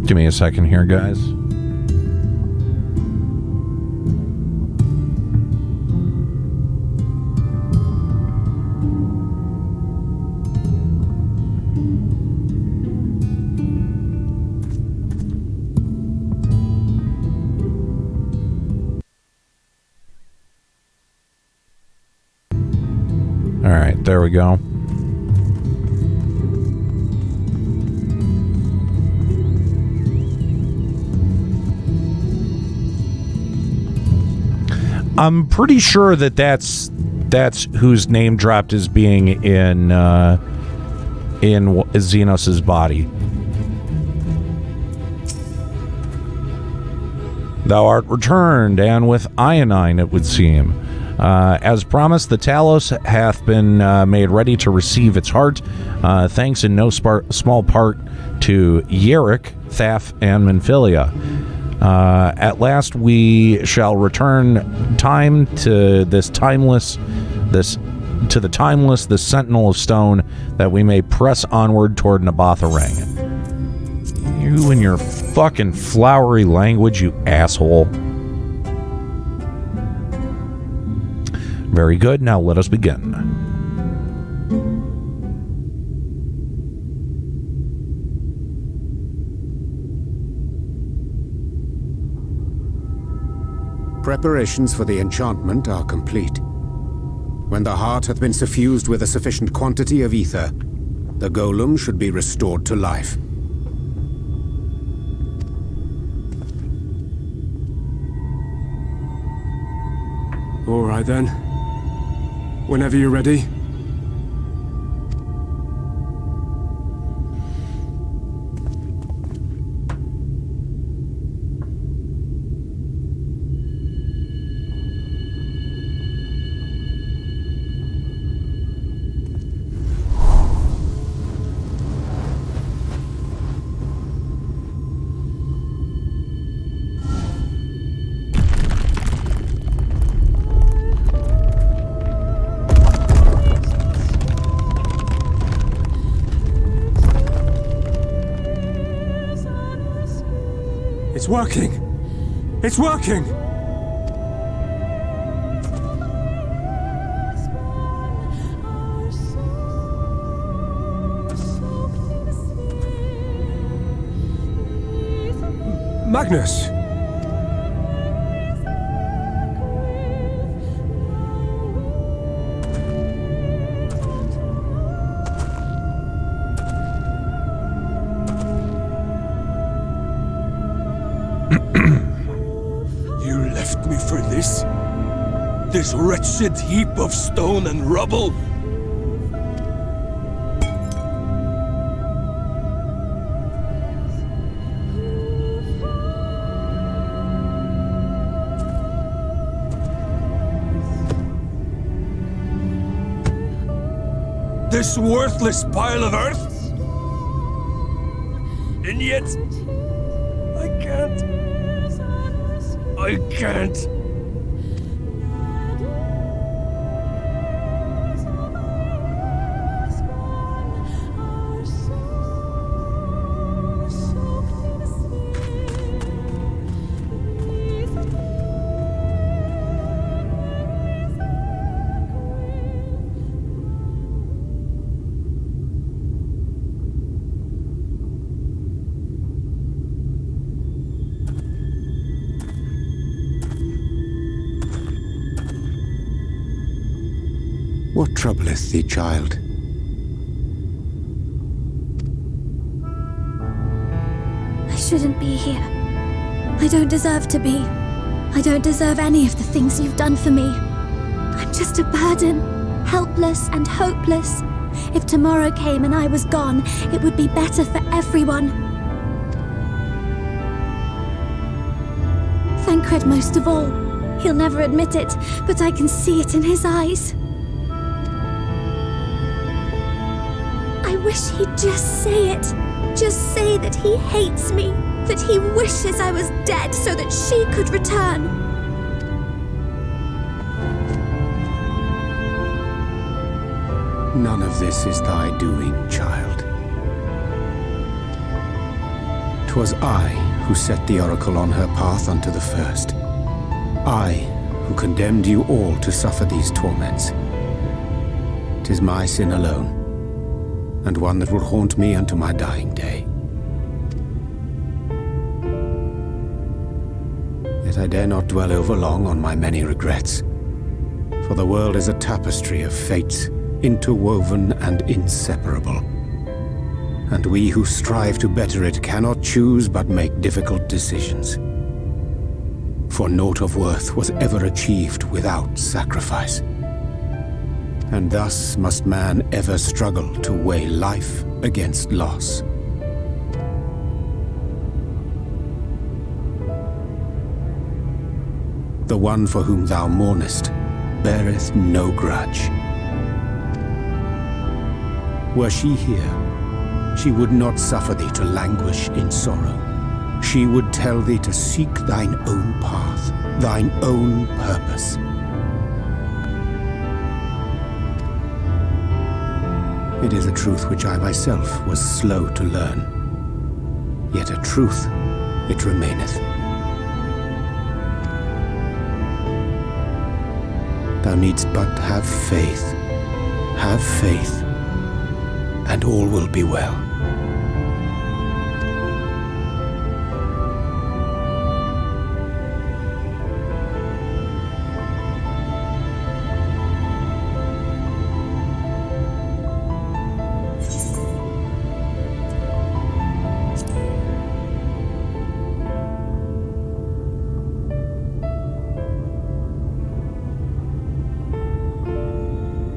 Give me a second here, guys. There we go. I'm pretty sure that's who's name dropped as being in Xenos' body. Thou art returned, and with iodine, it would seem. As promised, the Talos hath been made ready to receive its heart, thanks in no small part to Yerrick, Thaf, and Menphilia. At last we shall return time to this sentinel of stone, that we may press onward toward Nabatharang. You and your fucking flowery language, you asshole. Very good, now let us begin. Preparations for the enchantment are complete. When the heart hath been suffused with a sufficient quantity of ether, the golem should be restored to life. All right then. Whenever you're ready. It's working! It's working! Magnus! This wretched heap of stone and rubble? This worthless pile of earth? And yet, I can't. What troubleth thee, child? I shouldn't be here. I don't deserve to be. I don't deserve any of the things you've done for me. I'm just a burden, helpless and hopeless. If tomorrow came and I was gone, it would be better for everyone. Thancred most of all. He'll never admit it, but I can see it in his eyes. I wish he'd just say it. Just say that he hates me, that he wishes I was dead so that she could return. None of this is thy doing, child. 'Twas I who set the oracle on her path unto the first. I who condemned you all to suffer these torments. 'Tis my sin alone, and one that will haunt me unto my dying day. Yet I dare not dwell overlong on my many regrets, for the world is a tapestry of fates, interwoven and inseparable. And we who strive to better it cannot choose but make difficult decisions. For naught of worth was ever achieved without sacrifice. And thus must man ever struggle to weigh life against loss. The one for whom thou mournest beareth no grudge. Were she here, she would not suffer thee to languish in sorrow. She would tell thee to seek thine own path, thine own purpose. It is a truth which I myself was slow to learn. Yet a truth it remaineth. Thou needst but have faith, and all will be well.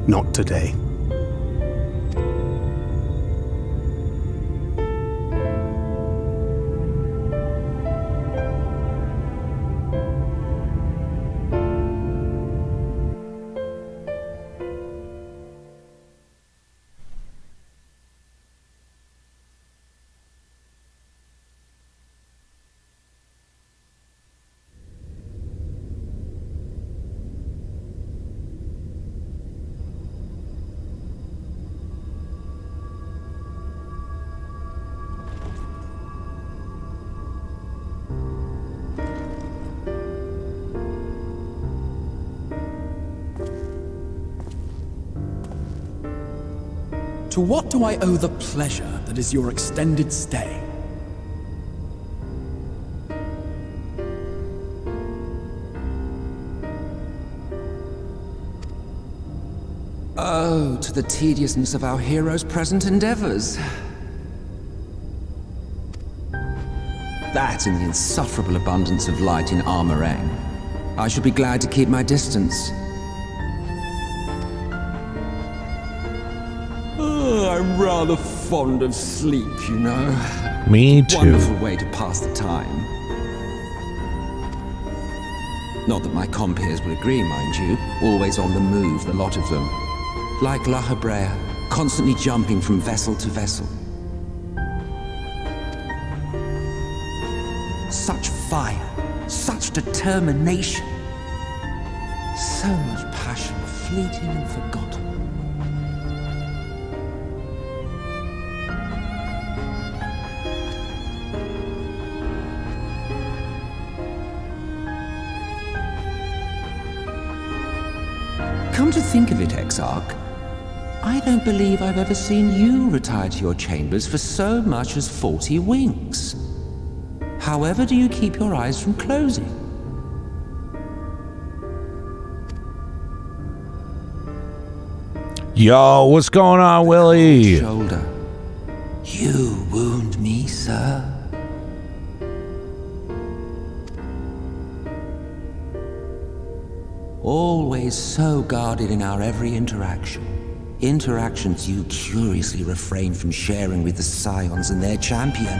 Not today. To what do I owe the pleasure that is your extended stay? Oh, to the tediousness of our hero's present endeavors. That and the insufferable abundance of light in Armorang. I should be glad to keep my distance. I'm rather fond of sleep, you know. Me too. Wonderful way to pass the time. Not that my compeers will agree, mind you. Always on the move, the lot of them. Like La-Hee, constantly jumping from vessel to vessel. Such fire, such determination. So much passion, fleeting and forgotten. Come to think of it, Exarch, I don't believe I've ever seen you retire to your chambers for so much as 40 winks. However do you keep your eyes from closing? Yo, what's going on, Willie? Shoulder. You wound me, sir. Always so guarded in our every interaction. Interactions you curiously refrain from sharing with the Scions and their champion.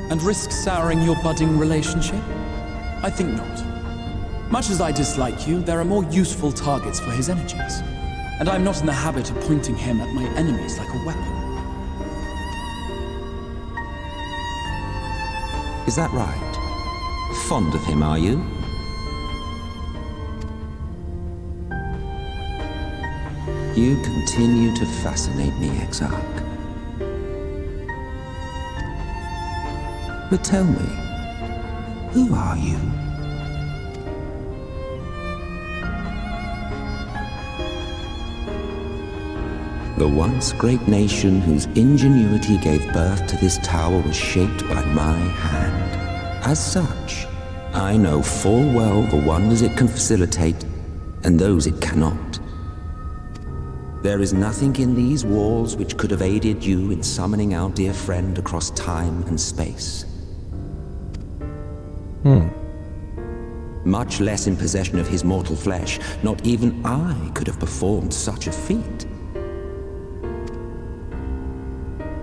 And risk souring your budding relationship? I think not. Much as I dislike you, there are more useful targets for his energies. And I'm not in the habit of pointing him at my enemies like a weapon. Is that right? Fond of him, are you? You continue to fascinate me, Exarch. But tell me, who are you? The once great nation whose ingenuity gave birth to this tower was shaped by my hand. As such, I know full well the wonders it can facilitate and those it cannot. There is nothing in these walls which could have aided you in summoning our dear friend across time and space. Much less in possession of his mortal flesh. Not even I could have performed such a feat.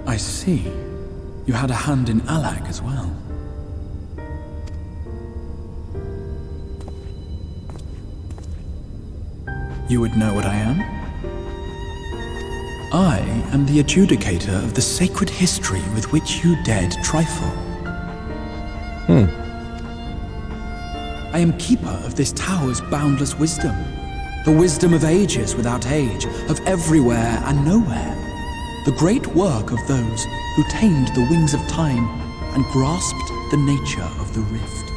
I see. You had a hand in Alak as well. You would know what I am? I am the adjudicator of the sacred history with which you dared trifle. I am keeper of this tower's boundless wisdom. The wisdom of ages without age, of everywhere and nowhere. The great work of those who tamed the wings of time and grasped the nature of the rift.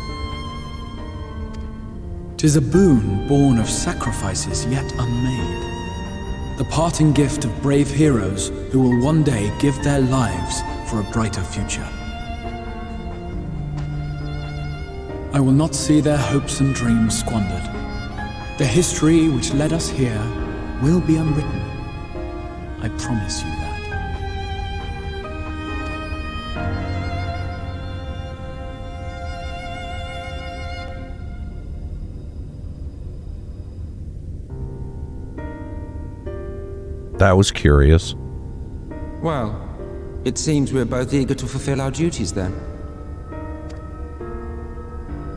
'Tis a boon born of sacrifices yet unmade. The parting gift of brave heroes who will one day give their lives for a brighter future. I will not see their hopes and dreams squandered. The history which led us here will be unwritten. I promise you that. That was curious. Well, it seems we're both eager to fulfill our duties then.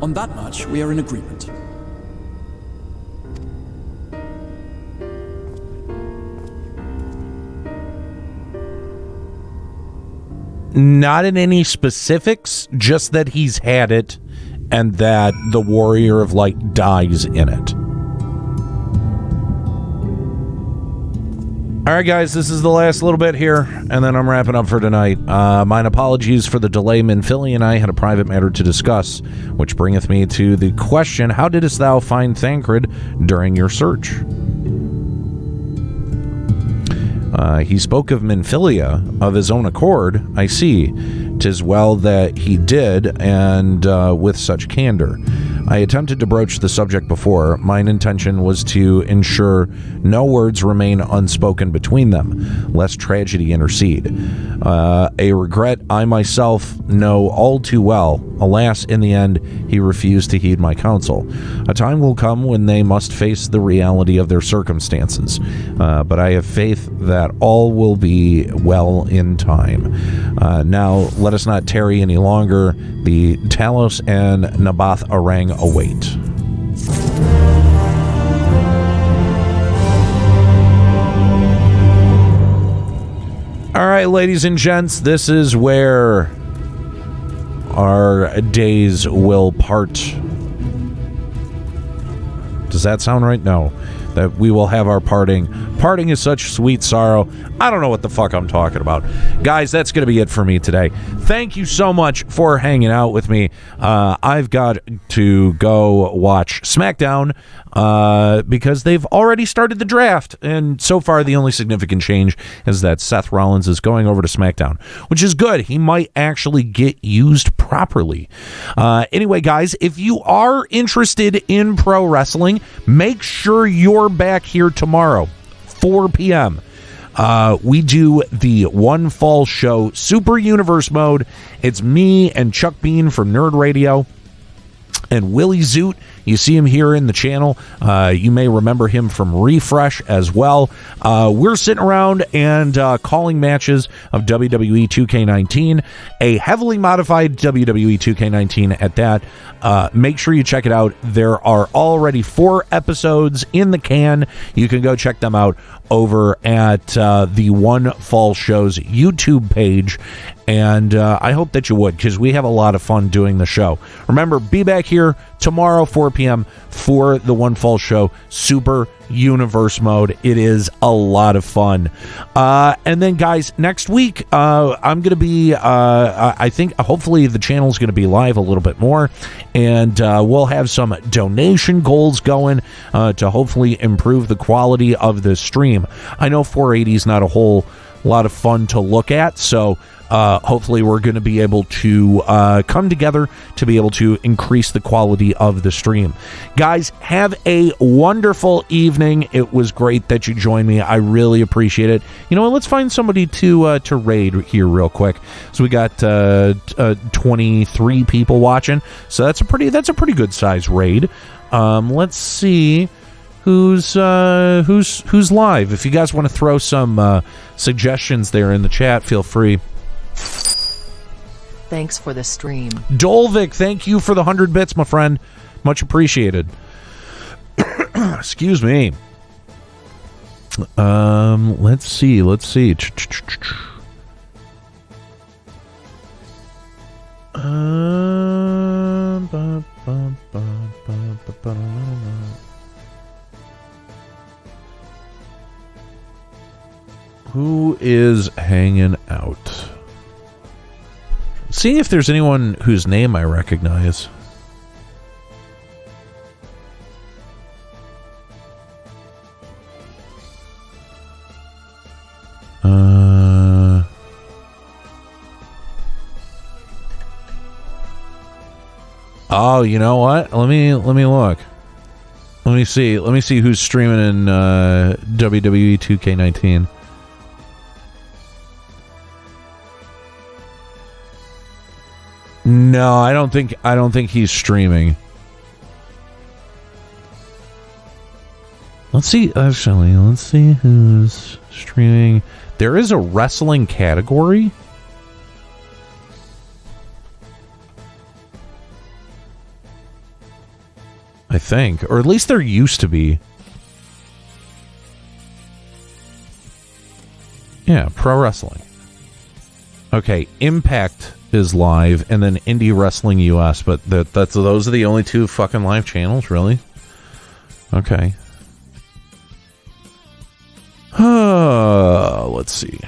On that much, we are in agreement. Not in any specifics, just that he's had it and that the Warrior of Light dies in it. All right, guys, this is the last little bit here, and then I'm wrapping up for tonight. Mine apologies for the delay. Minphili and I had a private matter to discuss, which bringeth me to the question, how didst thou find Thancred during your search? He spoke of Minphilia of his own accord. I see. 'Tis well that he did, and with such candor. I attempted to broach the subject before. Mine intention was to ensure no words remain unspoken between them, lest tragedy intercede. A regret I myself know all too well. Alas, in the end, he refused to heed my counsel. A time will come when they must face the reality of their circumstances, but I have faith that all will be well in time. Now, let us not tarry any longer. The Talos and Naboth Arang await. All right, ladies and gents, this is where our days will part. Does that sound right? No. That we will have our parting. Parting is such sweet sorrow. I don't know what the fuck I'm talking about. Guys, that's going to be it for me today. Thank you so much for hanging out with me. I've got to go watch SmackDown because they've already started the draft. And so far, the only significant change is that Seth Rollins is going over to SmackDown, which is good. He might actually get used properly. Anyway, guys, if you are interested in pro wrestling, make sure you're back here tomorrow, 4 p.m. We do the One Fall Show Super Universe mode. It's me and Chuck Bean from Nerd Radio and Willie Zoot. You see him here in the channel. You may remember him from Refresh as well. We're sitting around and calling matches of WWE 2K19, a heavily modified WWE 2K19 at that. Make sure you check it out. There are already 4 episodes in the can. You can go check them out over at the One Fall Show's YouTube page. And I hope that you would, because we have a lot of fun doing the show. Remember, be back here tomorrow, 4 p.m. for the One Fall Show Super Universe Mode. It is a lot of fun. And then, guys, next week, I'm going to be, I think, hopefully the channel's going to be live a little bit more, and we'll have some donation goals going to hopefully improve the quality of the stream. I know 480 is not a whole lot of fun to look at, so hopefully we're going to be able to come together to be able to increase the quality of the stream. Guys, have a wonderful evening. It was great that you joined me. I really appreciate it. You know what? Let's find somebody to raid here real quick. So we got 23 people watching. So that's a pretty good size raid. Let's see who's live. If you guys want to throw some suggestions there in the chat, feel free. Thanks for the stream. Dolvik, thank you for the 100 bits, my friend. Much appreciated. Excuse me. Let's see. Who is hanging out? See if there's anyone whose name I recognize. Oh, you know what? Let me look. Let me see who's streaming in WWE 2K19. No, I don't think he's streaming. Let's see who's streaming. There is a wrestling category. I think, or at least there used to be. Yeah, pro wrestling. Okay, Impact is live, and then Indie Wrestling US, but those are the only two fucking live channels, really? Okay. Let's see.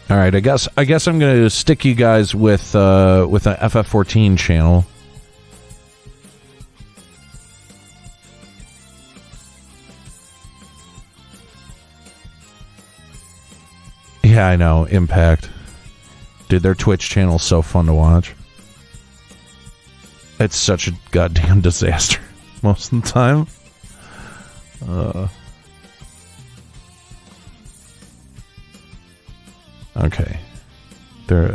All right, I guess I'm going to stick you guys with an FF14 channel. Yeah, I know, Impact. Dude, their Twitch channel's so fun to watch. It's such a goddamn disaster most of the time. Okay. They're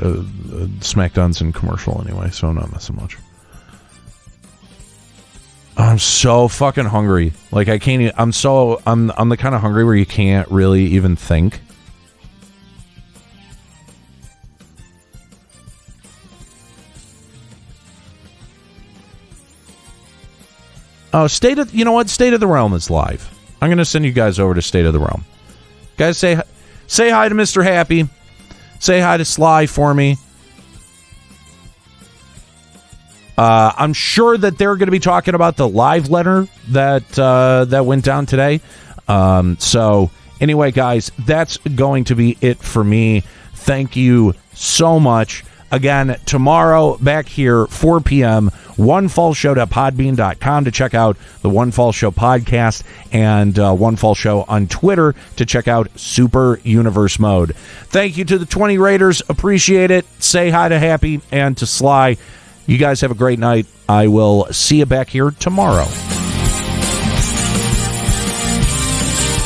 SmackDown's in commercial anyway, so I'm not missing much. I'm so fucking hungry. Like, I can't I'm the kind of hungry where you can't really even think. Oh, you know what? State of the Realm is live. I'm going to send you guys over to State of the Realm. Guys, say hi to Mr. Happy. Say hi to Sly for me. I'm sure that they're going to be talking about the live letter that went down today. So anyway, guys, that's going to be it for me. Thank you so much. Again, tomorrow, back here, 4 p.m., onefallshow.podbean.com to check out the One Fall Show podcast, and One Fall Show on Twitter to check out Super Universe Mode. Thank you to the 20 Raiders. Appreciate it. Say hi to Happy and to Sly. You guys have a great night. I will see you back here tomorrow.